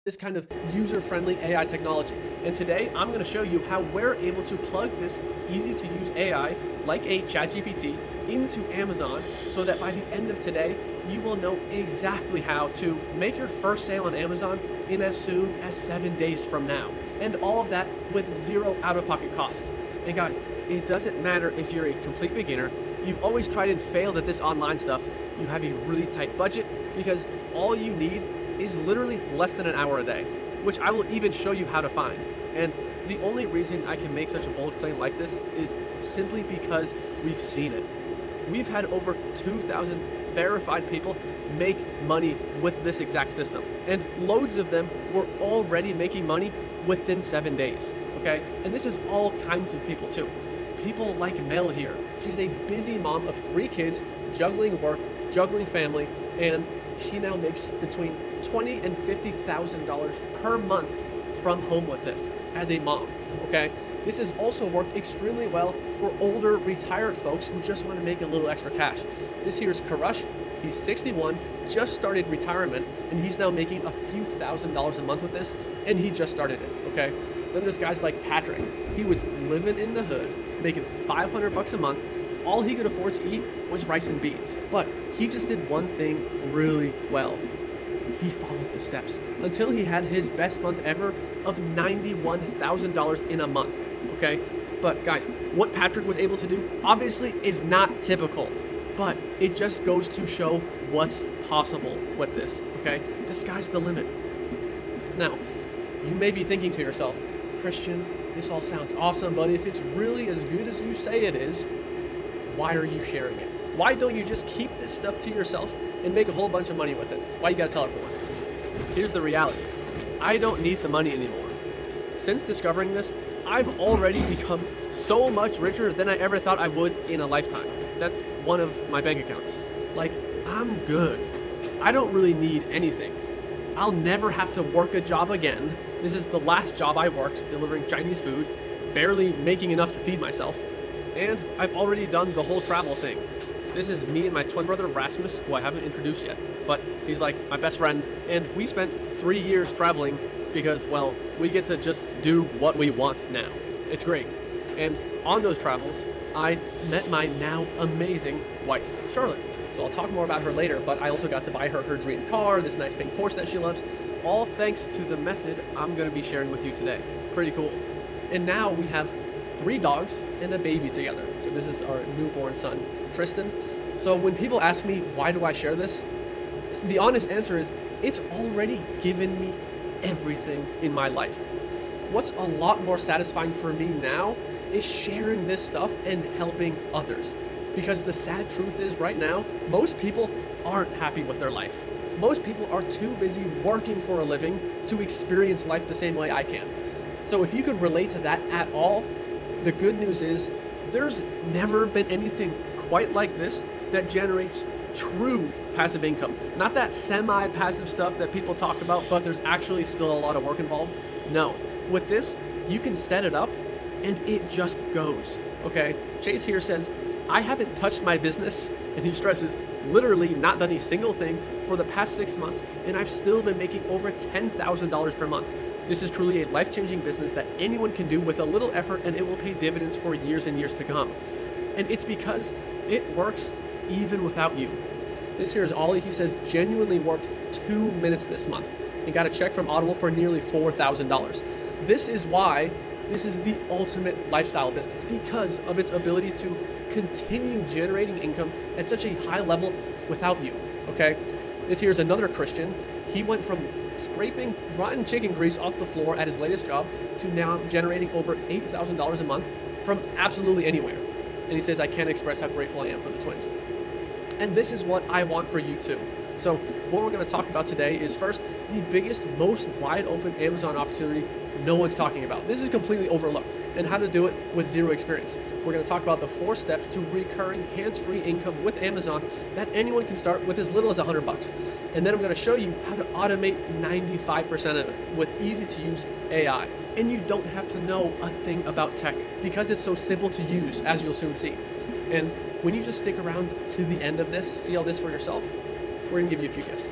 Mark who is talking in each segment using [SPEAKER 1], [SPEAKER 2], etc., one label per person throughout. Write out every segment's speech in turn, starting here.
[SPEAKER 1] this kind of user-friendly AI technology. And today I'm going to show you how we're able to plug this easy-to-use AI like a ChatGPT into Amazon so that by the end of today, you will know exactly how to make your first sale on Amazon in as soon as 7 days from now. And all of that with zero out-of-pocket costs. And guys, it doesn't matter if you're a complete beginner, you've always tried and failed at this online stuff, you have a really tight budget, because all you need is literally less than an hour a day, which I will even show you how to find. And the only reason I can make such a bold claim like this is simply because we've seen it. We've had over 2,000 verified people make money with this exact system, and loads of them were already making money within 7 days, okay? And this is all kinds of people too. People like Mel here. She's a busy mom of 3 kids, juggling work, juggling family, and she now makes between $20,000 and $50,000 per month from home with this as a mom, okay? This has also worked extremely well for older retired folks who just want to make a little extra cash. This here is Karush. He's 61, just started retirement, and he's now making a few $1,000s a month with this, and he just started it, okay? Then there's guys like Patrick. He was living in the hood, making $500 a month. All he could afford to eat was rice and beans. But he just did one thing really well. He followed the steps until he had his best month ever of $91,000 in a month, okay? But guys, what Patrick was able to do obviously is not typical, but it just goes to show what's possible with this, okay? The sky's the limit. Now, you may be thinking to yourself, Christian, this all sounds awesome, but if it's really as good as you say it is, why are you sharing it? Why don't you just keep this stuff to yourself and make a whole bunch of money with it? Why you gotta tell everyone? Here's the reality. I don't need the money anymore. Since discovering this, I've already become so much richer than I ever thought I would in a lifetime. That's one of my bank accounts. Like, I'm good. I don't really need anything. I'll never have to work a job again. This is the last job I worked, delivering Chinese food, barely making enough to feed myself. And I've already done the whole travel thing. This is me and my twin brother Rasmus, who I haven't introduced yet, but he's like my best friend, and we spent 3 years traveling because, well, we get to just do what we want now. It's great. And on those travels, I met my now amazing wife, Charlotte. So I'll talk more about her later, but I also got to buy her dream car, this nice pink Porsche that she loves, all thanks to the method I'm gonna be sharing with you today. Pretty cool. And now we have 3 dogs and a baby together. So this is our newborn son, Tristan. So when people ask me, why do I share this? The honest answer is, it's already given me everything in my life. What's a lot more satisfying for me now is sharing this stuff and helping others. Because the sad truth is right now, most people aren't happy with their life. Most people are too busy working for a living to experience life the same way I can. So if you could relate to that at all, the good news is there's never been anything quite like this that generates true passive income. Not that semi-passive stuff that people talk about, but there's actually still a lot of work involved. No, with this, you can set it up and it just goes, okay? Chase here says, I haven't touched my business, and he stresses, literally not done a single thing for the past 6 months, and I've still been making over $10,000 per month. This is truly a life-changing business that anyone can do with a little effort, and it will pay dividends for years and years to come. And it's because it works even without you. This here is Ollie. He says, genuinely worked 2 minutes this month and got a check from Audible for nearly $4,000. This is why this is the ultimate lifestyle business, because of its ability to continue generating income at such a high level without you, okay? This here is another Christian. He went from scraping rotten chicken grease off the floor at his latest job to now generating over $8,000 a month from absolutely anywhere. And he says, I can't express how grateful I am for the twins. And this is what I want for you too. So what we're gonna talk about today is first, the biggest, most wide open Amazon opportunity no one's talking about. This is completely overlooked, and how to do it with zero experience. We're gonna talk about the 4 steps to recurring hands-free income with Amazon that anyone can start with as little as $100. And then I'm gonna show you how to automate 95% of it with easy to use AI. And you don't have to know a thing about tech because it's so simple to use, as you'll soon see. And when you just stick around to the end of this, see all this for yourself, we're gonna give you a few gifts.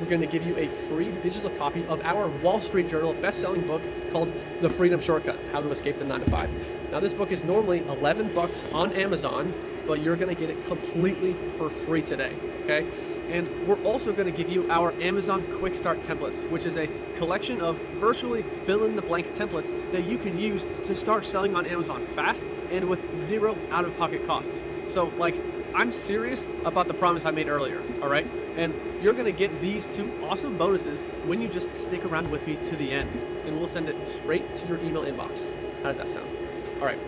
[SPEAKER 1] we're going to give you a free digital copy of our Wall Street Journal best-selling book called The Freedom Shortcut: How to Escape the 9-to-5. Now, this book is normally $11 on Amazon, but you're going to get it completely for free today, okay? And we're also going to give you our Amazon Quick Start templates, which is a collection of virtually fill-in-the-blank templates that you can use to start selling on Amazon fast and with zero out-of-pocket costs. So, like, I'm serious about the promise I made earlier, all right? And you're going to get these 2 awesome bonuses when you just stick around with me to the end, and we'll send it straight to your email inbox. How does that sound? All right.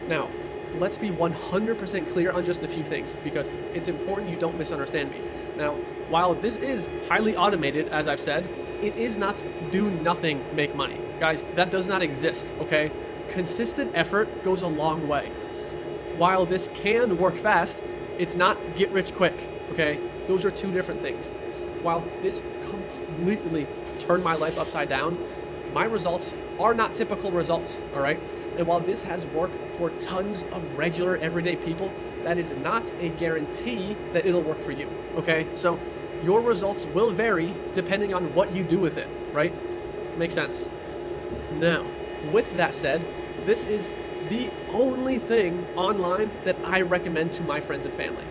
[SPEAKER 1] Now, let's be 100% clear on just a few things, because it's important you don't misunderstand me. Now, while this is highly automated, as I've said, it is not do nothing, make money. Guys, that does not exist, okay? Consistent effort goes a long way. While this can work fast, it's not get rich quick, okay? Those are 2 different things. While this completely turned my life upside down, my results are not typical results, all right? And while this has worked for tons of regular everyday people, that is not a guarantee that it'll work for you, okay? So your results will vary depending on what you do with it, right? Makes sense. Now, with that said, this is the only thing online that I recommend to my friends and family.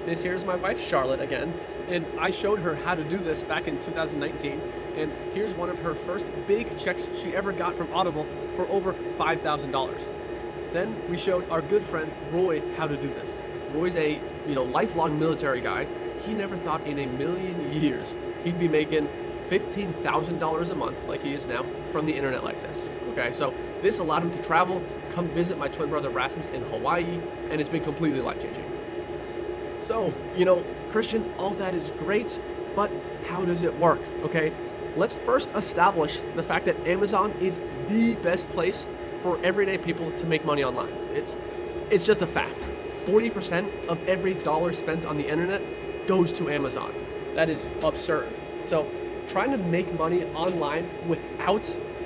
[SPEAKER 1] This here's my wife, Charlotte, again, and I showed her how to do this back in 2019, and here's one of her first big checks she ever got from Audible for over $5,000. Then we showed our good friend Roy how to do this. Roy's a lifelong military guy. He never thought in a million years he'd be making $15,000 a month like he is now from the internet like this. Okay, so this allowed him to travel, come visit my twin brother Rasmus in Hawaii, and it's been completely life-changing. So, Christian, all that is great, but how does it work? Okay, let's first establish the fact that Amazon is the best place for everyday people to make money online. It's just a fact. 40% of every dollar spent on the internet goes to Amazon. That is absurd. So trying to make money online without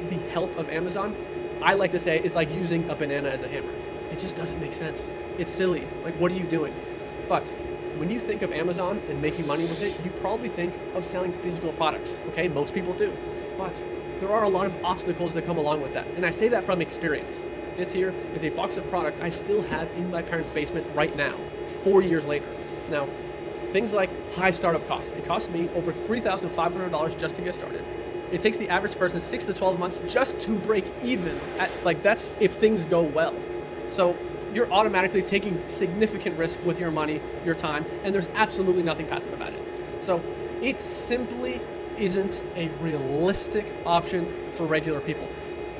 [SPEAKER 1] the help of Amazon, I like to say, is like using a banana as a hammer. It just doesn't make sense. It's silly. Like, what are you doing? But when you think of Amazon and making money with it, you probably think of selling physical products, okay? Most people do. But there are a lot of obstacles that come along with that. And I say that from experience. This here is a box of product I still have in my parents' basement right now, 4 years later. Now, things like high startup costs. It cost me over $3,500 just to get started. It takes the average person 6 to 12 months just to break even. That's if things go well. So you're automatically taking significant risk with your money, your time, and there's absolutely nothing passive about it. So it simply isn't a realistic option for regular people.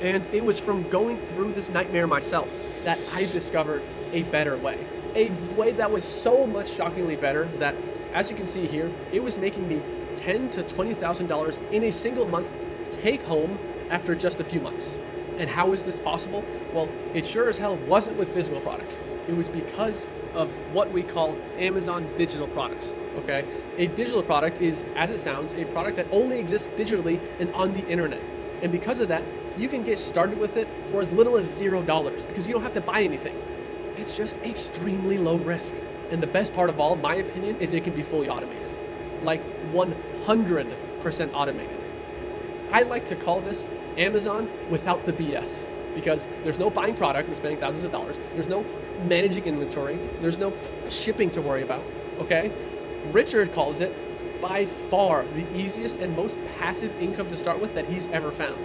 [SPEAKER 1] And it was from going through this nightmare myself that I discovered a better way. A way that was so much shockingly better that, as you can see here, it was making me $10,000 to $20,000 in a single month take home after just a few months. And how is this possible? Well, it sure as hell wasn't with physical products. It was because of what we call Amazon digital products, okay? A digital product is, as it sounds, a product that only exists digitally and on the internet. And because of that, you can get started with it for as little as $0 because you don't have to buy anything. It's just extremely low risk. And the best part of all, in my opinion, is it can be fully automated. Like 100% automated. I like to call this Amazon without the BS because there's no buying product and spending thousands of dollars. There's no managing inventory. There's no shipping to worry about, okay? Richard calls it by far the easiest and most passive income to start with that he's ever found.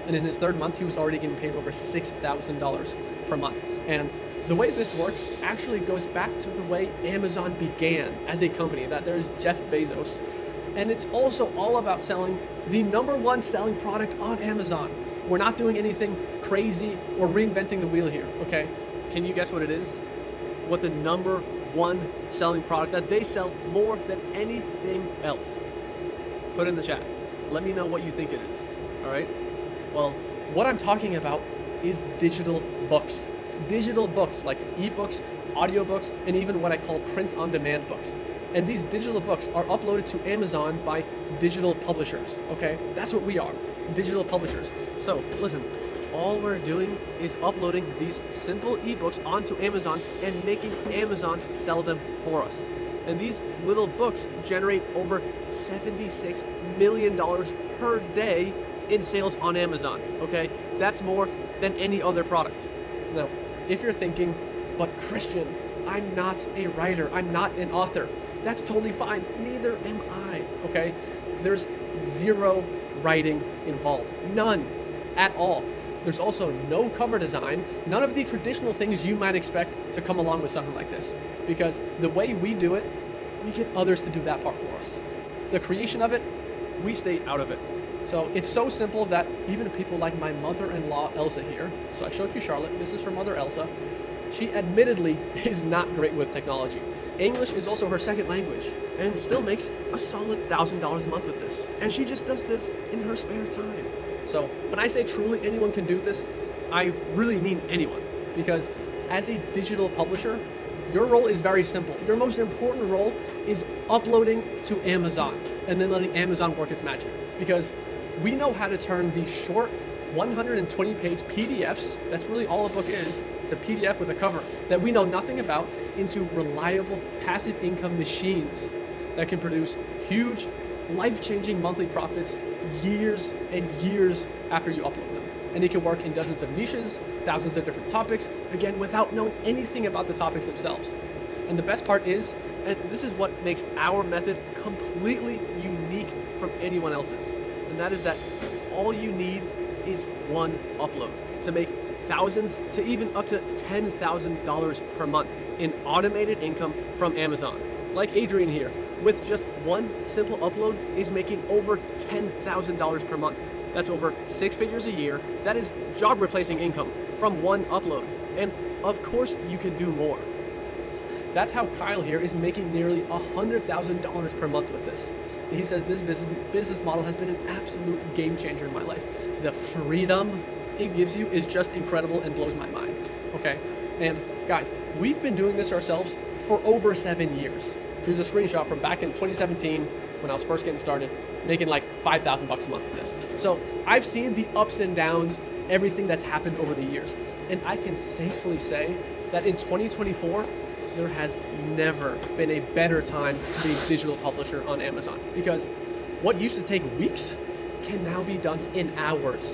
[SPEAKER 1] And in his 3rd month, he was already getting paid over $6,000 per month. And the way this works actually goes back to the way Amazon began as a company, that there's Jeff Bezos. And it's also all about selling the #1 selling product on Amazon. We're not doing anything crazy or reinventing the wheel here, okay? Can you guess what it is? What the #1 selling product that they sell more than anything else? Put it in the chat. Let me know what you think it is, all right? Well, what I'm talking about is digital books. Digital books like ebooks, audiobooks, and even what I call print-on-demand books. And these digital books are uploaded to Amazon by digital publishers, okay? That's what we are, digital publishers. So, listen, all we're doing is uploading these simple ebooks onto Amazon and making Amazon sell them for us. And these little books generate over $76 million per day in sales on Amazon, okay? That's more than any other product. Now, if you're thinking, but Christian, I'm not a writer, I'm not an author, that's totally fine, neither am I, okay? There's zero writing involved, none at all. There's also no cover design, none of the traditional things you might expect to come along with something like this, because the way we do it, we get others to do that part for us. The creation of it, we stay out of it. So it's so simple that even people like my mother-in-law, Elsa here, so I showed you Charlotte, this is her mother, Elsa, she admittedly is not great with technology. English is also her second language, and still makes a solid $1,000 a month with this. And she just does this in her spare time. So when I say truly anyone can do this, I really mean anyone. Because as a digital publisher, your role is very simple. Your most important role is uploading to Amazon and then letting Amazon work its magic. Because we know how to turn these short 120-page PDFs, that's really all a book is, it's a PDF with a cover, that we know nothing about, into reliable passive income machines that can produce huge, life-changing monthly profits years and years after you upload them. And it can work in dozens of niches, thousands of different topics, again, without knowing anything about the topics themselves. And the best part is, and this is what makes our method completely unique from anyone else's, and that is that all you need is one upload to make thousands to even up to $10,000 per month in automated income from Amazon. Like Adrian here, with just one simple upload, is making over $10,000 per month. That's over 6 figures a year. That is job replacing income from one upload. And of course you can do more. That's how Kyle here is making nearly $100,000 per month with this. And he says this business model has been an absolute game changer in my life. The freedom it gives you is just incredible and blows my mind. Okay, and guys, we've been doing this ourselves for over 7 years. Here's a screenshot from back in 2017 when I was first getting started, making like $5,000 a month with this. So I've seen the ups and downs, everything that's happened over the years. And I can safely say that in 2024, there has never been a better time to be a digital publisher on Amazon, because what used to take weeks can now be done in hours.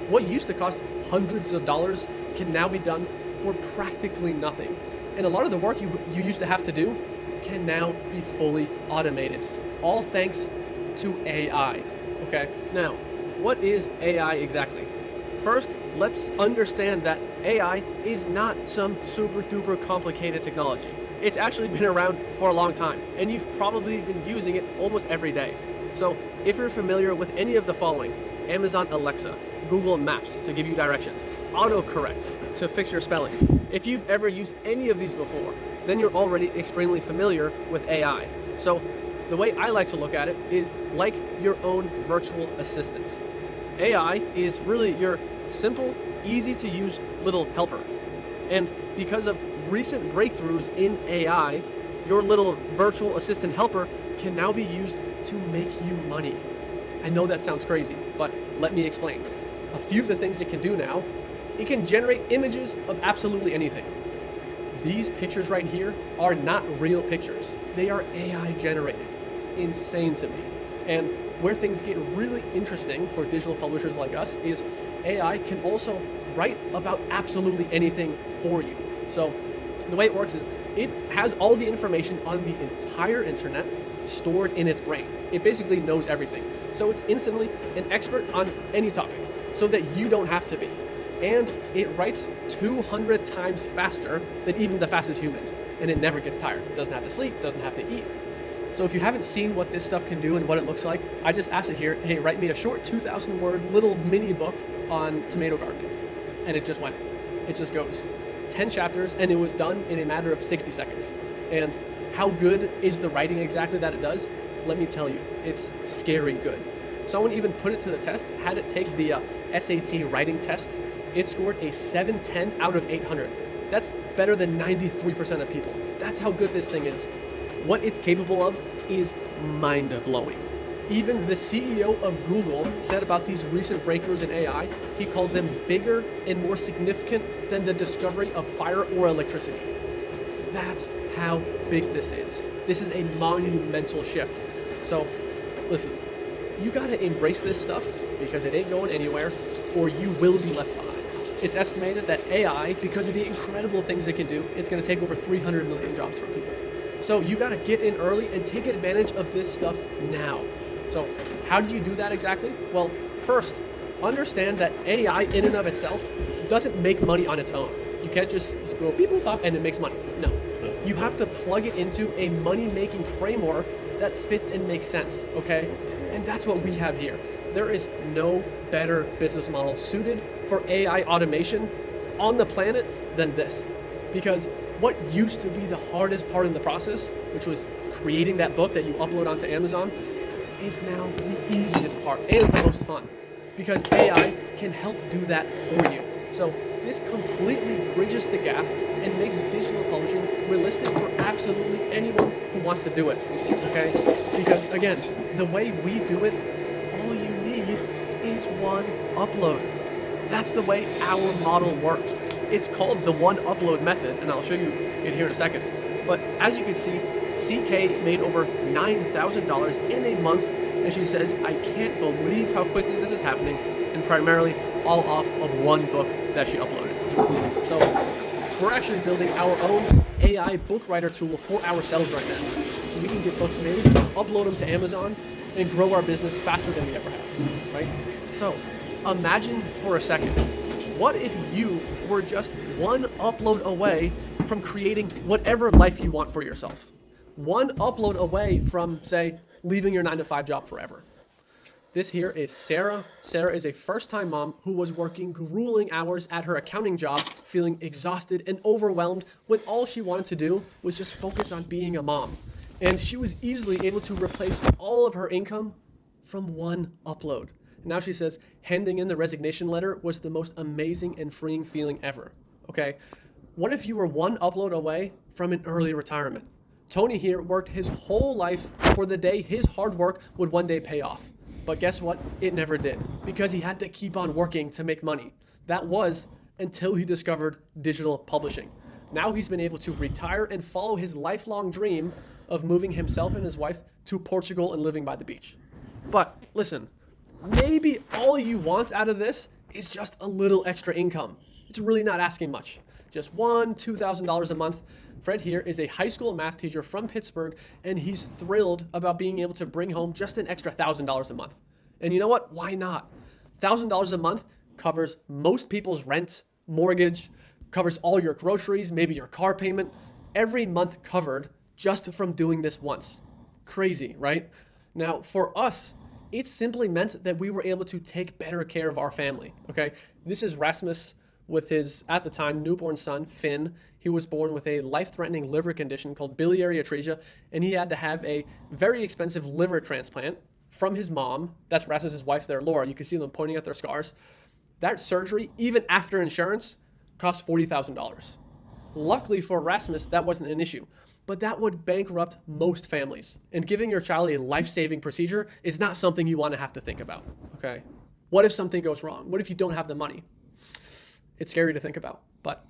[SPEAKER 1] What used to cost hundreds of dollars can now be done for practically nothing. And a lot of the work you used to have to do can now be fully automated, all thanks to AI. Okay, now, what is AI exactly? First, let's understand that AI is not some super duper complicated technology. It's actually been around for a long time, and you've probably been using it almost every day. So if you're familiar with any of the following, Amazon Alexa, Google Maps to give you directions, autocorrect to fix your spelling. If you've ever used any of these before, then you're already extremely familiar with AI. So the way I like to look at it is like your own virtual assistant. AI is really your simple, easy to use little helper. And because of recent breakthroughs in AI, your little virtual assistant helper can now be used to make you money. I know that sounds crazy, but let me explain. A few of the things it can do now, it can generate images of absolutely anything. These pictures right here are not real pictures. They are AI generated. Insane to me. And where things get really interesting for digital publishers like us is AI can also write about absolutely anything for you. So the way it works is it has all the information on the entire internet stored in its brain. It basically knows everything. So it's instantly an expert on any topic so that you don't have to be. And it writes 200 times faster than even the fastest humans. And it never gets tired. It doesn't have to sleep, doesn't have to eat. So if you haven't seen what this stuff can do and what it looks like, I just asked it here, hey, write me a short 2,000 word little mini book on tomato gardening. And it just went. It just goes. 10 chapters, and it was done in a matter of 60 seconds. And how good is the writing exactly that it does? Let me tell you, it's scary good. Someone even put it to the test, had it take the SAT writing test. It scored a 710 out of 800. That's better than 93% of people. That's how good this thing is. What it's capable of is mind-blowing. Even the CEO of Google said about these recent breakthroughs in AI, he called them bigger and more significant than the discovery of fire or electricity. That's how big this is. This is a monumental shift. So listen, you gotta embrace this stuff because it ain't going anywhere, or you will be left behind. It's estimated that AI, because of the incredible things it can do, it's gonna take over 300 million jobs from people. So you gotta get in early and take advantage of this stuff now. So how do you do that exactly? Well, first, understand that AI in and of itself doesn't make money on its own. You can't just go beep boop pop and it makes money. No. You have to plug it into a money-making framework that fits and makes sense, okay? And that's what we have here. There is no better business model suited for AI automation on the planet than this. Because what used to be the hardest part in the process, which was creating that book that you upload onto Amazon, is now the easiest part and the most fun. Because AI can help do that for you. So this completely bridges the gap and makes digital publishing realistic for absolutely anyone who wants to do it, okay? Because again, the way we do it, all you need is one upload. That's the way our model works. It's called the one upload method, and I'll show you it here in a second. But as you can see, CK made over $9,000 in a month, and she says, I can't believe how quickly this is happening, and primarily all off of one book that she uploaded. So we're actually building our own AI book writer tool for ourselves right now. So we can get books made, upload them to Amazon, and grow our business faster than we ever have, right? So imagine for a second, what if you were just one upload away from creating whatever life you want for yourself? One upload away from, say, leaving your 9-to-5 job forever. This here is Sarah. Sarah is a first-time mom who was working grueling hours at her accounting job, feeling exhausted and overwhelmed when all she wanted to do was just focus on being a mom. And she was easily able to replace all of her income from one upload. Now she says handing in the resignation letter was the most amazing and freeing feeling ever. Okay, what if you were one upload away from an early retirement? Tony here worked his whole life for the day his hard work would one day pay off. But guess what? It never did, because he had to keep on working to make money. That was until he discovered digital publishing. Now he's been able to retire and follow his lifelong dream of moving himself and his wife to Portugal and living by the beach. But listen, maybe all you want out of this is just a little extra income. It's really not asking much. Just $2,000 a month. Fred here is a high school math teacher from Pittsburgh, and he's thrilled about being able to bring home just an extra $1,000 a month. And you know what? Why not? $1,000 a month covers most people's rent, mortgage, covers all your groceries, maybe your car payment, every month covered just from doing this once. Crazy, right? Now, for us, it simply meant that we were able to take better care of our family, okay? This is Rasmus with his, at the time, newborn son, Finn. He was born with a life-threatening liver condition called biliary atresia, and he had to have a very expensive liver transplant from his mom. That's Rasmus's wife there, Laura. You can see them pointing at their scars. That surgery, even after insurance, cost $40,000. Luckily for Rasmus, that wasn't an issue, but that would bankrupt most families. And giving your child a life-saving procedure is not something you want to have to think about, okay? What if something goes wrong? What if you don't have the money? It's scary to think about, but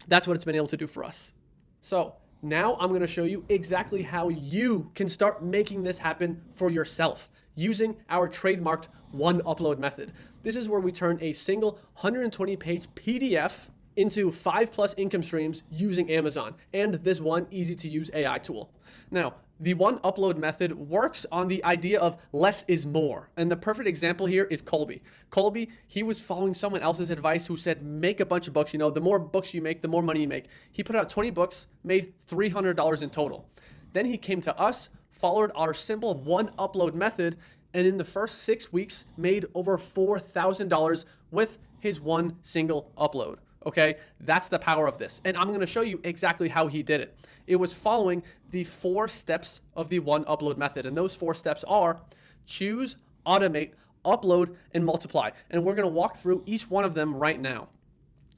[SPEAKER 1] that's what it's been able to do for us. So now I'm going to show you exactly how you can start making this happen for yourself using our trademarked one upload method. This is where we turn a single 120-page PDF into 5+ income streams using Amazon and this one easy to use AI tool. Now, the one upload method works on the idea of less is more. And the perfect example here is Colby. Colby, he was following someone else's advice who said, make a bunch of books. You know, the more books you make, the more money you make. He put out 20 books, made $300 in total. Then he came to us, followed our simple one upload method, and in the first 6 weeks made over $4,000 with his one single upload. Okay, that's the power of this. And I'm going to show you exactly how he did it. It was following the 4 steps of the one upload method. And those 4 steps are choose, automate, upload, and multiply. And we're going to walk through each one of them right now.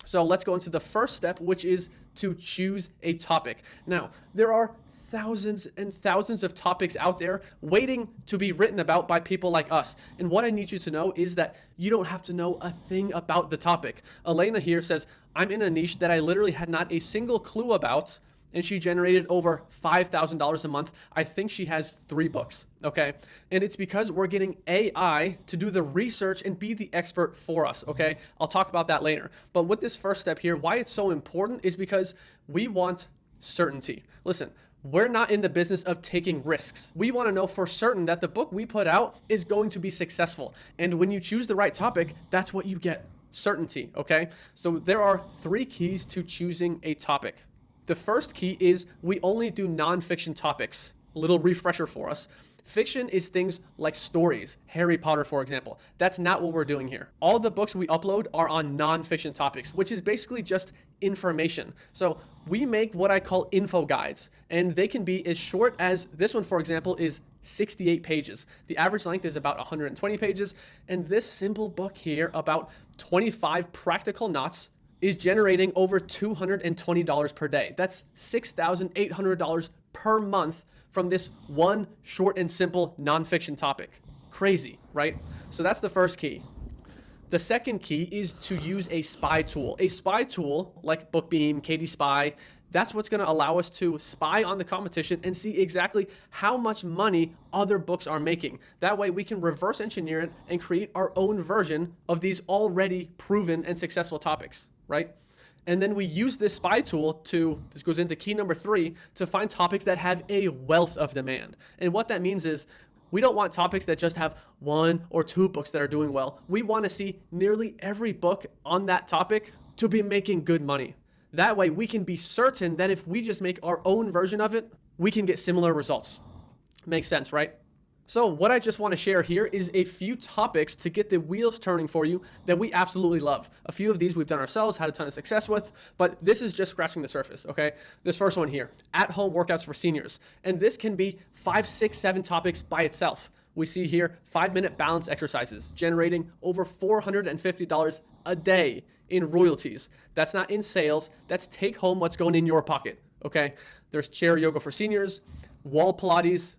[SPEAKER 1] So let's go into the first step, which is to choose a topic. Now, there are thousands and thousands of topics out there waiting to be written about by people like us. And what I need you to know is that you don't have to know a thing about the topic. Elena here says, I'm in a niche that I literally had not a single clue about, and she generated over $5,000 a month. I think she has 3 books, okay? And it's because we're getting AI to do the research and be the expert for us, okay? I'll talk about that later. But with this first step here, why it's so important is because we want certainty. Listen, we're not in the business of taking risks. We want to know for certain that the book we put out is going to be successful. And when you choose the right topic, that's what you get. Certainty, okay? So there are 3 keys to choosing a topic. The first key is we only do nonfiction topics. A little refresher for us. Fiction is things like stories, Harry Potter, for example. That's not what we're doing here. All the books we upload are on nonfiction topics, which is basically just information. So we make what I call info guides, and they can be as short as this one, for example, is 68 pages. The average length is about 120 pages, and this simple book here, about 25 practical knots, is generating over $220 per day. That's $6,800 per month from this one short and simple nonfiction topic. Crazy, right? So that's the first key. The second key is to use a spy tool. A spy tool like BookBeam, Katie Spy, that's what's going to allow us to spy on the competition and see exactly how much money other books are making. That way we can reverse engineer it and create our own version of these already proven and successful topics, right? And then we use this spy tool to, this goes into key number 3, to find topics that have a wealth of demand. And what that means is we don't want topics that just have 1 or 2 books that are doing well. We want to see nearly every book on that topic to be making good money. That way we can be certain that if we just make our own version of it, we can get similar results. Makes sense, right? So what I just want to share here is a few topics to get the wheels turning for you that we absolutely love. A few of these we've done ourselves, had a ton of success with, but this is just scratching the surface, okay? This first one here, at-home workouts for seniors. And this can be 5, 6, 7 topics by itself. We see here 5-minute balance exercises generating over $450 a day in royalties. That's not in sales, that's take home what's going in your pocket, okay? There's chair yoga for seniors, wall Pilates.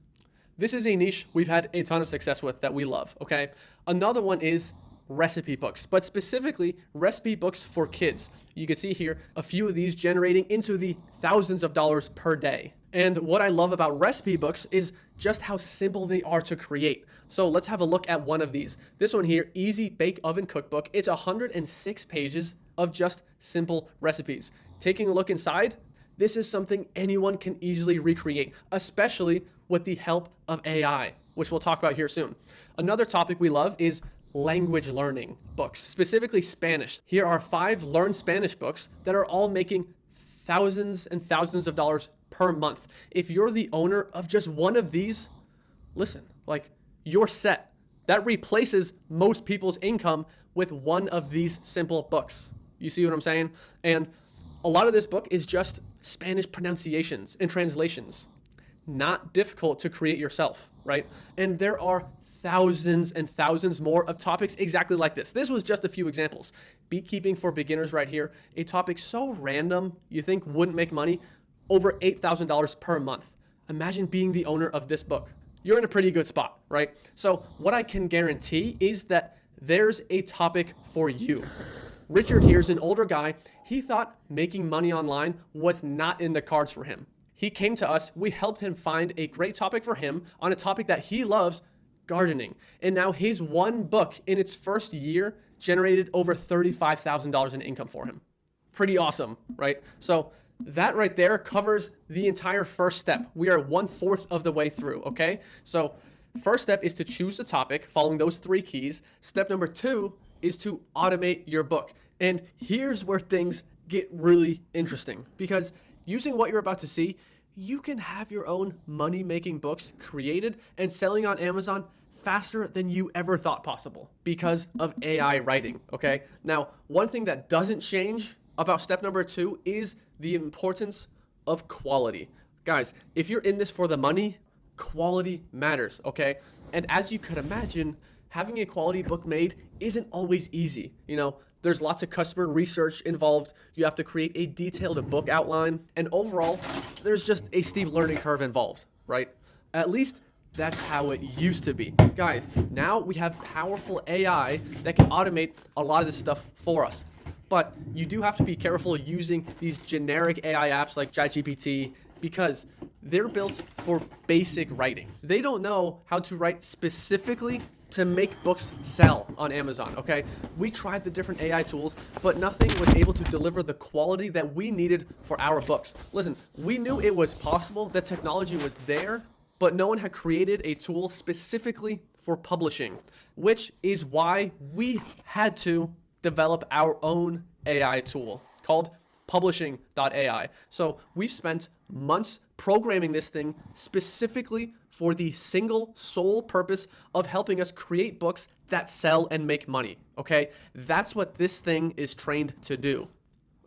[SPEAKER 1] This is a niche we've had a ton of success with that we love, okay? Another one is recipe books, but specifically recipe books for kids. You can see here a few of these generating into the thousands of dollars per day. And what I love about recipe books is just how simple they are to create. So let's have a look at one of these. This one here, Easy Bake Oven Cookbook. It's 106 pages of just simple recipes. Taking a look inside, this is something anyone can easily recreate, especially with the help of AI, which we'll talk about here soon. Another topic we love is language learning books, specifically Spanish. Here are 5 Learn Spanish books that are all making thousands and thousands of dollars per month. If you're the owner of just one of these, listen, like, you're set. That replaces most people's income with one of these simple books. You see what I'm saying? And a lot of this book is just Spanish pronunciations and translations. Not difficult to create yourself, right? And there are thousands and thousands more of topics exactly like this. This was just a few examples. Beekeeping for beginners right here, a topic so random you think wouldn't make money, over $8,000 per month. Imagine being the owner of this book. You're in a pretty good spot, right? So what I can guarantee is that there's a topic for you. Richard here's an older guy. He thought making money online was not in the cards for him. He came to us, we helped him find a great topic for him on a topic that he loves, gardening. And now his one book in its first year generated over $35,000 in income for him. Pretty awesome, right? So that right there covers the entire first step. We are 1/4 of the way through, okay? So first step is to choose a topic, following those 3 keys. Step number 2 is to automate your book. And here's where things get really interesting, because using what you're about to see, you can have your own money-making books created and selling on Amazon faster than you ever thought possible because of AI writing, okay? Now, one thing that doesn't change about step number 2 is the importance of quality. Guys, if you're in this for the money, quality matters, okay? And as you could imagine, having a quality book made isn't always easy. You know, there's lots of customer research involved. You have to create a detailed book outline. And overall, there's just a steep learning curve involved, right? At least that's how it used to be. Guys, now we have powerful AI that can automate a lot of this stuff for us. But you do have to be careful using these generic AI apps like ChatGPT because they're built for basic writing. They don't know how to write specifically to make books sell on Amazon, okay? We tried the different AI tools, but nothing was able to deliver the quality that we needed for our books. Listen, we knew it was possible, the technology was there, but no one had created a tool specifically for publishing, which is why we had to develop our own AI tool called publishing.ai. So we've spent months programming this thing specifically for the single sole purpose of helping us create books that sell and make money, okay? That's what this thing is trained to do,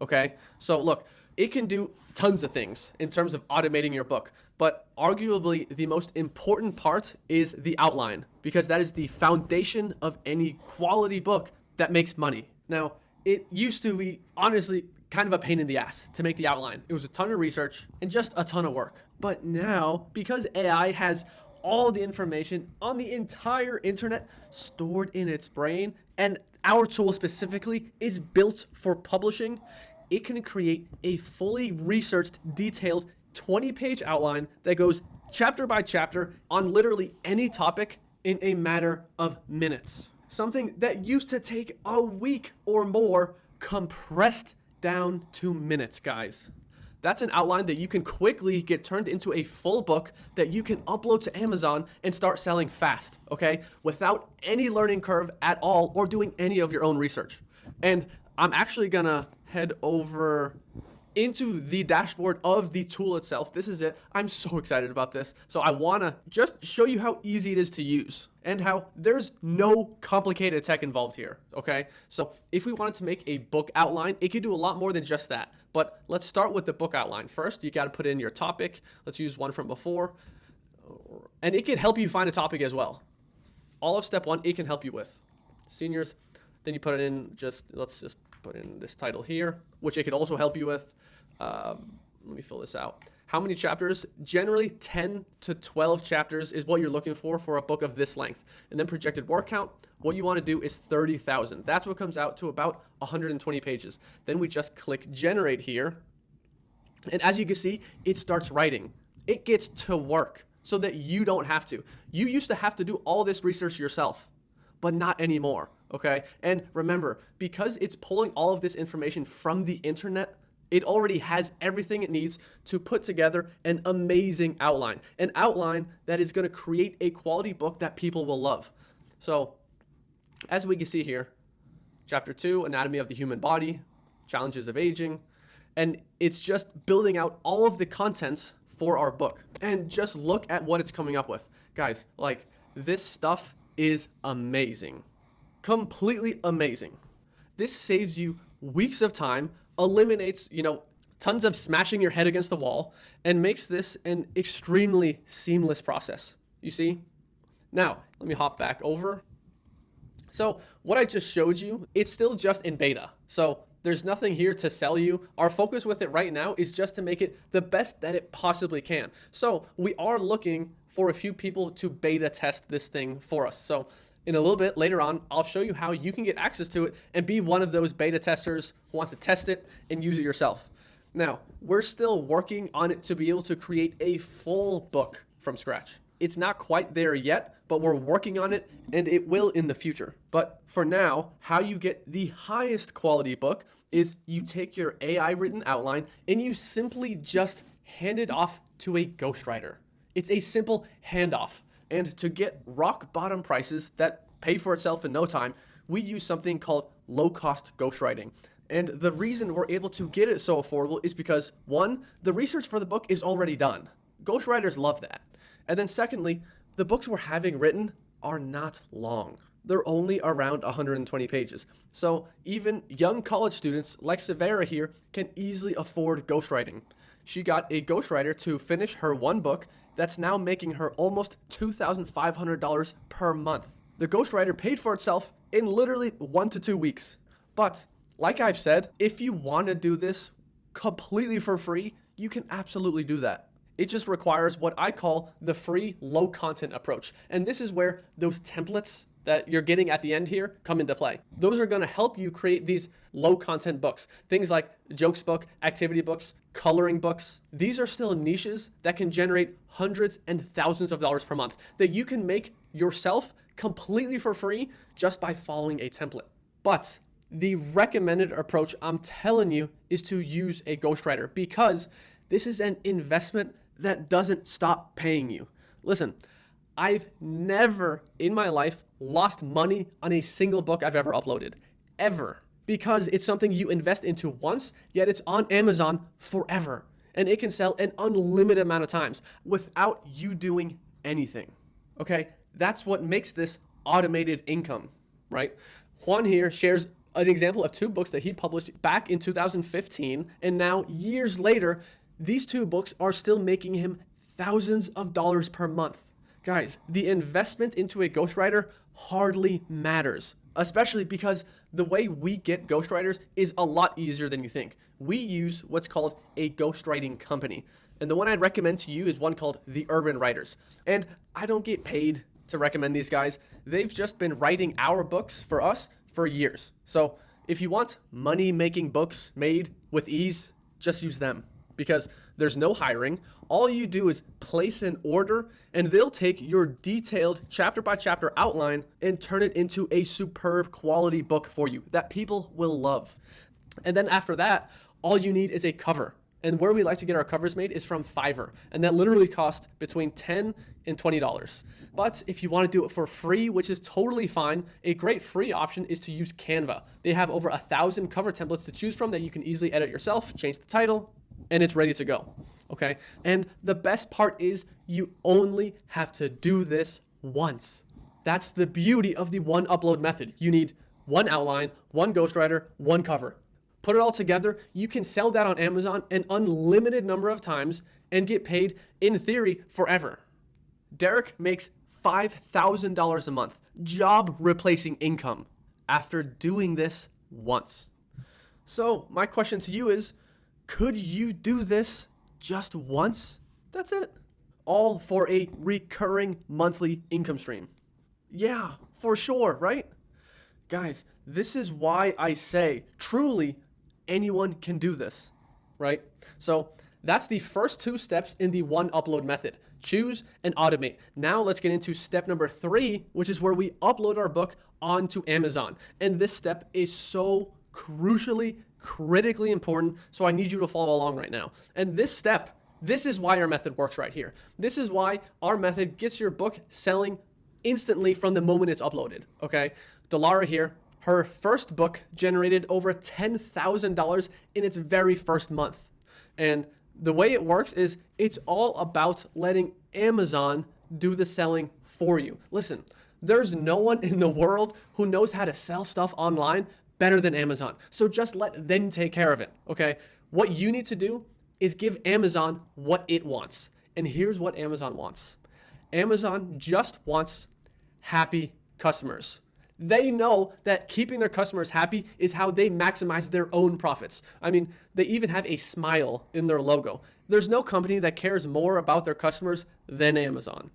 [SPEAKER 1] okay? So look, it can do tons of things in terms of automating your book, but arguably the most important part is the outline, because that is the foundation of any quality book that makes money. Now, it used to be, honestly, kind of a pain in the ass to make the outline. It was a ton of research and just a ton of work. But now, because AI has all the information on the entire internet stored in its brain, and our tool specifically is built for publishing, it can create a fully researched, detailed 20-page outline that goes chapter by chapter on literally any topic in a matter of minutes. Something that used to take a week or more compressed down to minutes, guys. That's an outline that you can quickly get turned into a full book that you can upload to Amazon and start selling fast, okay? Without any learning curve at all or doing any of your own research. And I'm actually gonna head over into the dashboard of the tool itself. This is it. I'm so excited about this. So I wanna just show you how easy it is to use and how there's no complicated tech involved here, okay? So if we wanted to make a book outline, it could do a lot more than just that. But let's start with the book outline. First, you gotta put in your topic. Let's use one from before. And it can help you find a topic as well. All of step one, it can help you with. Seniors, then you put it in let's just put in this title here, which it could also help you with. Let me fill this out. How many chapters? Generally 10 to 12 chapters is what you're looking for a book of this length. And then projected word count, what you want to do is 30,000. That's what comes out to about 120 pages. Then we just click generate here. And as you can see, it starts writing. It gets to work so that you don't have to. You used to have to do all this research yourself, but not anymore, okay? And remember, because it's pulling all of this information from the internet, it already has everything it needs to put together an amazing outline, an outline that is going to create a quality book that people will love. So as we can see here, chapter 2, anatomy of the human body, challenges of aging, and it's just building out all of the contents for our book. And just look at what it's coming up with. Guys, like, this stuff is amazing. Completely amazing. This saves you weeks of time, eliminates, tons of smashing your head against the wall, and makes this an extremely seamless process. You see? Now, let me hop back over. So what I just showed you, it's still just in beta. So there's nothing here to sell you. Our focus with it right now is just to make it the best that it possibly can. So we are looking for a few people to beta test this thing for us. So in a little bit later on, I'll show you how you can get access to it and be one of those beta testers who wants to test it and use it yourself. Now, we're still working on it to be able to create a full book from scratch. It's not quite there yet, but we're working on it and it will in the future. But for now, how you get the highest quality book is you take your AI written outline and you simply just hand it off to a ghostwriter. It's a simple handoff. And to get rock bottom prices that pay for itself in no time, we use something called low cost ghostwriting. And the reason we're able to get it so affordable is because, one, the research for the book is already done. Ghostwriters love that. And then secondly, the books we're having written are not long. They're only around 120 pages. So even young college students like Severa here can easily afford ghostwriting. She got a ghostwriter to finish her one book that's now making her almost $2,500 per month. The ghostwriter paid for itself in literally 1 to 2 weeks. But like I've said, if you want to do this completely for free, you can absolutely do that. It just requires what I call the free low content approach. And this is where those templates that you're getting at the end here come into play. Those are going to help you create these low content books. Things like jokes book, activity books, coloring books. These are still niches that can generate hundreds and thousands of dollars per month that you can make yourself completely for free just by following a template. But the recommended approach, I'm telling you, is to use a ghostwriter, because this is an investment that doesn't stop paying you. Listen, I've never in my life lost money on a single book I've ever uploaded, ever, because it's something you invest into once, yet it's on Amazon forever, and it can sell an unlimited amount of times without you doing anything. Okay, that's what makes this automated income, right? Juan here shares an example of 2 books that he published back in 2015, and now years later, these 2 books are still making him thousands of dollars per month. Guys, the investment into a ghostwriter hardly matters, especially because the way we get ghostwriters is a lot easier than you think. We use what's called a ghostwriting company. And the one I'd recommend to you is one called The Urban Writers. And I don't get paid to recommend these guys. They've just been writing our books for us for years. So if you want money-making books made with ease, just use them, because there's no hiring. All you do is place an order, and they'll take your detailed chapter by chapter outline and turn it into a superb quality book for you that people will love. And then after that, all you need is a cover. And where we like to get our covers made is from Fiverr, and that literally costs between $10 and $20. But if you want to do it for free, which is totally fine, a great free option is to use Canva. They have over 1,000 cover templates to choose from that you can easily edit yourself, change the title, and it's ready to go. Okay? And the best part is you only have to do this once. That's the beauty of the one upload method. You need one outline, one ghostwriter, one cover. Put it all together, you can sell that on Amazon an unlimited number of times and get paid, in theory, forever. Derek makes $5,000 a month, job replacing income, after doing this once. So my question to you is, could you do this just once? That's it. All for a recurring monthly income stream. Yeah, for sure, right? Guys, this is why I say, truly, anyone can do this, right? So that's the first 2 steps in the one upload method. Choose and automate. Now let's get into step number 3, which is where we upload our book onto Amazon. And this step is so crucially, critically important, so I need you to follow along right now. And this step, this is why our method works right here. This is why our method gets your book selling instantly from the moment it's uploaded, okay? Delara here, her first book generated over $10,000 in its very first month. And the way it works is it's all about letting Amazon do the selling for you. Listen, there's no one in the world who knows how to sell stuff online better than Amazon. So just let them take care of it, okay? What you need to do is give Amazon what it wants. And here's what Amazon wants. Amazon just wants happy customers. They know that keeping their customers happy is how they maximize their own profits. I mean, they even have a smile in their logo. There's no company that cares more about their customers than Amazon.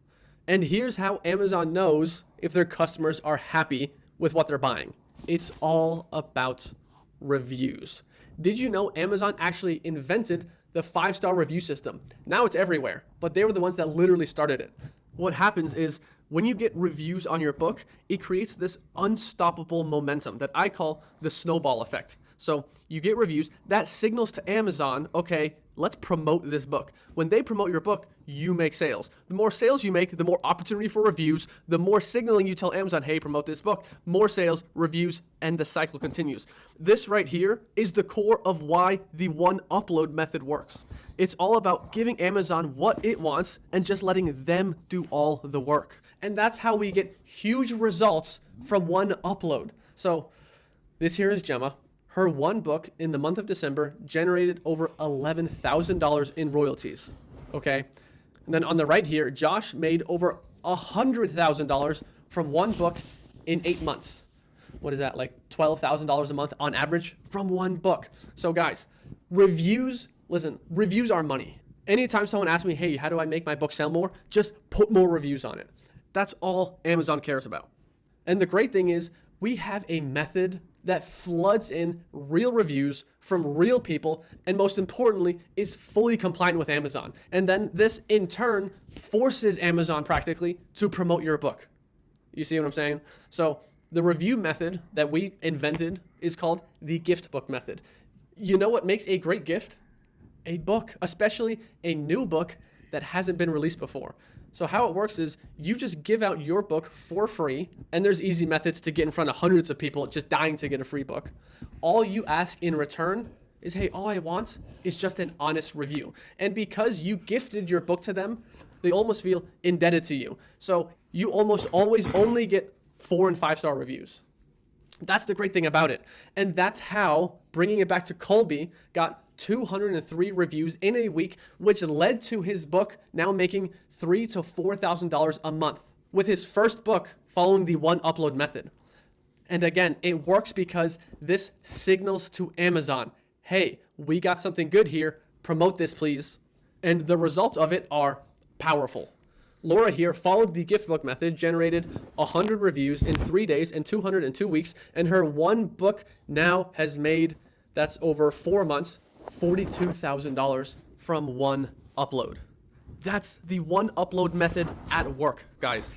[SPEAKER 1] And here's how Amazon knows if their customers are happy with what they're buying. It's all about reviews. Did you know Amazon actually invented the 5-star review system? Now it's everywhere, but they were the ones that literally started it. What happens is when you get reviews on your book, it creates this unstoppable momentum that I call the snowball effect. So you get reviews, that signals to Amazon, okay, let's promote this book. When they promote your book, you make sales. The more sales you make, the more opportunity for reviews, the more signaling you tell Amazon, hey, promote this book, more sales, reviews, and the cycle continues. This right here is the core of why the one upload method works. It's all about giving Amazon what it wants and just letting them do all the work. And that's how we get huge results from one upload. So this here is Gemma. Her one book in the month of December generated over $11,000 in royalties, okay? And then on the right here, Josh made over $100,000 from one book in 8 months. What is that, like $12,000 a month on average from one book? So guys, reviews, listen, reviews are money. Anytime someone asks me, hey, how do I make my book sell more? Just put more reviews on it. That's all Amazon cares about. And the great thing is we have a method that floods in real reviews from real people, and most importantly, is fully compliant with Amazon. And then this in turn forces Amazon practically to promote your book. You see what I'm saying? So the review method that we invented is called the gift book method. You know what makes a great gift? A book, especially a new book that hasn't been released before. So how it works is you just give out your book for free, and there's easy methods to get in front of hundreds of people just dying to get a free book. All you ask in return is, hey, all I want is just an honest review. And because you gifted your book to them, they almost feel indebted to you. So you almost always only get 4 and 5-star reviews. That's the great thing about it. And that's how, bringing it back to Colby, got 203 reviews in a week, which led to his book now making $3,000 to $4,000 a month with his first book following the one upload method. And again, it works because this signals to Amazon, hey, we got something good here, promote this please. And the results of it are powerful. Laura here followed the gift book method, generated 100 reviews in 3 days and 202 weeks, and her one book now has made, that's over 4 months, $42,000 from one upload. That's the one upload method at work, guys.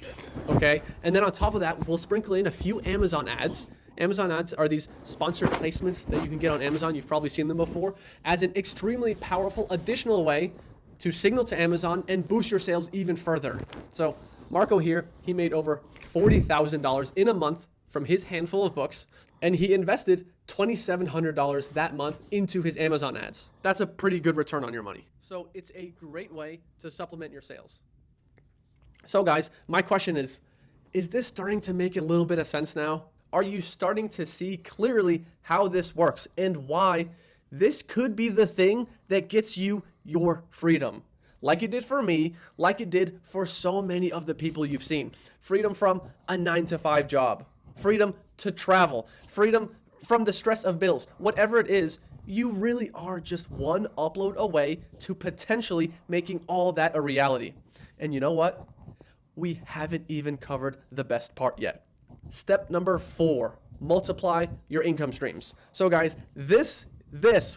[SPEAKER 1] Okay? And then on top of that, we'll sprinkle in a few Amazon ads. Amazon ads are these sponsored placements that you can get on Amazon. You've probably seen them before, as an extremely powerful additional way to signal to Amazon and boost your sales even further. So Marco here, he made over $40,000 in a month from his handful of books, and he invested $2,700 that month into his Amazon ads. That's a pretty good return on your money. So it's a great way to supplement your sales. So guys, my question is this starting to make a little bit of sense now? Are you starting to see clearly how this works and why this could be the thing that gets you your freedom? Like it did for me, like it did for so many of the people you've seen. Freedom from a 9-to-5 job, freedom to travel, freedom from the stress of bills, whatever it is, you really are just one upload away to potentially making all that a reality. And you know what? We haven't even covered the best part yet. Step number 4, multiply your income streams. So guys, this,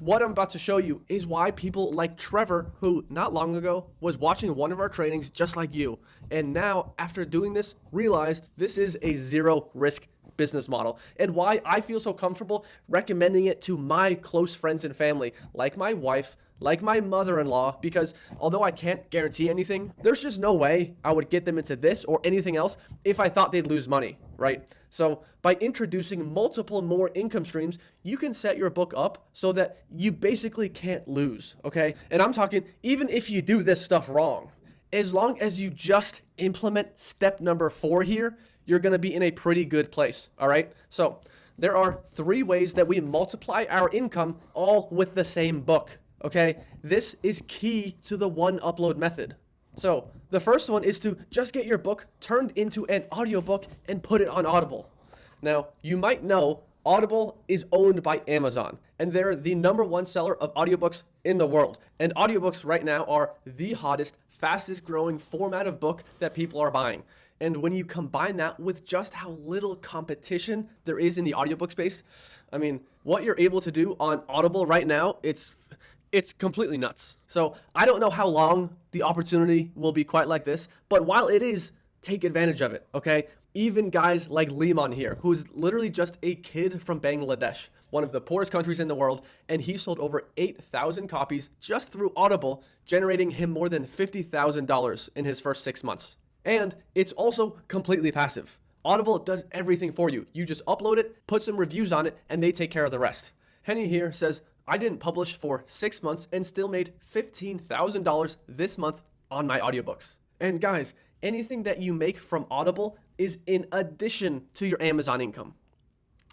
[SPEAKER 1] what I'm about to show you is why people like Trevor, who not long ago was watching one of our trainings just like you, and now after doing this, realized this is a zero risk business model, and why I feel so comfortable recommending it to my close friends and family, like my wife, like my mother-in-law, because although I can't guarantee anything, there's just no way I would get them into this or anything else if I thought they'd lose money, right? So by introducing multiple more income streams, you can set your book up so that you basically can't lose, okay? And I'm talking even if you do this stuff wrong, as long as you just implement step number 4 here, you're going to be in a pretty good place, all right? So there are 3 ways that we multiply our income all with the same book, okay? This is key to the one upload method. So the first one is to just get your book turned into an audiobook and put it on Audible. Now, you might know Audible is owned by Amazon, and they're the #1 seller of audiobooks in the world. And audiobooks right now are the hottest, fastest growing format of book that people are buying. And when you combine that with just how little competition there is in the audiobook space, I mean, what you're able to do on Audible right now, it's completely nuts. So I don't know how long the opportunity will be quite like this, but while it is, take advantage of it, okay? Even guys like Liman here, who's literally just a kid from Bangladesh, one of the poorest countries in the world, and he sold over 8,000 copies just through Audible, generating him more than $50,000 in his first 6 months. And it's also completely passive. Audible does everything for you. You just upload it, put some reviews on it, and they take care of the rest. Henny here says, I didn't publish for 6 months and still made $15,000 this month on my audiobooks. And guys, anything that you make from Audible is in addition to your Amazon income.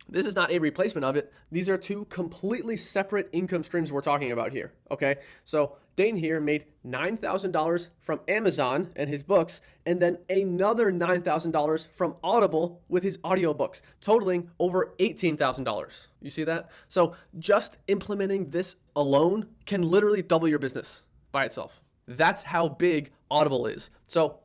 [SPEAKER 1] This is not a replacement of it. These are 2 completely separate income streams we're talking about here, okay? So Dane here made $9,000 from Amazon and his books, and then another $9,000 from Audible with his audiobooks, totaling over $18,000. You see that? So just implementing this alone can literally double your business by itself. That's how big Audible is. So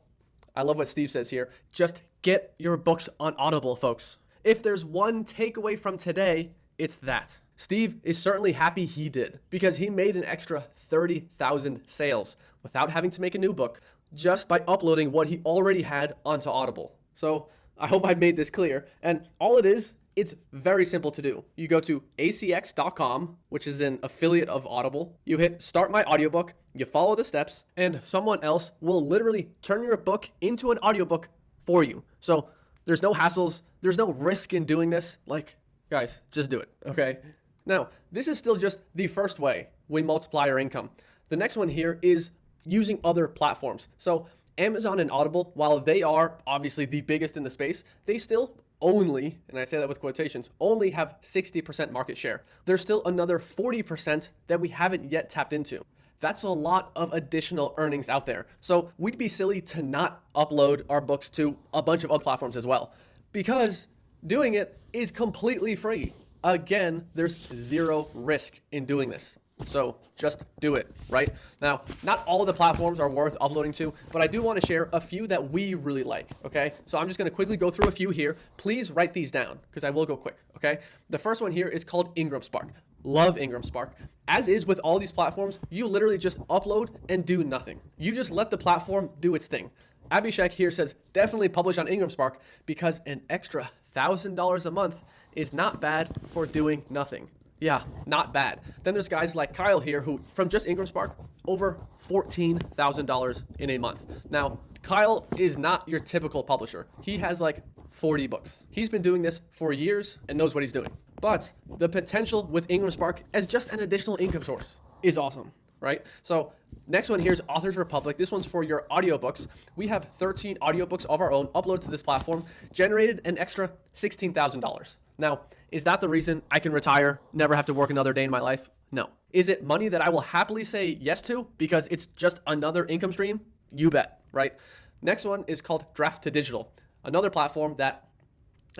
[SPEAKER 1] I love what Steve says here. Just get your books on Audible, folks. If there's one takeaway from today, it's that. Steve is certainly happy he did because he made an extra 30,000 sales without having to make a new book just by uploading what he already had onto Audible. So I hope I've made this clear. And all it is, it's very simple to do. You go to acx.com, which is an affiliate of Audible. You hit start my audiobook, you follow the steps, and someone else will literally turn your book into an audiobook for you. So there's no hassles, there's no risk in doing this. Like, guys, just do it, okay? Now, this is still just the first way we multiply our income. The next one here is using other platforms. So Amazon and Audible, while they are obviously the biggest in the space, they still only, and I say that with quotations, only have 60% market share. There's still another 40% that we haven't yet tapped into. That's a lot of additional earnings out there. So we'd be silly to not upload our books to a bunch of other platforms as well, because doing it is completely free. Again, there's zero risk in doing this. So just do it, right? Now, not all of the platforms are worth uploading to, but I do want to share a few that we really like, okay? So I'm just going to quickly go through a few here. Please write these down because I will go quick, okay? The first one here is called Ingram Spark. Love Ingram Spark. As is with all these platforms, you literally just upload and do nothing. You just let the platform do its thing. Abhishek here says, definitely publish on Ingram Spark because an extra $1,000 a month is not bad for doing nothing. Yeah, not bad. Then there's guys like Kyle here who, from just Ingram Spark, over $14,000 in a month. Now, Kyle is not your typical publisher. He has like 40 books. He's been doing this for years and knows what he's doing. But the potential with Ingram Spark as just an additional income source is awesome, right? So next one here is Authors Republic. This one's for your audiobooks. We have 13 audiobooks of our own uploaded to this platform, generated an extra $16,000. Now, is that the reason I can retire, never have to work another day in my life? No. Is it money that I will happily say yes to because it's just another income stream? You bet, right? Next one is called Draft to Digital, another platform that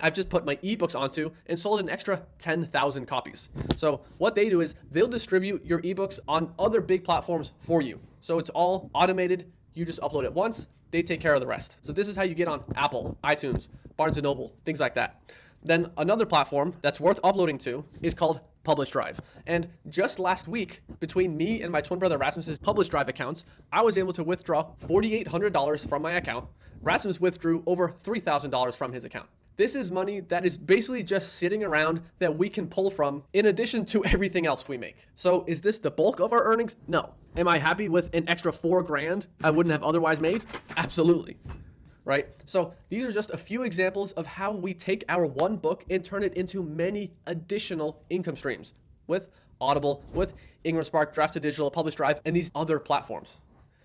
[SPEAKER 1] I've just put my ebooks onto and sold an extra 10,000 copies. So what they do is they'll distribute your ebooks on other big platforms for you. So it's all automated. You just upload it once, they take care of the rest. So this is how you get on Apple, iTunes, Barnes & Noble, things like that. Then another platform that's worth uploading to is called Publish Drive. And just last week, between me and my twin brother Rasmus's Publish Drive accounts, I was able to withdraw $4,800 from my account. Rasmus withdrew over $3,000 from his account. This is money that is basically just sitting around that we can pull from in addition to everything else we make. So is this the bulk of our earnings? No. Am I happy with an extra $4,000 I wouldn't have otherwise made? Absolutely. Right? So these are just a few examples of how we take our one book and turn it into many additional income streams with Audible, with Ingram Spark, Draft to Digital, Publish Drive, and these other platforms.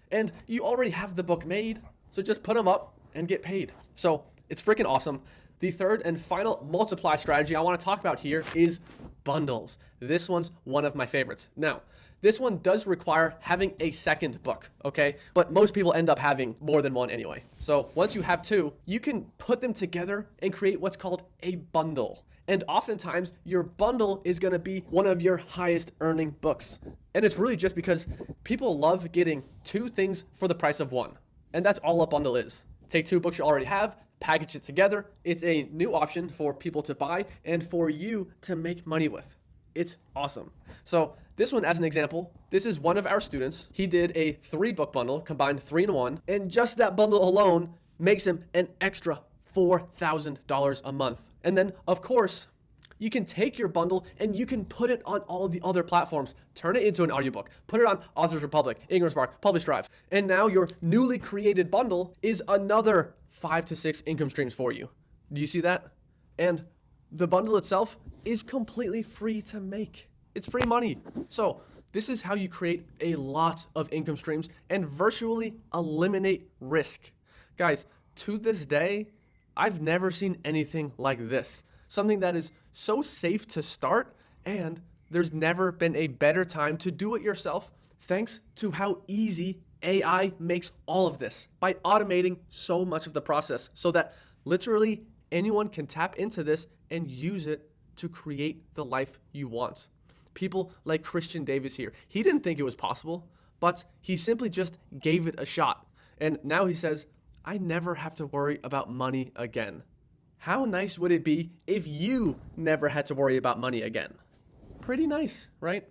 [SPEAKER 1] And you already have the book made, so just put them up and get paid. So it's freaking awesome. The third and final multiply strategy I want to talk about here is bundles. This one's one of my favorites. Now, this one does require having a second book, okay? But most people end up having more than one anyway. So once you have two, you can put them together and create what's called a bundle. And oftentimes your bundle is going to be one of your highest earning books. And it's really just because people love getting two things for the price of one. And that's all a bundle is. Take two books you already have, package it together. It's a new option for people to buy and for you to make money with. It's awesome. So this one, as an example, this is one of our students. He did a 3-book bundle, combined 3 in 1, and just that bundle alone makes him an extra $4,000 a month. And then, of course, you can take your bundle and you can put it on all the other platforms, turn it into an audiobook, put it on Authors Republic, Ingram Spark, Publish Drive, and now your newly created bundle is another 5 to 6 income streams for you. Do you see that? And the bundle itself is completely free to make. It's free money. So this is how you create a lot of income streams and virtually eliminate risk. Guys, to this day, I've never seen anything like this. Something that is so safe to start, and there's never been a better time to do it yourself thanks to how easy AI makes all of this by automating so much of the process so that literally anyone can tap into this and use it to create the life you want. People like Christian Davis here, he didn't think it was possible, but he simply just gave it a shot. And now he says, I never have to worry about money again. How nice would it be if you never had to worry about money again? Pretty nice, right?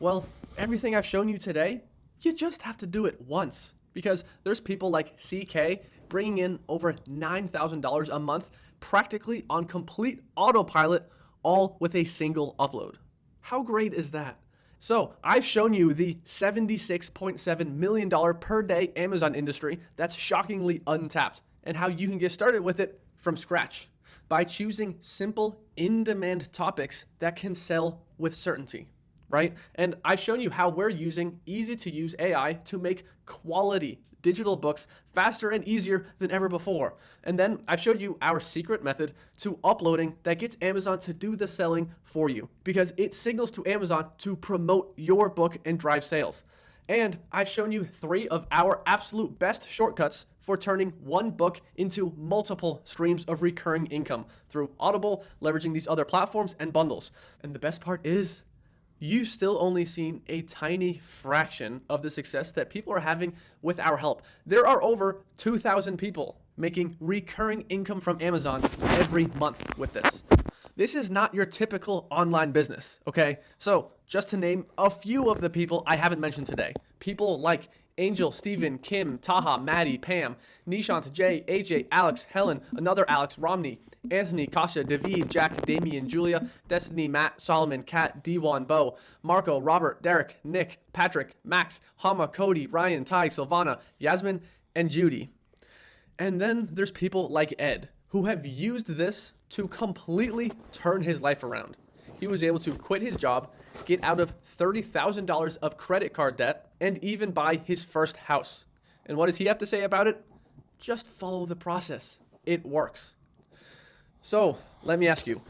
[SPEAKER 1] Well, everything I've shown you today, you just have to do it once, because there's people like CK bringing in over $9,000 a month practically on complete autopilot, all with a single upload. How great is that? So I've shown you the $76.7 million per day Amazon industry that's shockingly untapped, and how you can get started with it from scratch by choosing simple, in-demand topics that can sell with certainty, right? And I've shown you how we're using easy-to-use AI to make quality digital books faster and easier than ever before. And then I've showed you our secret method to uploading that gets Amazon to do the selling for you, because it signals to Amazon to promote your book and drive sales. And I've shown you 3 of our absolute best shortcuts for turning one book into multiple streams of recurring income through Audible, leveraging these other platforms and bundles. And the best part is, you've still only seen a tiny fraction of the success that people are having with our help. There are over 2,000 people making recurring income from Amazon every month with this. This is not your typical online business, okay? So just to name a few of the people I haven't mentioned today, people like Angel, Steven, Kim, Taha, Maddie, Pam, Nishant, Jay, AJ, Alex, Helen, another Alex, Romney, Anthony, Kasha, David, Jack, Damian, Julia, Destiny, Matt, Solomon, Kat, D1, Bo, Marco, Robert, Derek, Nick, Patrick, Max, Hama, Cody, Ryan, Ty, Silvana, Yasmin, and Judy. And then there's people like Ed, who have used this to completely turn his life around. He was able to quit his job, get out of $30,000 of credit card debt, and even buy his first house. And what does he have to say about it? Just follow the process. It works. So let me ask you,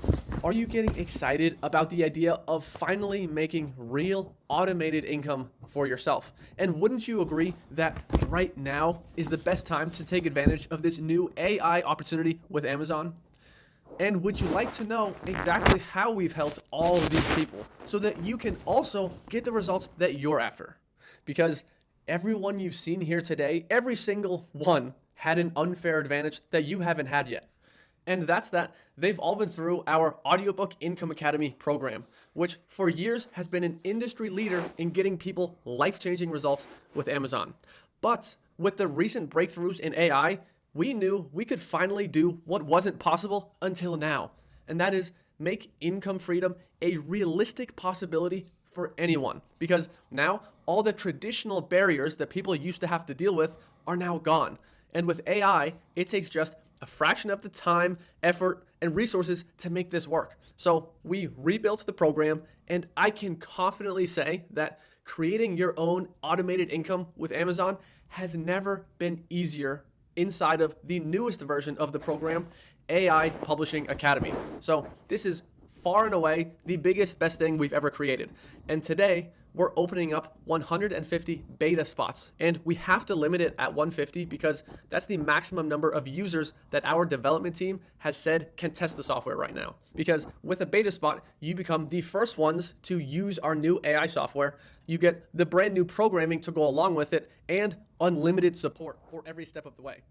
[SPEAKER 1] are you getting excited about the idea of finally making real automated income for yourself? And wouldn't you agree that right now is the best time to take advantage of this new AI opportunity with Amazon? And would you like to know exactly how we've helped all of these people so that you can also get the results that you're after? Because everyone you've seen here today, every single one had an unfair advantage that you haven't had yet. And that's that they've all been through our Audiobook Income Academy program, which for years has been an industry leader in getting people life-changing results with Amazon. But with the recent breakthroughs in AI, we knew we could finally do what wasn't possible until now, and that is make income freedom a realistic possibility for anyone. Because now all the traditional barriers that people used to have to deal with are now gone. And with AI, it takes just a fraction of the time, effort, and resources to make this work. So we rebuilt the program, and I can confidently say that creating your own automated income with Amazon has never been easier inside of the newest version of the program, AI Publishing Academy. So this is far and away the biggest, best thing we've ever created. And today, we're opening up 150 beta spots. And we have to limit it at 150 because that's the maximum number of users that our development team has said can test the software right now. Because with a beta spot, you become the first ones to use our new AI software. You get the brand new programming to go along with it and unlimited support for every step of the way.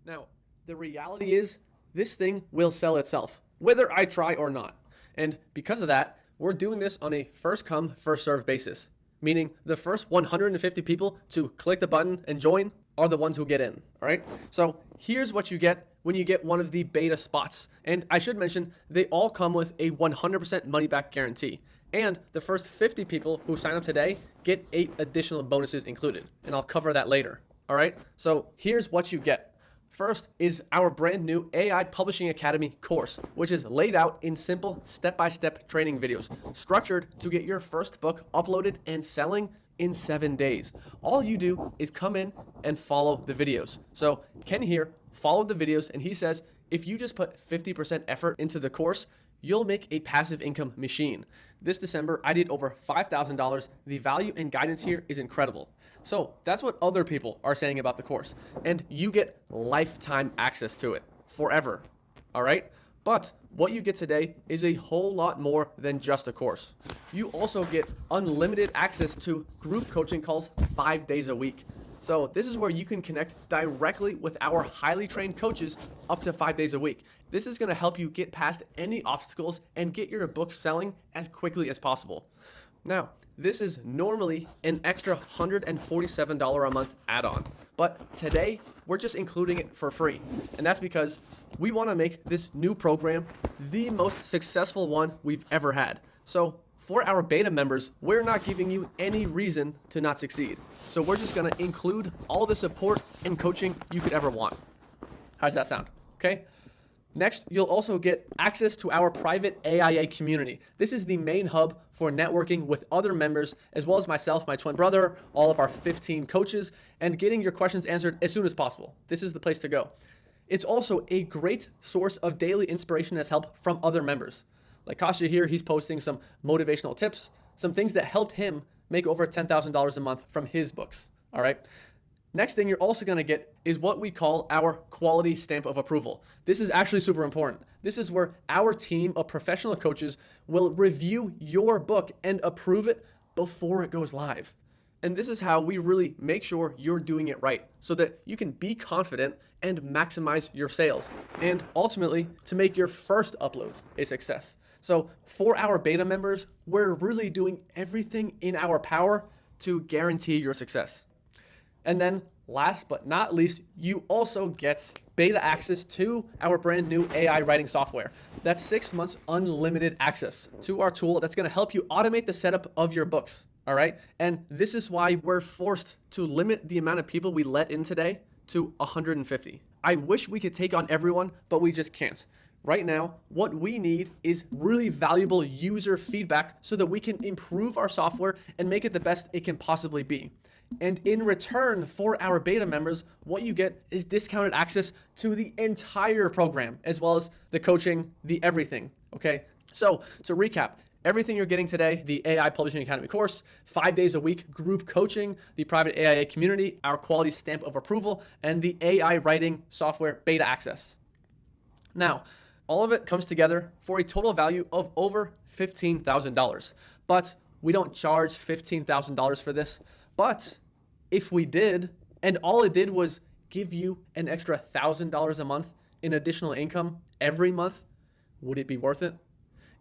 [SPEAKER 1] Now, the reality is this thing will sell itself, whether I try or not. And because of that, we're doing this on a first come, first served basis, meaning the first 150 people to click the button and join are the ones who get in, all right? So here's what you get when you get one of the beta spots. And I should mention, they all come with a 100% money back guarantee. And the first 50 people who sign up today get 8 additional bonuses included. And I'll cover that later, all right? So here's what you get. First is our brand new AI Publishing Academy course, which is laid out in simple step-by-step training videos, structured to get your first book uploaded and selling in 7 days. All you do is come in and follow the videos. So Ken here followed the videos, and he says, if you just put 50% effort into the course, you'll make a passive income machine. This December, I did over $5,000. The value and guidance here is incredible. So that's what other people are saying about the course. And you get lifetime access to it forever. All right? But what you get today is a whole lot more than just a course. You also get unlimited access to group coaching calls 5 days a week, So this is where you can connect directly with our highly trained coaches up to 5 days a week. This is going to help you get past any obstacles and get your book selling as quickly as possible. Now, this is normally an extra $147 a month add-on, but today we're just including it for free. And that's because we want to make this new program the most successful one we've ever had. So for our beta members, we're not giving you any reason to not succeed. So we're just going to include all the support and coaching you could ever want. How does that sound? Okay. Next, you'll also get access to our private AIA community. This is the main hub for networking with other members, as well as myself, my twin brother, all of our 15 coaches, and getting your questions answered as soon as possible. This is the place to go. It's also a great source of daily inspiration as help from other members. Like Kasha here, he's posting some motivational tips, some things that helped him make over $10,000 a month from his books. All right. Next thing you're also going to get is what we call our quality stamp of approval. This is actually super important. This is where our team of professional coaches will review your book and approve it before it goes live. And this is how we really make sure you're doing it right so that you can be confident and maximize your sales and ultimately to make your first upload a success. So for our beta members, we're really doing everything in our power to guarantee your success. And then last but not least, you also get beta access to our brand new AI writing software. That's 6 months unlimited access to our tool that's going to help you automate the setup of your books. All right. And this is why we're forced to limit the amount of people we let in today to 150. I wish we could take on everyone, but we just can't. Right now, what we need is really valuable user feedback so that we can improve our software and make it the best it can possibly be. And in return for our beta members, what you get is discounted access to the entire program, as well as the coaching, the everything. Okay. So to recap, everything you're getting today, the AI Publishing Academy course, 5 days a week group coaching, the private AIA community, our quality stamp of approval, and the AI writing software beta access. Now, all of it comes together for a total value of over $15,000. But we don't charge $15,000 for this. But if we did, and all it did was give you an extra $1,000 a month in additional income every month, would it be worth it?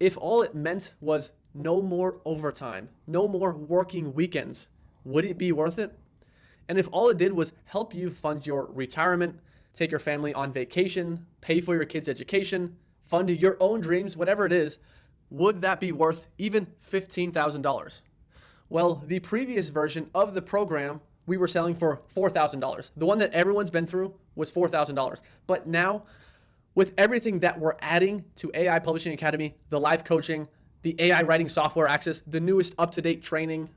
[SPEAKER 1] If all it meant was no more overtime, no more working weekends, would it be worth it? And if all it did was help you fund your retirement, take your family on vacation, pay for your kids' education, fund your own dreams, whatever it is, would that be worth even $15,000? Well, the previous version of the program we were selling for $4,000. The one that everyone's been through was $4,000. But now, with everything that we're adding to AI Publishing Academy, the live coaching, the AI writing software access, the newest up-to-date training,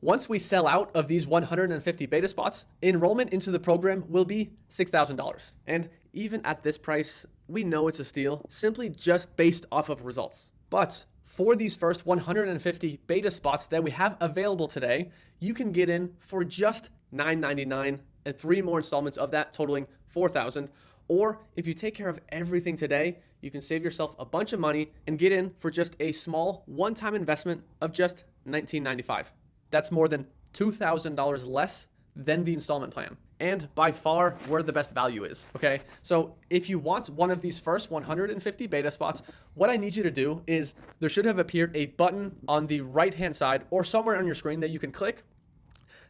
[SPEAKER 1] once we sell out of these 150 beta spots, enrollment into the program will be $6,000. And even at this price, we know it's a steal, simply just based off of results. But for these first 150 beta spots that we have available today, you can get in for just $9.99 and 3 more installments of that totaling $4,000. Or if you take care of everything today, you can save yourself a bunch of money and get in for just a small one-time investment of just $19.95. That's more than $2,000 less than the installment plan. And by far where the best value is, okay? So if you want one of these first 150 beta spots, what I need you to do is there should have appeared a button on the right-hand side or somewhere on your screen that you can click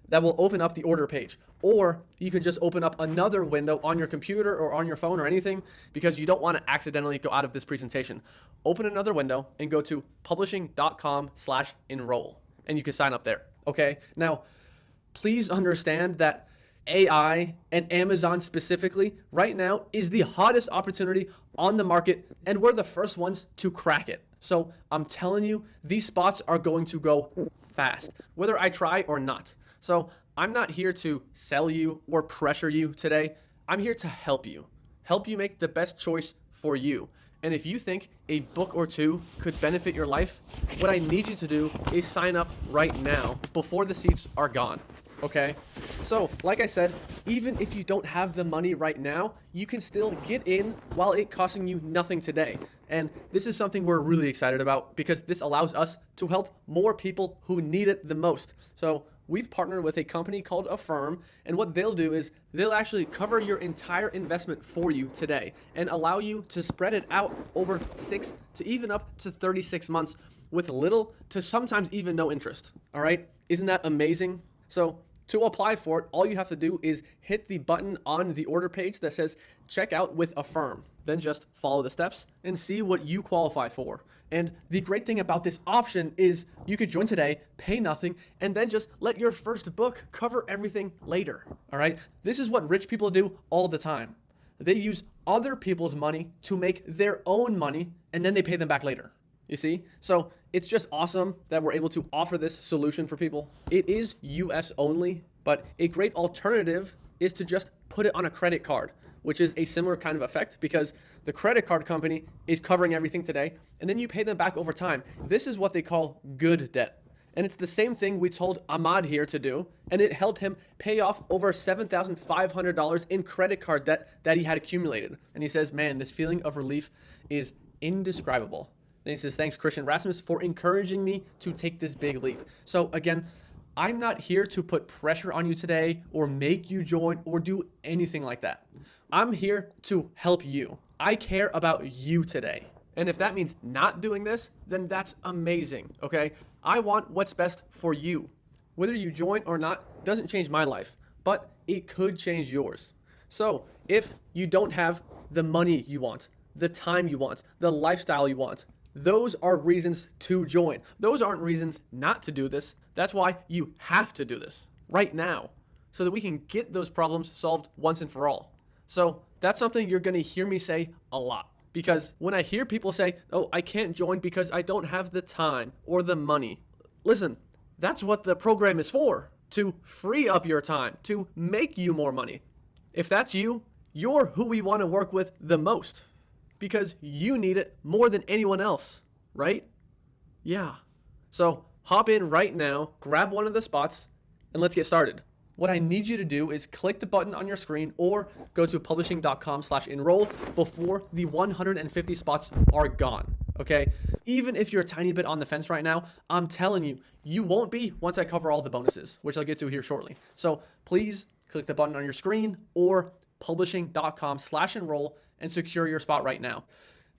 [SPEAKER 1] that will open up the order page. Or you can just open up another window on your computer or on your phone or anything because you don't want to accidentally go out of this presentation. Open another window and go to publishing.com/enroll and you can sign up there, okay? Now, please understand that AI and Amazon specifically right now is the hottest opportunity on the market and we're the first ones to crack it. So I'm telling you, these spots are going to go fast, whether I try or not. So I'm not here to sell you or pressure you today. I'm here to help you make the best choice for you. And if you think a book or two could benefit your life, what I need you to do is sign up right now before the seats are gone. Okay, so like I said, even if you don't have the money right now, you can still get in while it costing you nothing today. And this is something we're really excited about because this allows us to help more people who need it the most. So we've partnered with a company called Affirm, and what they'll do is they'll actually cover your entire investment for you today and allow you to spread it out over 6 to even up to 36 months with little to sometimes even no interest. All right? Isn't that amazing? So to apply for it, all you have to do is hit the button on the order page that says check out with Affirm. Then just follow the steps and see what you qualify for. And the great thing about this option is you could join today, pay nothing, and then just let your first book cover everything later. All right? This is what rich people do all the time. They use other people's money to make their own money, and then they pay them back later. You see? So it's just awesome that we're able to offer this solution for people. It is US only, but a great alternative is to just put it on a credit card, which is a similar kind of effect because the credit card company is covering everything today, and then you pay them back over time. This is what they call good debt. And it's the same thing we told Ahmad here to do, and it helped him pay off over $7,500 in credit card debt that he had accumulated. And he says, man, this feeling of relief is indescribable. Then he says, thanks, Christian Rasmus, for encouraging me to take this big leap. So again, I'm not here to put pressure on you today or make you join or do anything like that. I'm here to help you. I care about you today. And if that means not doing this, then that's amazing, okay? I want what's best for you. Whether you join or not doesn't change my life, but it could change yours. So if you don't have the money you want, the time you want, the lifestyle you want, those are reasons to join. Those aren't reasons not to do this. That's why you have to do this right now so that we can get those problems solved once and for all. So that's something you're going to hear me say a lot because when I hear people say, oh, I can't join because I don't have the time or the money. Listen, that's what the program is for, to free up your time, to make you more money. If that's you, you're who we want to work with the most. Because you need it more than anyone else, right? Yeah. So hop in right now, grab one of the spots, and let's get started. What I need you to do is click the button on your screen or go to publishing.com/enroll before the 150 spots are gone, okay? Even if you're a tiny bit on the fence right now, I'm telling you, you won't be once I cover all the bonuses, which I'll get to here shortly. So please click the button on your screen or publishing.com/enroll and secure your spot right now.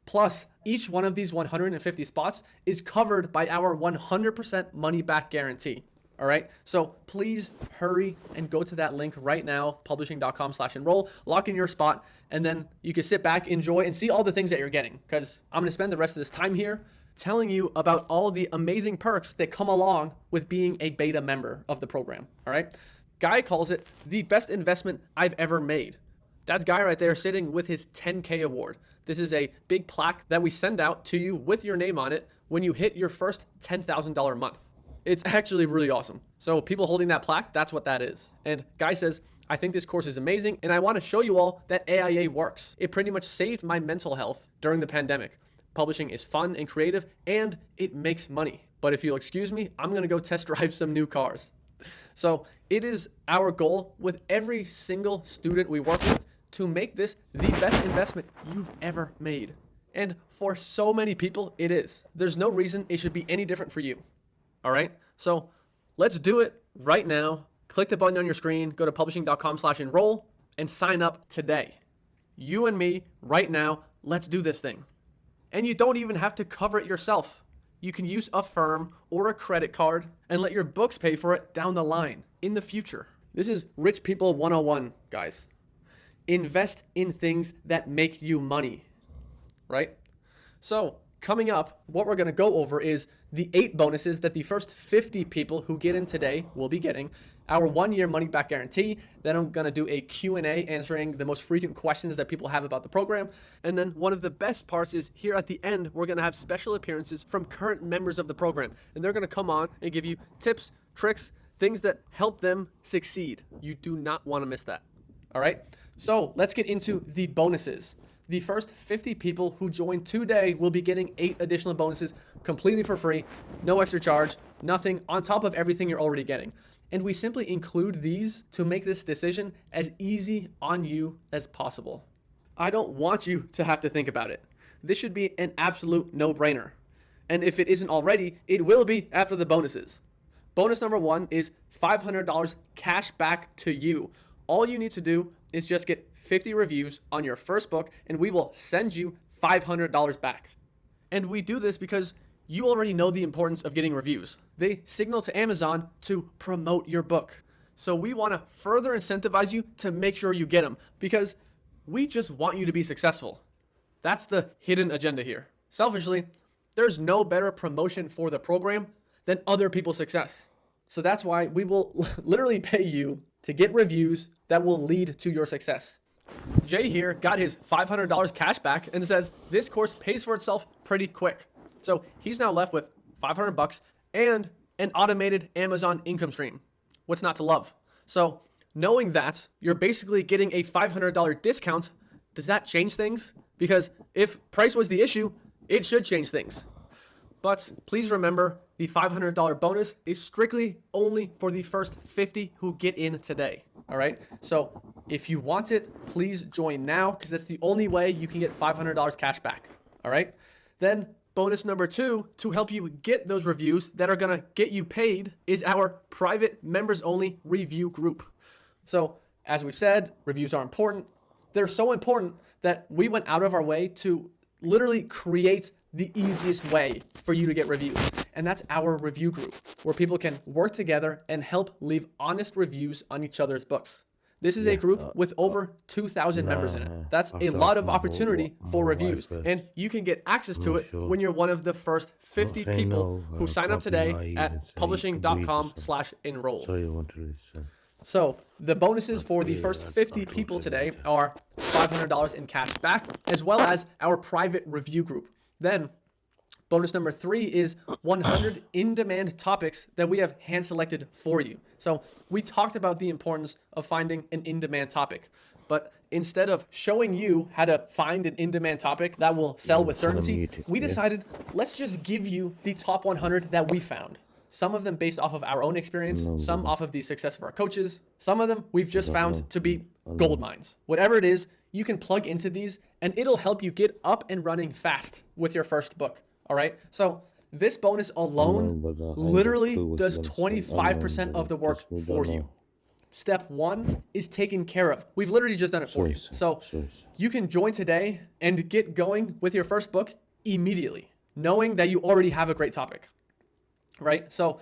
[SPEAKER 1] Plus, each one of these 150 spots is covered by our 100% money back guarantee. All right. So please hurry and go to that link right now, publishing.com/enroll, lock in your spot, and then you can sit back, enjoy, and see all the things that you're getting. Because I'm going to spend the rest of this time here telling you about all the amazing perks that come along with being a beta member of the program. All right. Guy calls it the best investment I've ever made. That's Guy right there sitting with his 10K award. This is a big plaque that we send out to you with your name on it when you hit your first $10,000 month. It's actually really awesome. So people holding that plaque, that's what that is. And Guy says, I think this course is amazing and I want to show you all that AIA works. It pretty much saved my mental health during the pandemic. Publishing is fun and creative and it makes money. But if you'll excuse me, I'm going to go test drive some new cars. So it is our goal with every single student we work with to make this the best investment you've ever made. And for so many people, it is. There's no reason it should be any different for you. All right? So let's do it right now. Click the button on your screen, go to publishing.com/enroll and sign up today. You and me right now, let's do this thing. And you don't even have to cover it yourself. You can use Affirm or a credit card and let your books pay for it down the line in the future. This is Rich People 101, guys. Invest in things that make you money, right? So coming up, what we're going to go over is the 8 bonuses that the first 50 people who get in today will be getting, our 1-year money back guarantee. Then I'm going to do a Q&A answering the most frequent questions that people have about the program. And then one of the best parts is here at the end, we're going to have special appearances from current members of the program. And they're going to come on and give you tips, tricks, things that help them succeed. You do not want to miss that. All right? So let's get into the bonuses. The first 50 people who join today will be getting 8 additional bonuses completely for free, no extra charge, nothing on top of everything you're already getting. And we simply include these to make this decision as easy on you as possible. I don't want you to have to think about it. This should be an absolute no-brainer. And if it isn't already, it will be after the bonuses. bonus number 1 is $500 cash back to you. All you need to do is just get 50 reviews on your first book, and we will send you $500 back. And we do this because you already know the importance of getting reviews. They signal to Amazon to promote your book. So we want to further incentivize you to make sure you get them, because we just want you to be successful. That's the hidden agenda here. Selfishly, there's no better promotion for the program than other people's success. So that's why we will literally pay you to get reviews that will lead to your success. Jay here got his $500 cash back and says this course pays for itself pretty quick. So he's now left with $500 and an automated Amazon income stream. What's not to love? So knowing that you're basically getting a $500 discount, does that change things? Because if price was the issue, it should change things. But please remember, the $500 bonus is strictly only for the first 50 who get in today. All right. So if you want it, please join now, because that's the only way you can get $500 cash back. All right. Then bonus number 2, to help you get those reviews that are going to get you paid, is our private members only review group. So as we've said, reviews are important. They're so important that we went out of our way to literally create the easiest way for you to get reviews. And that's our review group, where people can work together and help leave honest reviews on each other's books. This is a group with over 2,000 members in it. That's a lot of opportunity for reviews. And you can get access to it when you're one of the first 50 people who sign up today at publishing.com/enroll. So the bonuses for the first 50 people today are $500 in cash back, as well as our private review group. Then bonus number 3 is 100 in-demand topics that we have hand-selected for you. So we talked about the importance of finding an in-demand topic, but instead of showing you how to find an in-demand topic that will sell with certainty, we decided let's just give you the top 100 that we found. Some of them based off of our own experience, some off of the success of our coaches, some of them we've just found to be gold mines. Whatever it is, you can plug into these and it'll help you get up and running fast with your first book. All right. So this bonus alone literally does 25% of the work for you. Step 1 is taken care of. We've literally just done it for you. So you can join today and get going with your first book immediately, knowing that you already have a great topic, right? So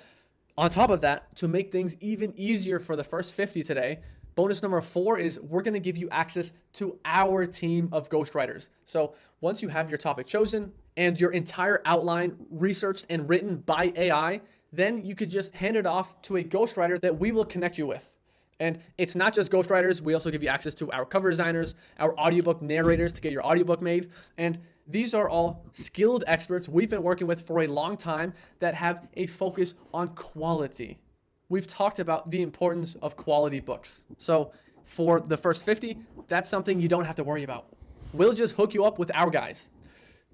[SPEAKER 1] on top of that, to make things even easier for the first 50 today, bonus number 4 is we're going to give you access to our team of ghostwriters. So once you have your topic chosen and your entire outline researched and written by AI, then you could just hand it off to a ghostwriter that we will connect you with. And it's not just ghostwriters. We also give you access to our cover designers, our audiobook narrators to get your audiobook made. And these are all skilled experts we've been working with for a long time that have a focus on quality. We've talked about the importance of quality books. So for the first 50, that's something you don't have to worry about. We'll just hook you up with our guys.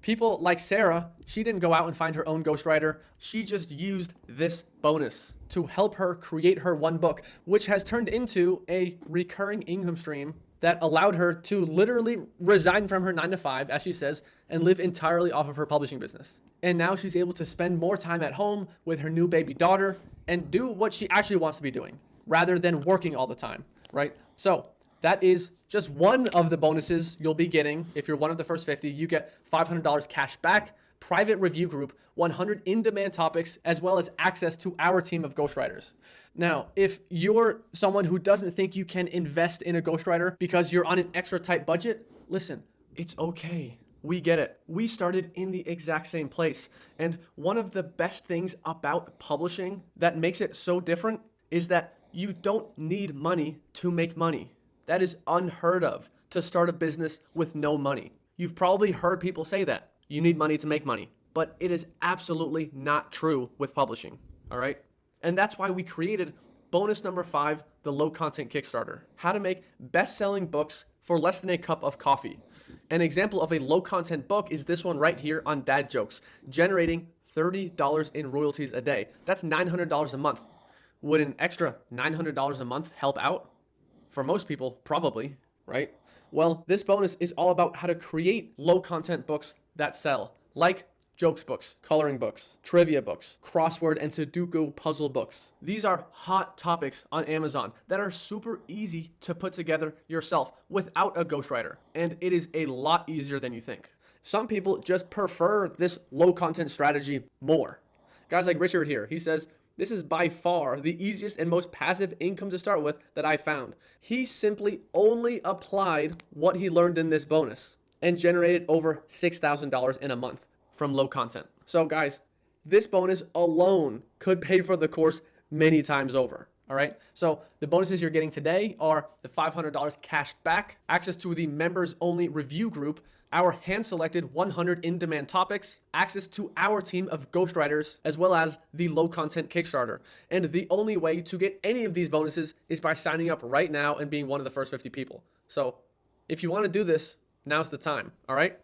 [SPEAKER 1] People like Sarah, she didn't go out and find her own ghostwriter. She just used this bonus to help her create her one book, which has turned into a recurring income stream that allowed her to literally resign from her 9-to-5, as she says, and live entirely off of her publishing business. And now she's able to spend more time at home with her new baby daughter and do what she actually wants to be doing rather than working all the time, right? So that is just one of the bonuses you'll be getting. If you're one of the first 50, you get $500 cash back, private review group, 100 in-demand topics, as well as access to our team of ghostwriters. Now, if you're someone who doesn't think you can invest in a ghostwriter because you're on an extra tight budget, listen, it's okay. We get it. We started in the exact same place. And one of the best things about publishing that makes it so different is that you don't need money to make money. That is unheard of, to start a business with no money. You've probably heard people say that. You need money to make money. But it is absolutely not true with publishing, all right? And that's why we created bonus number 5, the low content Kickstarter. How to make best-selling books for less than a cup of coffee. An example of a low content book is this one right here on Dad Jokes, generating $30 in royalties a day. That's $900 a month. Would an extra $900 a month help out? For most people, probably, right? Well, this bonus is all about how to create low content books that sell, like jokes books, coloring books, trivia books, crossword and Sudoku puzzle books. These are hot topics on Amazon that are super easy to put together yourself without a ghostwriter. And it is a lot easier than you think. Some people just prefer this low content strategy more. Guys like Richard here, he says, this is by far the easiest and most passive income to start with that I found. He simply only applied what he learned in this bonus and generated over $6,000 in a month from low content. So guys, this bonus alone could pay for the course many times over. All right. So the bonuses you're getting today are the $500 cash back, access to the members only review group, our hand selected 100 in-demand topics, access to our team of ghostwriters, as well as the low content Kickstarter. And the only way to get any of these bonuses is by signing up right now and being one of the first 50 people. So if you want to do this, now's the time. All right.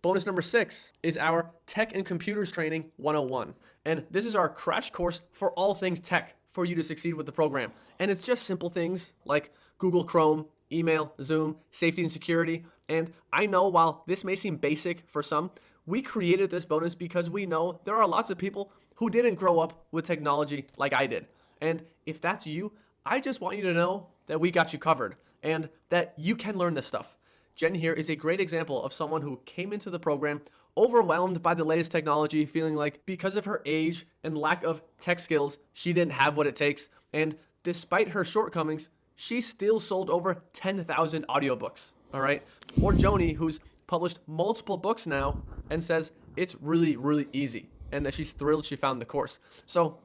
[SPEAKER 1] Bonus number 6 is our Tech and Computers Training 101. And this is our crash course for all things tech for you to succeed with the program. And it's just simple things like Google Chrome, email, Zoom, safety and security. And I know while this may seem basic for some, we created this bonus because we know there are lots of people who didn't grow up with technology like I did. And if that's you, I just want you to know that we got you covered and that you can learn this stuff. Jen here is a great example of someone who came into the program overwhelmed by the latest technology, feeling like because of her age and lack of tech skills, she didn't have what it takes. And despite her shortcomings, she still sold over 10,000 audiobooks. All right. Or Joni, who's published multiple books now and says it's really, really easy and that she's thrilled she found the course. So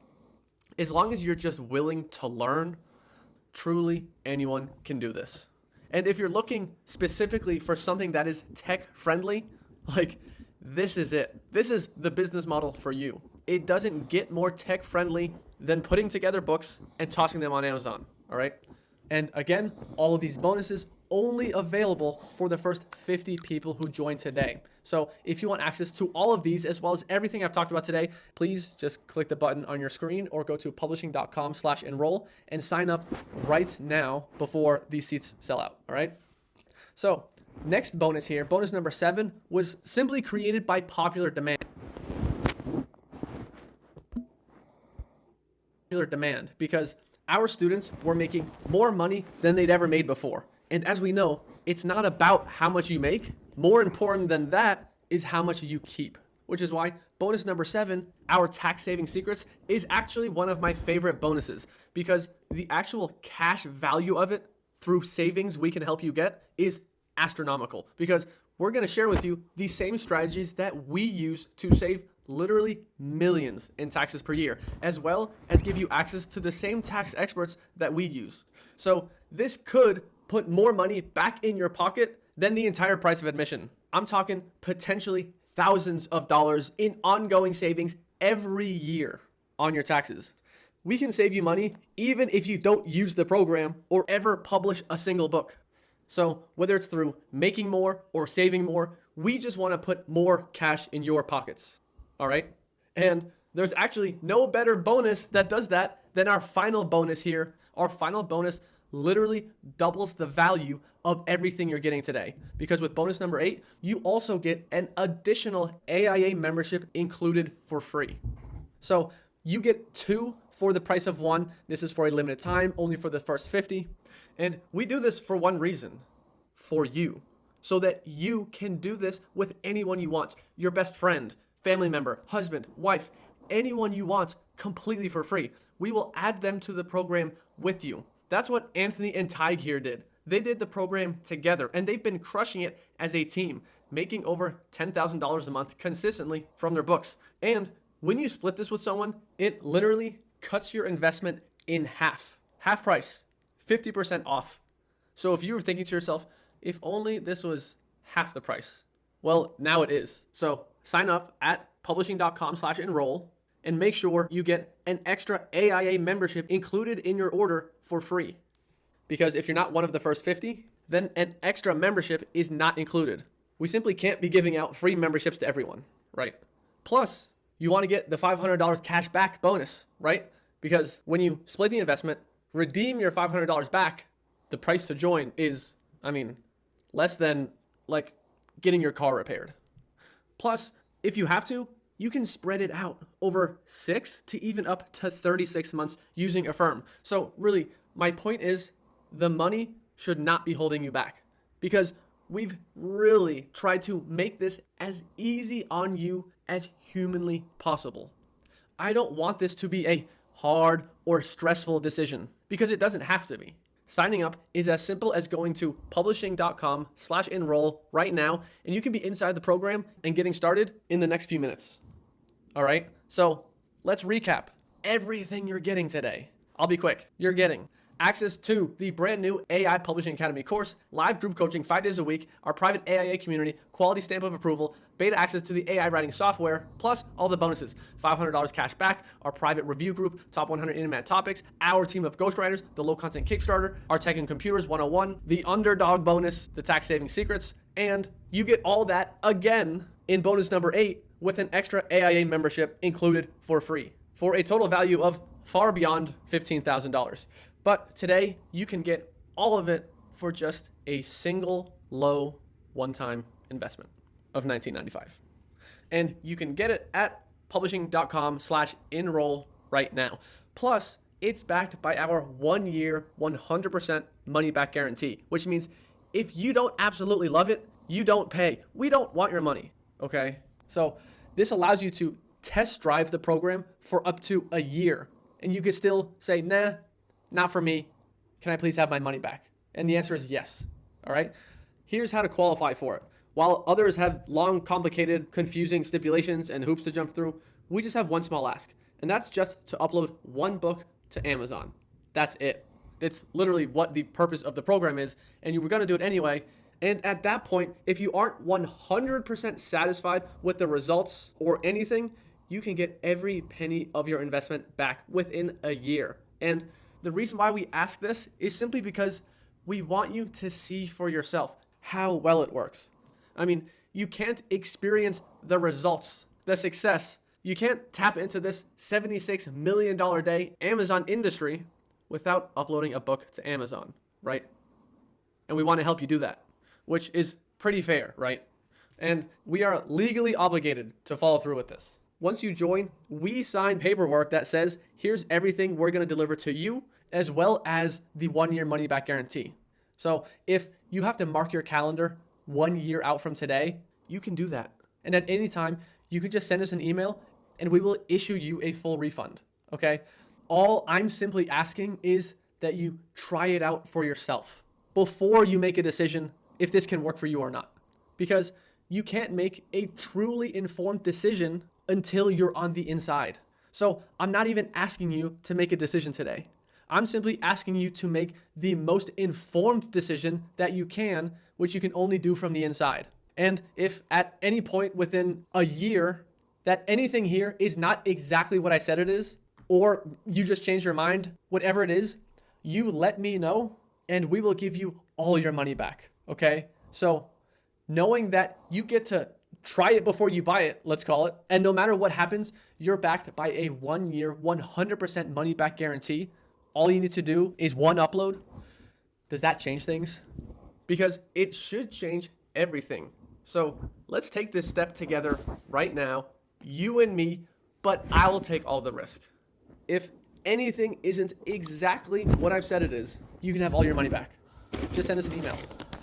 [SPEAKER 1] as long as you're just willing to learn, truly anyone can do this. And if you're looking specifically for something that is tech friendly, like this is it. This is the business model for you. It doesn't get more tech friendly than putting together books and tossing them on Amazon. All right. And again, all of these bonuses only available for the first 50 people who join today. So if you want access to all of these, as well as everything I've talked about today, please just click the button on your screen or go to publishing.com/enroll and sign up right now before these seats sell out. All right. So next bonus here, bonus number 7, was simply created by popular demand. Because our students were making more money than they'd ever made before. And as we know, it's not about how much you make. More important than that is how much you keep, which is why bonus number 7, our tax saving secrets, is actually one of my favorite bonuses because the actual cash value of it through savings we can help you get is astronomical because we're going to share with you the same strategies that we use to save literally millions in taxes per year, as well as give you access to the same tax experts that we use. So this could put more money back in your pocket than the entire price of admission. I'm talking potentially thousands of dollars in ongoing savings every year on your taxes. We can save you money even if you don't use the program or ever publish a single book. So whether it's through making more or saving more, we just want to put more cash in your pockets. All right. And there's actually no better bonus that does that than our final bonus here. Our final bonus literally doubles the value of everything you're getting today. Because with bonus number 8, you also get an additional AIA membership included for free. So you get 2 for the price of 1. This is for a limited time, only for the first 50. And we do this for one reason, for you, so that you can do this with anyone you want, your best friend, family member, husband, wife, anyone you want completely for free. We will add them to the program with you. That's what Anthony and Tig here did. They did the program together and they've been crushing it as a team, making over $10,000 a month consistently from their books. And when you split this with someone, it literally cuts your investment in half price, 50% off. So if you were thinking to yourself, if only this was half the price, well, now it is. So sign up at publishing.com/enroll and make sure you get an extra AIA membership included in your order for free. Because if you're not one of the first 50, then an extra membership is not included. We simply can't be giving out free memberships to everyone, right? Plus, you want to get the $500 cash back bonus, right? Because when you split the investment, redeem your $500 back, the price to join is, less than like getting your car repaired. Plus, if you have to, you can spread it out over 6 to even up to 36 months using Affirm. So really, my point is the money should not be holding you back, because we've really tried to make this as easy on you as humanly possible. I don't want this to be a hard or stressful decision, because it doesn't have to be. Signing up is as simple as going to publishing.com/enroll right now, and you can be inside the program and getting started in the next few minutes. All right, so let's recap everything you're getting today. I'll be quick. You're getting access to the brand new AI Publishing Academy course, live group coaching 5 days a week, our private AIA community, quality stamp of approval, beta access to the AI writing software, plus all the bonuses, $500 cash back, our private review group, top 100 in-demand topics, our team of ghostwriters, the low content Kickstarter, our tech and computers 101, the underdog bonus, the tax saving secrets, and you get all that again in bonus number 8 with an extra AIA membership included for free, for a total value of far beyond $15,000. But today, you can get all of it for just a single low one-time investment of $19.95. And you can get it at publishing.com/enroll right now. Plus, it's backed by our 1-year, 100% money-back guarantee, which means if you don't absolutely love it, you don't pay. We don't want your money, okay? So this allows you to test drive the program for up to a year. And you could still say, nah, not for me. Can I please have my money back? And the answer is yes. All right. Here's how to qualify for it. While others have long, complicated, confusing stipulations and hoops to jump through, we just have one small ask. And that's just to upload one book to Amazon. That's it. It's literally what the purpose of the program is. And you were going to do it anyway. And at that point, if you aren't 100% satisfied with the results or anything, you can get every penny of your investment back within a year. And the reason why we ask this is simply because we want you to see for yourself how well it works. I mean, you can't experience the results, the success. You can't tap into this $76 million day Amazon industry without uploading a book to Amazon, right? And we want to help you do that, which is pretty fair, right? And we are legally obligated to follow through with this. Once you join, we sign paperwork that says, here's everything we're going to deliver to you, as well as the 1-year money back guarantee. So if you have to mark your calendar 1 year out from today, you can do that. And at any time, you can just send us an email and we will issue you a full refund, okay? All I'm simply asking is that you try it out for yourself before you make a decision if this can work for you or not. Because you can't make a truly informed decision until you're on the inside. So I'm not even asking you to make a decision today. I'm simply asking you to make the most informed decision that you can, which you can only do from the inside. And if at any point within a year that anything here is not exactly what I said it is, or you just change your mind, whatever it is, you let me know and we will give you all your money back, okay? So knowing that you get to try it before you buy it, let's call it, and no matter what happens, you're backed by a 1-year, 100% money back guarantee. All you need to do is one upload. Does that change things? Because it should change everything. So let's take this step together right now, you and me, but I will take all the risk. If anything isn't exactly what I've said it is, you can have all your money back. Just send us an email.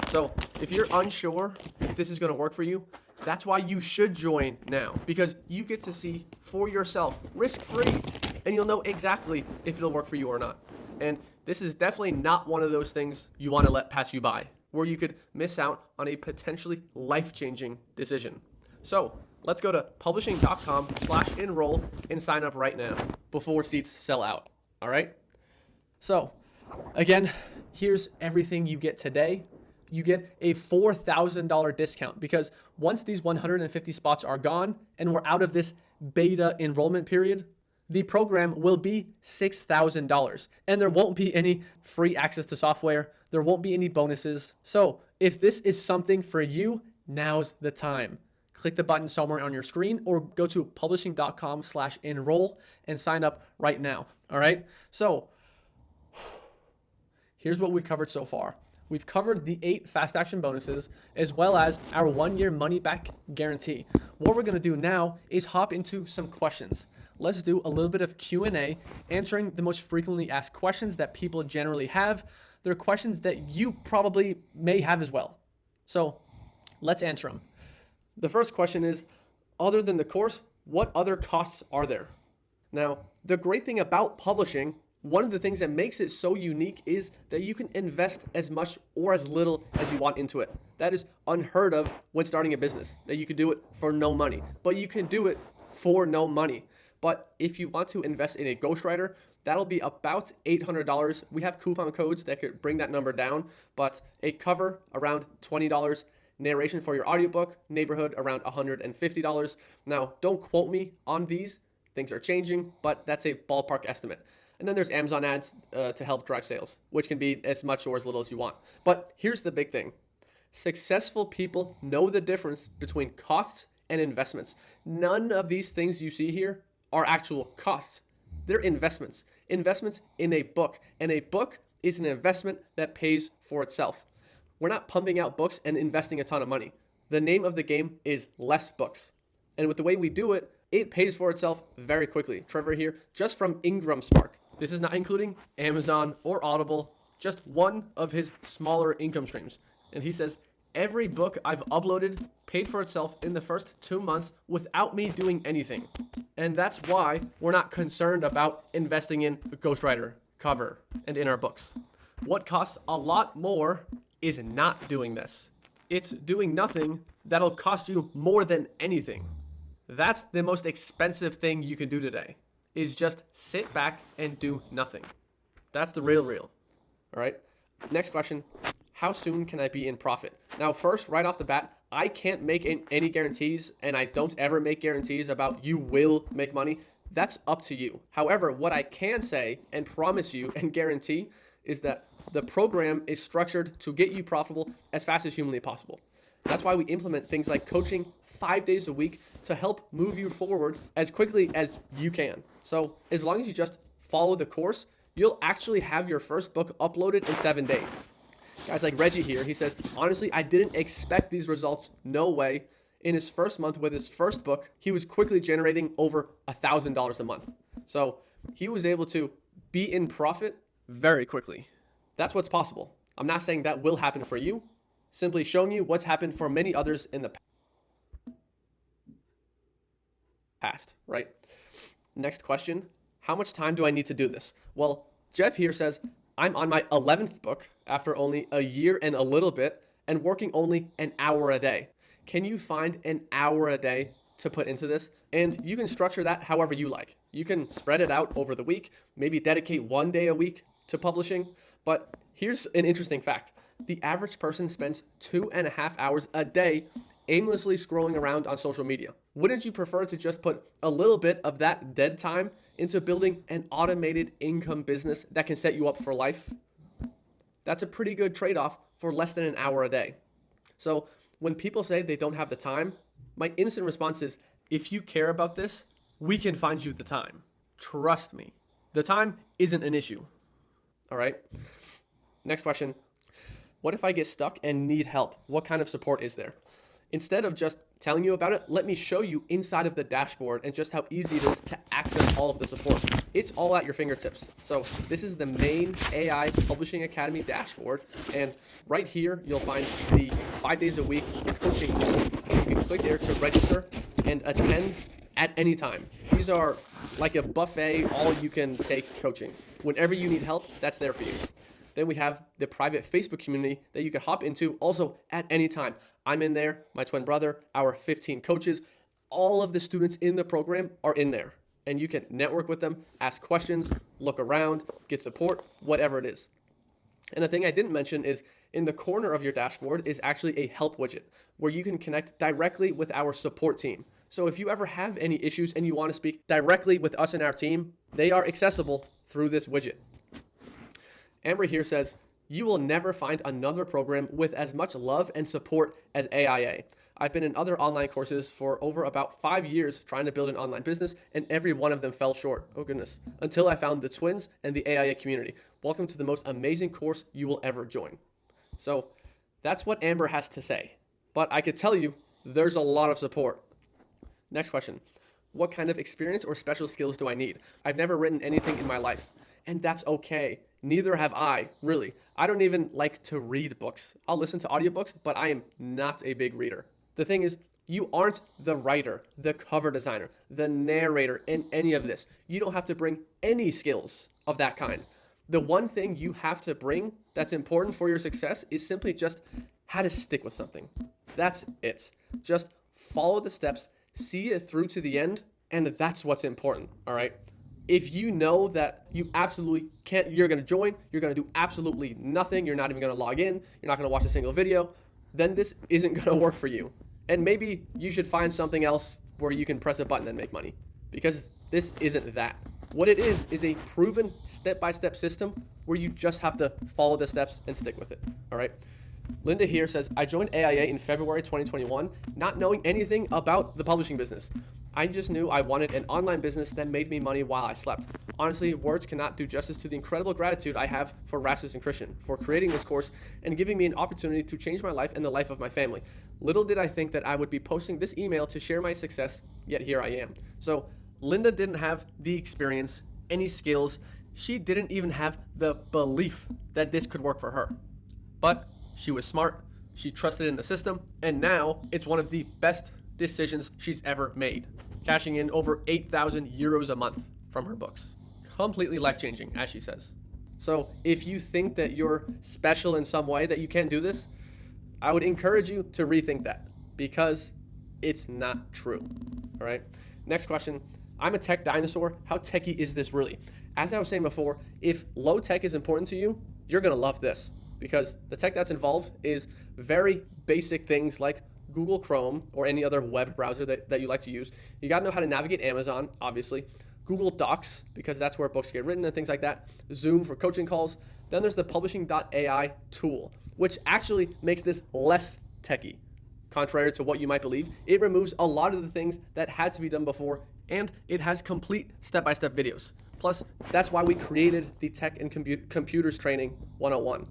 [SPEAKER 1] So if you're unsure if this is going to work for you, that's why you should join now, because you get to see for yourself, risk-free, and you'll know exactly if it'll work for you or not. And this is definitely not one of those things you want to let pass you by, where you could miss out on a potentially life-changing decision. So let's go to publishing.com/enroll and sign up right now before seats sell out. All right. So again, here's everything you get today. You get a $4,000 discount, because once these 150 spots are gone and we're out of this beta enrollment period, the program will be $6,000 and there won't be any free access to software. There won't be any bonuses. So if this is something for you, now's the time. Click the button somewhere on your screen or go to publishing.com/enroll and sign up right now. All right. So here's what we've covered so far. We've covered the 8 fast action bonuses, as well as our 1-year money back guarantee. What we're going to do now is hop into some questions. Let's do a little bit of Q&A, answering the most frequently asked questions that people generally have. They're questions that you probably may have as well. So let's answer them. The first question is, other than the course, what other costs are there? Now, the great thing about publishing, one of the things that makes it so unique is that you can invest as much or as little as you want into it. That is unheard of when starting a business, that you can do it for no money, but you can do it for no money. But if you want to invest in a ghostwriter, that'll be about $800. We have coupon codes that could bring that number down, but a cover around $20, narration for your audiobook, Neighborhood around $150. Now, don't quote me on these. Things are changing, but that's a ballpark estimate. And then there's Amazon ads to help drive sales, which can be as much or as little as you want. But here's the big thing. Successful people know the difference between costs and investments. None of these things you see here are actual costs. They're investments. Investments in a book. And a book is an investment that pays for itself. We're not pumping out books and investing a ton of money. The name of the game is less books. And with the way we do it, it pays for itself very quickly. Trevor here, just from Ingram Spark. This is not including Amazon or Audible, just one of his smaller income streams. And he says, every book I've uploaded paid for itself in the first 2 months without me doing anything. And that's why we're not concerned about investing in a ghostwriter, cover, and in our books. What costs a lot more is not doing this. It's doing nothing that'll cost you more than anything. That's the most expensive thing you can do today, is just sit back and do nothing. That's the real. All right. Next question. How soon can I be in profit? Now, first, right off the bat, I can't make any guarantees, and I don't ever make guarantees about you will make money. That's up to you. However, what I can say and promise you and guarantee is that the program is structured to get you profitable as fast as humanly possible. That's why we implement things like coaching 5 days a week to help move you forward as quickly as you can. So as long as you just follow the course, you'll actually have your first book uploaded in 7 days. Guys like Reggie here, he says, honestly, I didn't expect these results. No way. In his first month with his first book, he was quickly generating over $1,000 a month. So he was able to be in profit very quickly. That's what's possible. I'm not saying that will happen for you, simply showing you what's happened for many others in the past, right? Next question. How much time do I need to do this? Well, Jeff here says, I'm on my 11th book after only a year and a little bit and working only an hour a day. Can you find an hour a day to put into this? And you can structure that however you like. You can spread it out over the week, maybe dedicate 1 day a week to publishing. But here's an interesting fact. The average person spends 2.5 hours a day aimlessly scrolling around on social media. Wouldn't you prefer to just put a little bit of that dead time into building an automated income business that can set you up for life? That's a pretty good trade-off for less than an hour a day. So when people say they don't have the time, my instant response is, if you care about this, we can find you the time. Trust me. The time isn't an issue. All right. Next question. What if I get stuck and need help? What kind of support is there? Instead of just telling you about it, let me show you inside of the dashboard and just how easy it is to access all of the support. It's all at your fingertips. So this is the main AI Publishing Academy dashboard. And right here, you'll find the 5 days a week coaching calls. You can click there to register and attend at any time. These are like a buffet, all you can take coaching. Whenever you need help, that's there for you. Then we have the private Facebook community that you can hop into also at any time. I'm in there, my twin brother, our 15 coaches. All of the students in the program are in there. And you can network with them, ask questions, look around, get support, whatever it is. And the thing I didn't mention is in the corner of your dashboard is actually a help widget where you can connect directly with our support team. So if you ever have any issues and you want to speak directly with us and our team, they are accessible through this widget. Amber here says, you will never find another program with as much love and support as AIA. I've been in other online courses for over about 5 years trying to build an online business, and every one of them fell short. Oh goodness. Until I found the twins and the AIA community. Welcome to the most amazing course you will ever join. So that's what Amber has to say. But I could tell you there's a lot of support. Next question. What kind of experience or special skills do I need? I've never written anything in my life. And that's okay. Neither have I, really. I don't even like to read books. I'll listen to audiobooks, but I am not a big reader. The thing is, you aren't the writer, the cover designer, the narrator in any of this. You don't have to bring any skills of that kind. The one thing you have to bring that's important for your success is simply just how to stick with something. That's it. Just follow the steps, see it through to the end, and that's what's important, all right? If you know that you absolutely can't, you're gonna join, you're gonna do absolutely nothing, you're not even gonna log in, you're not gonna watch a single video, then this isn't gonna work for you. And maybe you should find something else where you can press a button and make money, because this isn't that. What it is a proven step-by-step system where you just have to follow the steps and stick with it, all right? Linda here says, I joined AIA in February 2021, not knowing anything about the publishing business. I just knew I wanted an online business that made me money while I slept. Honestly, words cannot do justice to the incredible gratitude I have for Rasmus and Christian for creating this course and giving me an opportunity to change my life and the life of my family. Little did I think that I would be posting this email to share my success, yet here I am. So Linda didn't have the experience, any skills. She didn't even have the belief that this could work for her. But she was smart, she trusted in the system, and now it's one of the best decisions she's ever made, cashing in over 8,000 euros a month from her books. Completely life-changing, as she says. So if you think that you're special in some way, that you can't do this, I would encourage you to rethink that, because it's not true, all right? Next question. I'm a tech dinosaur. How techie is this really? As I was saying before, if low tech is important to you, you're gonna love this, because the tech that's involved is very basic things like Google Chrome or any other web browser that you like to use. You gotta know how to navigate Amazon, obviously. Google Docs, because that's where books get written and things like that. Zoom for coaching calls. Then there's the publishing.ai tool, which actually makes this less techie. Contrary to what you might believe, it removes a lot of the things that had to be done before, and it has complete step-by-step videos. Plus, that's why we created the Tech and Computers Training 101.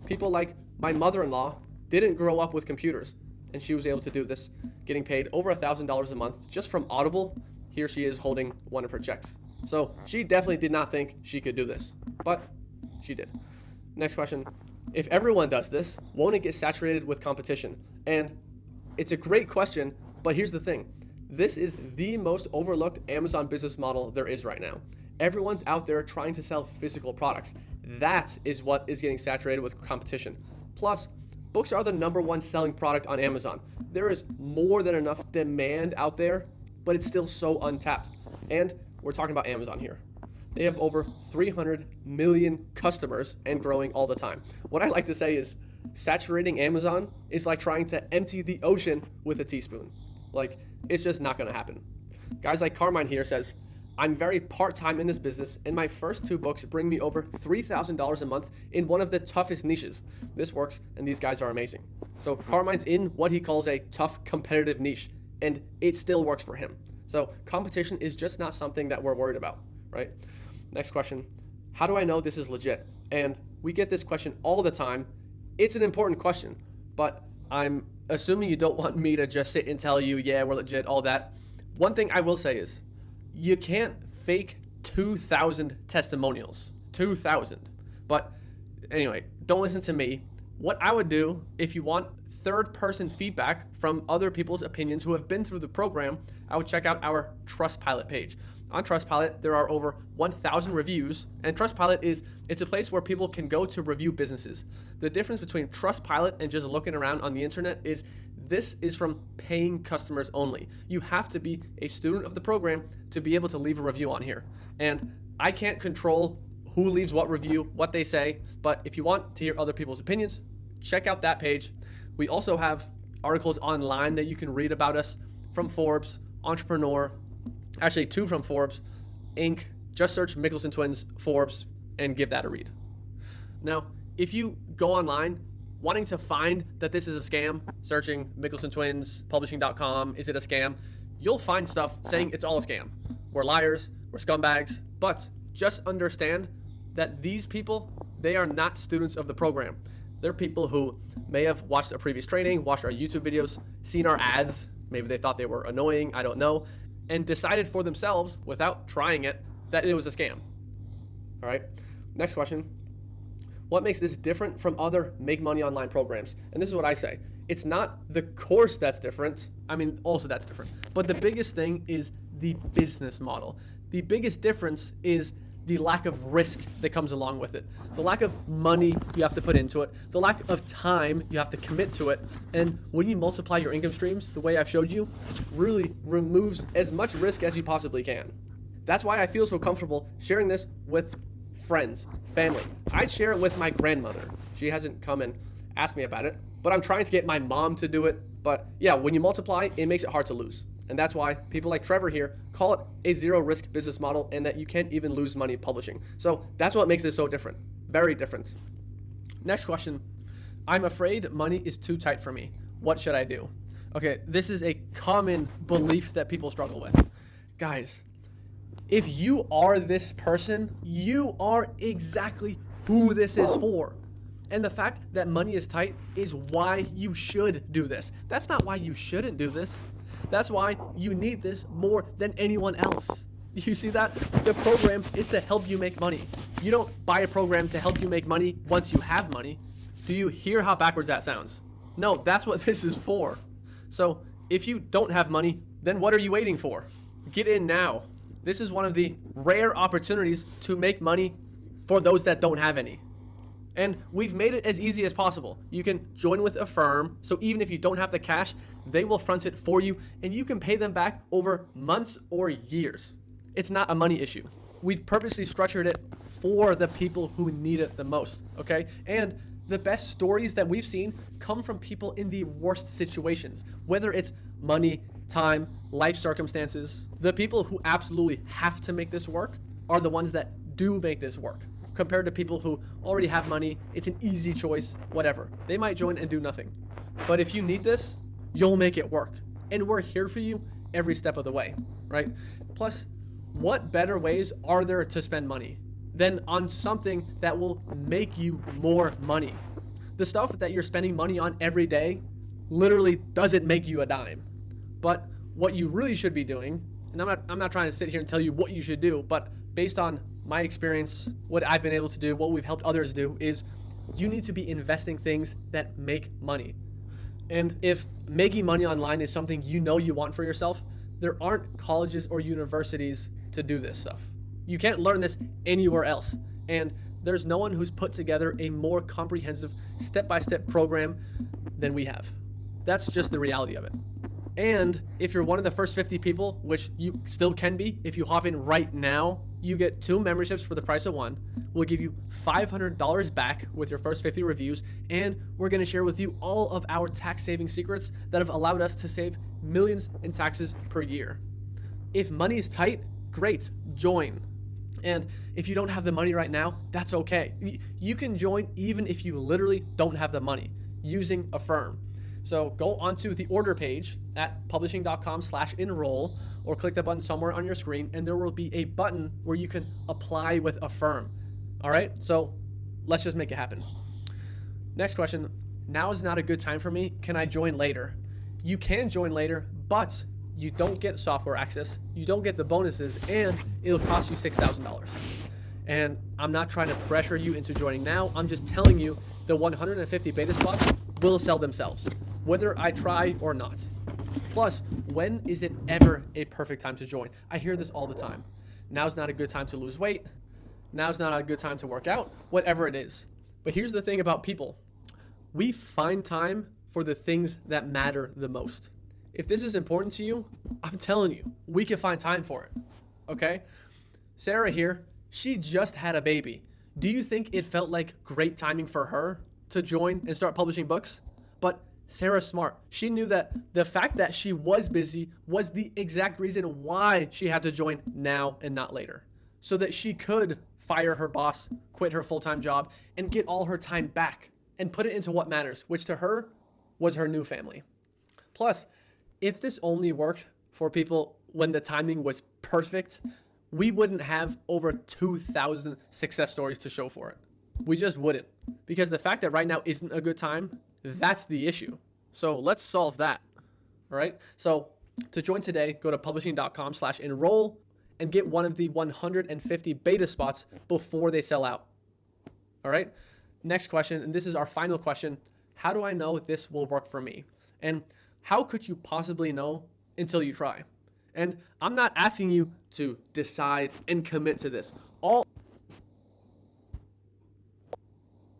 [SPEAKER 1] People like my mother-in-law didn't grow up with computers, and she was able to do this, getting paid over $1,000 a month just from Audible. Here she is holding one of her checks. So she definitely did not think she could do this, but she did. Next question. If everyone does this, won't it get saturated with competition? And it's a great question, but here's the thing. This is the most overlooked Amazon business model there is right now. Everyone's out there trying to sell physical products. That is what is getting saturated with competition. Plus, books are the #1 selling product on Amazon. There is more than enough demand out there, but it's still so untapped. And we're talking about Amazon here. They have over 300 million customers and growing all the time. What I like to say is saturating Amazon is like trying to empty the ocean with a teaspoon. Like, it's just not gonna happen. Guys like Carmine here says, I'm very part-time in this business, and my first 2 books bring me over $3,000 a month in one of the toughest niches. This works, and these guys are amazing. So Carmine's in what he calls a tough competitive niche, and it still works for him. So competition is just not something that we're worried about, right? Next question. How do I know this is legit? And we get this question all the time. It's an important question, but I'm assuming you don't want me to just sit and tell you, yeah, we're legit, all that. One thing I will say is, you can't fake 2,000 testimonials. 2,000. But anyway, don't listen to me. What I would do, if you want third-person feedback from other people's opinions who have been through the program, I would check out our Trustpilot page. On Trustpilot, there are over 1,000 reviews, and Trustpilot it's a place where people can go to review businesses. The difference between Trustpilot and just looking around on the internet is this is from paying customers only. You have to be a student of the program to be able to leave a review on here. And I can't control who leaves what review, what they say, but if you want to hear other people's opinions, check out that page. We also have articles online that you can read about us from Forbes, Entrepreneur, actually 2 from Forbes, Inc. Just search Mickelson Twins, Forbes, and give that a read. Now, if you go online wanting to find that this is a scam, searching Mickelson Twins, publishing.com, is it a scam? You'll find stuff saying it's all a scam. We're liars, we're scumbags, but just understand that these people, they are not students of the program. They're people who may have watched a previous training, watched our YouTube videos, seen our ads. Maybe they thought they were annoying, I don't know, and decided for themselves without trying it that it was a scam. All right, next question. What makes this different from other make money online programs? And this is what I say. It's not the course that's different. I mean, also that's different. But the biggest thing is the business model. The biggest difference is the lack of risk that comes along with it, the lack of money you have to put into it, the lack of time you have to commit to it. And when you multiply your income streams the way I've showed you, really removes as much risk as you possibly can. That's why I feel so comfortable sharing this with friends, family. I'd share it with my grandmother. She hasn't come and asked me about it, but I'm trying to get my mom to do it. But yeah, when you multiply, it makes it hard to lose. And that's why people like Trevor here call it a zero risk business model, and that you can't even lose money publishing. So that's what makes this so different. Very different. Next question. I'm afraid money is too tight for me. What should I do? Okay, this is a common belief that people struggle with. Guys, if you are this person, you are exactly who this is for. And the fact that money is tight is why you should do this. That's not why you shouldn't do this. That's why you need this more than anyone else. You see that? The program is to help you make money. You don't buy a program to help you make money once you have money. Do you hear how backwards that sounds? No, that's what this is for. So if you don't have money, then what are you waiting for? Get in now. This is one of the rare opportunities to make money for those that don't have any. And we've made it as easy as possible. You can join with Affirm, so even if you don't have the cash, they will front it for you, and you can pay them back over months or years. It's not a money issue. We've purposely structured it for the people who need it the most, okay? And the best stories that we've seen come from people in the worst situations, whether it's money, time, life circumstances. The people who absolutely have to make this work are the ones that do make this work. Compared to people who already have money, it's an easy choice, whatever. They might join and do nothing. But if you need this, you'll make it work. And we're here for you every step of the way, right? Plus, what better ways are there to spend money than on something that will make you more money? The stuff that you're spending money on every day literally doesn't make you a dime. But what you really should be doing, and I'm not trying to sit here and tell you what you should do, but based on my experience, what I've been able to do, what we've helped others do, is you need to be investing things that make money. And if making money online is something you know you want for yourself, there aren't colleges or universities to do this stuff. You can't learn this anywhere else. And there's no one who's put together a more comprehensive step-by-step program than we have. That's just the reality of it. And if you're one of the first 50 people, which you still can be if you hop in right now, you get 2 memberships for the price of 1. We'll give you $500 back with your first 50 reviews, and we're going to share with you all of our tax saving secrets that have allowed us to save millions in taxes per year. If money is tight, great, join. And if you don't have the money right now, that's okay. You can join even if you literally don't have the money using Affirm. So go onto the order page at publishing.com/enroll, or click the button somewhere on your screen, and there will be a button where you can apply with Affirm. All right, so let's just make it happen. Next question. Now is not a good time for me. Can I join later? You can join later, but you don't get software access, you don't get the bonuses, and it'll cost you $6,000. And I'm not trying to pressure you into joining now. I'm just telling you the 150 beta spots will sell themselves, whether I try or not. Plus, when is it ever a perfect time to join? I hear this all the time. Now's not a good time to lose weight. Now's not a good time to work out, whatever it is. But here's the thing about people. We find time for the things that matter the most. If this is important to you, I'm telling you, we can find time for it, okay? Sarah here, she just had a baby. Do you think it felt like great timing for her to join and start publishing books? But Sarah's smart. She knew that the fact that she was busy was the exact reason why she had to join now and not later, so that she could fire her boss, quit her full-time job, and get all her time back and put it into what matters, which to her was her new family. Plus, if this only worked for people when the timing was perfect, we wouldn't have over 2,000 success stories to show for it. We just wouldn't. Because the fact that right now isn't a good time, that's the issue. So let's solve that. All right. So to join today, go to publishing.com/enroll and get one of the 150 beta spots before they sell out. All right. Next question, and this is our final question. How do I know this will work for me? And how could you possibly know until you try? And I'm not asking you to decide and commit to this.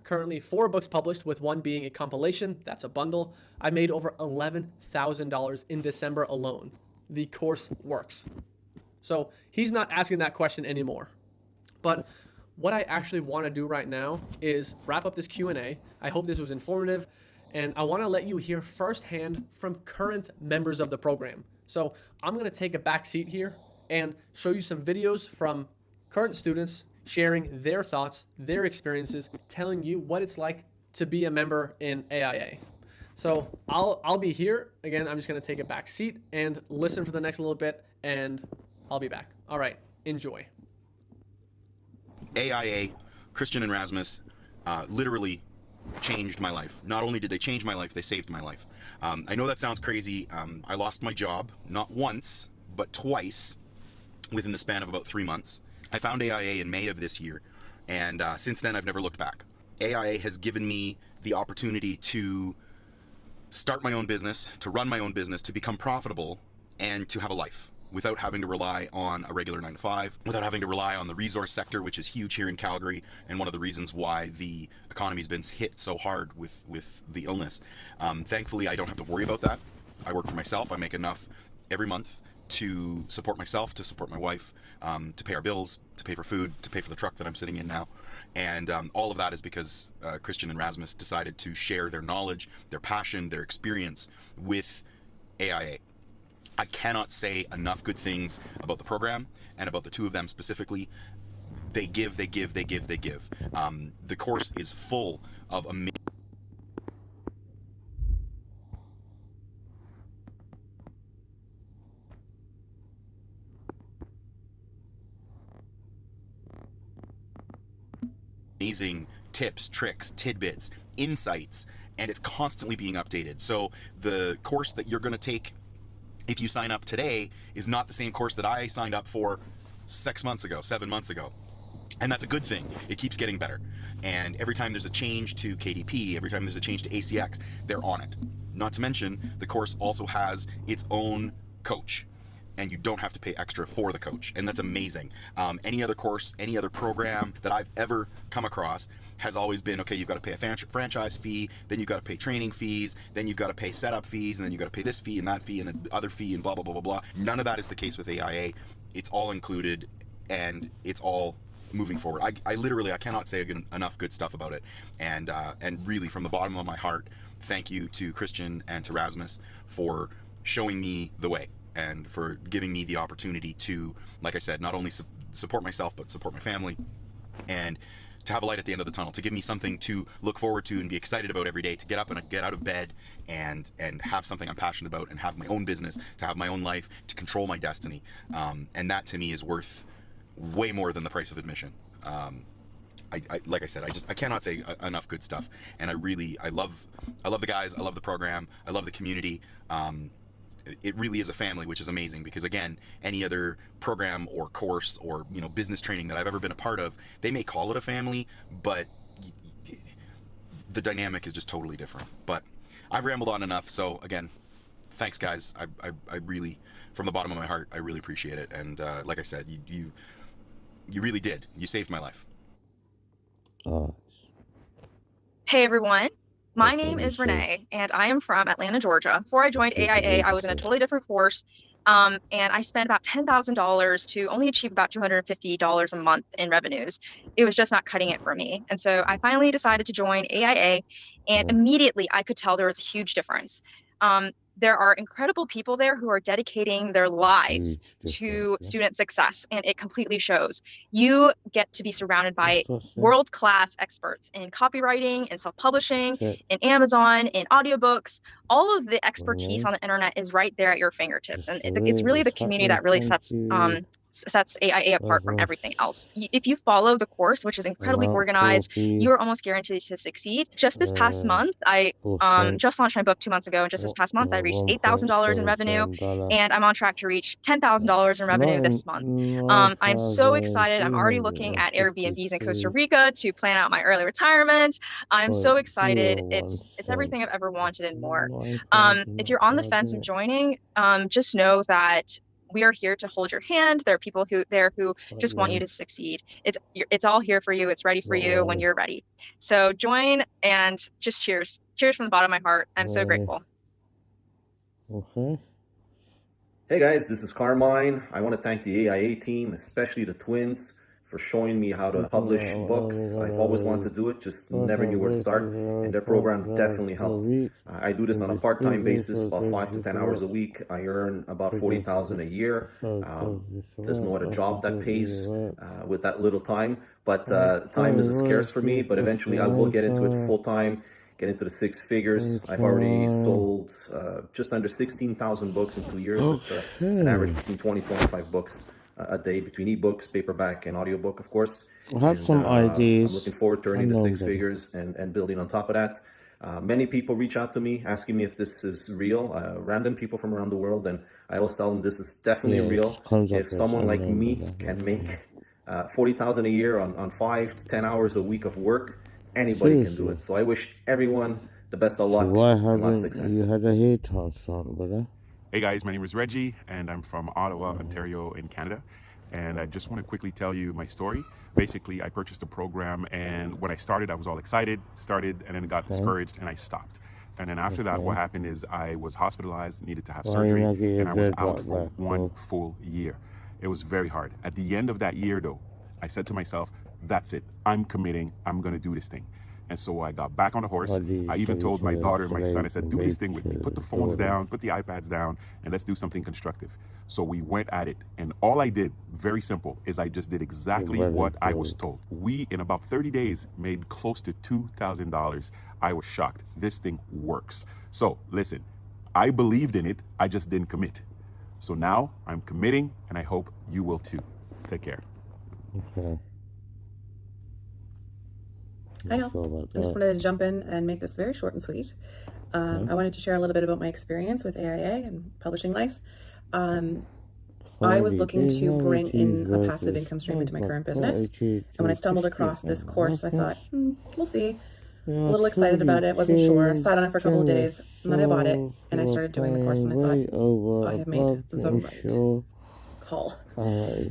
[SPEAKER 1] Currently 4 books published, with one being a compilation. That's a bundle. I made over $11,000 in December alone. The course works. So he's not asking that question anymore. But what I actually want to do right now is wrap up this Q&A. I hope this was informative, and I want to let you hear firsthand from current members of the program. So I'm going to take a back seat here and show you some videos from current students sharing their thoughts, their experiences, telling you what it's like to be a member in AIA. So I'll be here. Again, I'm just going to take a back seat and listen for the next little bit, and I'll be back. All right, enjoy.
[SPEAKER 2] AIA, Christian and Rasmus, literally changed my life. Not only did they change my life, they saved my life. I know that sounds crazy. I lost my job, not once, but twice within the span of about 3 months. I found AIA in May of this year, and since then I've never looked back. AIA has given me the opportunity to start my own business, to run my own business, to become profitable, and to have a life without having to rely on a regular 9-to-5, without having to rely on the resource sector, which is huge here in Calgary, and one of the reasons why the economy's been hit so hard with the illness. Thankfully, I don't have to worry about that. I work for myself. I make enough every month to support myself, to support my wife, to pay our bills, to pay for food, to pay for the truck that I'm sitting in now. And all of that is because Christian and Rasmus decided to share their knowledge, their passion, their experience with AIA. I cannot say enough good things about the program and about the two of them specifically. They give, they give, they give, they give. The course is full of amazing tips, tricks, tidbits, insights, and it's constantly being updated. So the course that you're going to take if you sign up today is not the same course that I signed up for 6 months ago, 7 months ago. And that's a good thing. It keeps getting better. And every time there's a change to KDP, every time there's a change to ACX, they're on it. Not to mention, the course also has its own coach, and you don't have to pay extra for the coach, and that's amazing. Any other course, any other program that I've ever come across has always been, okay, you've got to pay a franchise fee, then you've got to pay training fees, then you've got to pay setup fees, and then you've got to pay this fee and that fee and the other fee and blah, blah, blah, blah, blah. None of that is the case with AIA. It's all included, and it's all moving forward. I literally, I cannot say enough good stuff about it. And really, from the bottom of my heart, thank you to Christian and to Rasmus for showing me the way and for giving me the opportunity to, like I said, not only support myself, but support my family, and to have a light at the end of the tunnel, to give me something to look forward to and be excited about every day, to get up and get out of bed and have something I'm passionate about, and have my own business, to have my own life, to control my destiny. And that to me is worth way more than the price of admission. Like I said, I cannot say enough good stuff. And I love the guys. I love the program. I love the community. It really is a family, which is amazing, because again, any other program or course or business training that I've ever been a part of, they may call it a family, but the dynamic is just totally different. But I've rambled on enough, so again, thanks guys. I really, from the bottom of my heart, I really appreciate it. And like I said, you really did. You saved my life.
[SPEAKER 3] Hey everyone, my name is Renee, and I am from Atlanta, Georgia. Before I joined AIA, I was in a totally different course, and I spent about $10,000 to only achieve about $250 a month in revenues. It was just not cutting it for me. And so I finally decided to join AIA, and immediately I could tell there was a huge difference. There are incredible people there who are dedicating their lives to student success, and it completely shows. You get to be surrounded by world-class experts in copywriting, in self-publishing, in Amazon, in audiobooks. All of the expertise on the internet is right there at your fingertips, and it's really the community that really sets sets AIA apart from everything else. If you follow the course, which is incredibly organized, you're almost guaranteed to succeed. Just this past month, I just launched my book 2 months ago, and just this past month, I reached $8,000 in revenue, and I'm on track to reach $10,000 in revenue this month. I'm so excited. I'm already looking at Airbnbs in Costa Rica to plan out my early retirement. I'm so excited. It's everything I've ever wanted and more. If you're on the fence of joining, just know that we are here to hold your hand. There are people who just want you to succeed. It's all here for you. It's ready for you when you're ready. So join, and just cheers. Cheers from the bottom of my heart. I'm so grateful.
[SPEAKER 4] Okay.
[SPEAKER 5] Hey guys, this is Carmine. I want to thank the AIA team, especially the twins, for showing me how to publish books. I've always wanted to do it, just never knew where to start, and their program definitely helped. I do this on a part-time basis, about 5 to 10 hours a week. I earn about $40,000 a year. There's no other job that pays with that little time, but time is scarce for me, but eventually I will get into it full-time, get into the 6 figures. I've already sold just under 16,000 books in 2 years. It's an average between 20, 25 books a day, between ebooks, paperback, and audiobook, of course.
[SPEAKER 4] I have some ideas.
[SPEAKER 5] I'm looking forward to earning the 6 figures and building on top of that. Many people reach out to me asking me if this is real, random people from around the world, and I always tell them this is definitely real. If someone like me can make $40,000 a year on 5 to 10 hours a week of work, anybody can do it. So I wish everyone the best of luck and lots of success.
[SPEAKER 4] You had a hair transplant, brother?
[SPEAKER 6] Hey guys, my name is Reggie, and I'm from Ottawa, Ontario in Canada. And I just want to quickly tell you my story. Basically, I purchased a program, and when I started, I was all excited, and then got discouraged, and I stopped. And then after that, what happened is I was hospitalized, needed to have surgery, and I was out for 1 full year. It was very hard. At the end of that year, though, I said to myself, that's it. I'm committing. I'm going to do this thing. And so I got back on the horse. I even told my daughter and my son, I said, do this thing with me. Put the phones down, put the iPads down, and let's do something constructive. So we went at it. And all I did, very simple, is I just did exactly what I was told. We, in about 30 days, made close to $2,000. I was shocked. This thing works. So listen, I believed in it. I just didn't commit. So now I'm committing, and I hope you will too. Take care.
[SPEAKER 4] Okay.
[SPEAKER 7] I just wanted to jump in and make this very short and sweet. I wanted to share a little bit about my experience with AIA and publishing life. I was looking to bring in a passive income stream into my current business. And when I stumbled across this course, I thought, we'll see. A little excited about it, wasn't sure. Sat on it for a couple of days, and then I bought it, and I started doing the course, and I thought, I have made the right call.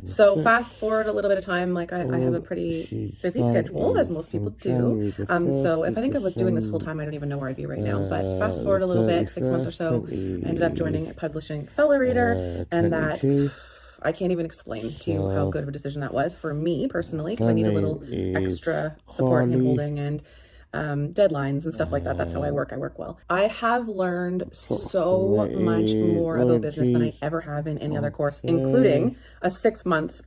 [SPEAKER 7] So fast forward a little bit of time, like I have a pretty busy schedule, as most people do. So if I think I was doing this full time, I don't even know where I'd be right now. But fast forward a little bit, 6 months or so, I ended up joining a publishing accelerator, and that I can't even explain to you how good of a decision that was for me personally, because I need a little extra support and holding and deadlines and stuff like that. That's how I work. I work well. I have learned so much more about business than I ever have in any other course, including a 6-month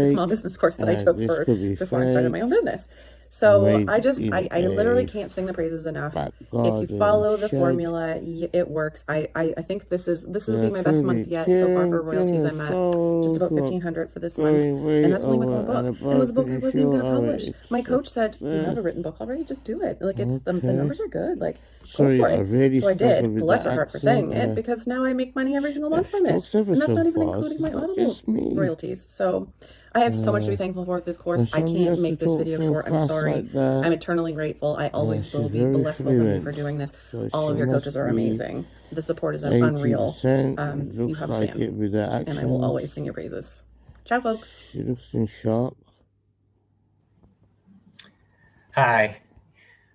[SPEAKER 7] small business course that I took before I started my own business. So I literally can't sing the praises enough. If you follow the formula, it works. I think this will be my best month yet so far for royalties. I'm at just about $1,500 for this month, and that's only with one book. And it was a book I wasn't even going to publish. My coach said, "You have a written book already. Just do it. Like the numbers are good. Like go for it." So I did. Bless her heart for saying it, because now I make money every single month from it, and that's not even including my Audible royalties. So I have so much to be thankful for with this course. I can't make this video short. I'm sorry. I'm eternally grateful. I always will be. Bless both of you for doing this. All of your coaches are amazing. The support is unreal. You have a fan, and I will always sing your praises. Ciao, folks.
[SPEAKER 4] She looks in shock.
[SPEAKER 8] Hi,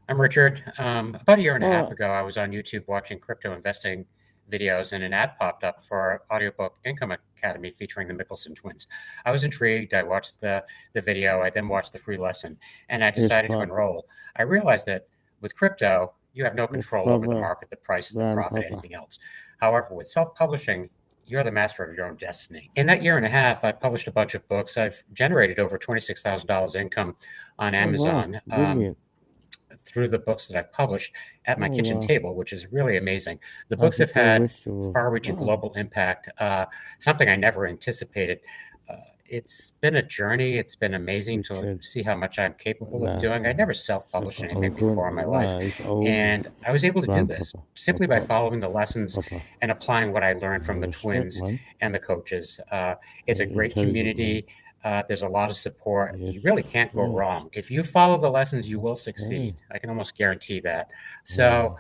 [SPEAKER 8] I'm Richard. About a year and a half ago, I was on YouTube watching crypto investing videos, and an ad popped up for our audiobook Income Academy featuring the Mickelson twins. I was intrigued. I watched the video. I then watched the free lesson, and I decided to enroll. I realized that with crypto, you have no control over the market, the price, the profit, anything else. However, with self-publishing, you're the master of your own destiny. In that year and a half, I've published a bunch of books. I've generated over $26,000 income on Amazon. Through the books that I've published at my kitchen table, which is really amazing. The books have had far-reaching global impact, something I never anticipated. It's been a journey. It's been amazing to
[SPEAKER 4] Richard,
[SPEAKER 8] see how much I'm capable of
[SPEAKER 4] nah,
[SPEAKER 8] doing. I never self-published
[SPEAKER 4] Papa,
[SPEAKER 8] anything
[SPEAKER 4] uncle,
[SPEAKER 8] before in my life,
[SPEAKER 4] nah, it's old
[SPEAKER 8] and I was able to do this
[SPEAKER 4] grandpapa,
[SPEAKER 8] simply by
[SPEAKER 4] Papa,
[SPEAKER 8] following the lessons
[SPEAKER 4] Papa.
[SPEAKER 8] and applying what I learned from the
[SPEAKER 4] Respect,
[SPEAKER 8] twins
[SPEAKER 4] man.
[SPEAKER 8] and the coaches. It's a great
[SPEAKER 4] Intelligent, man.
[SPEAKER 8] community. There's a lot of support.
[SPEAKER 4] Yes,
[SPEAKER 8] You really can't go
[SPEAKER 4] sir.
[SPEAKER 8] wrong. If you follow the lessons, you will succeed. I can almost guarantee that. So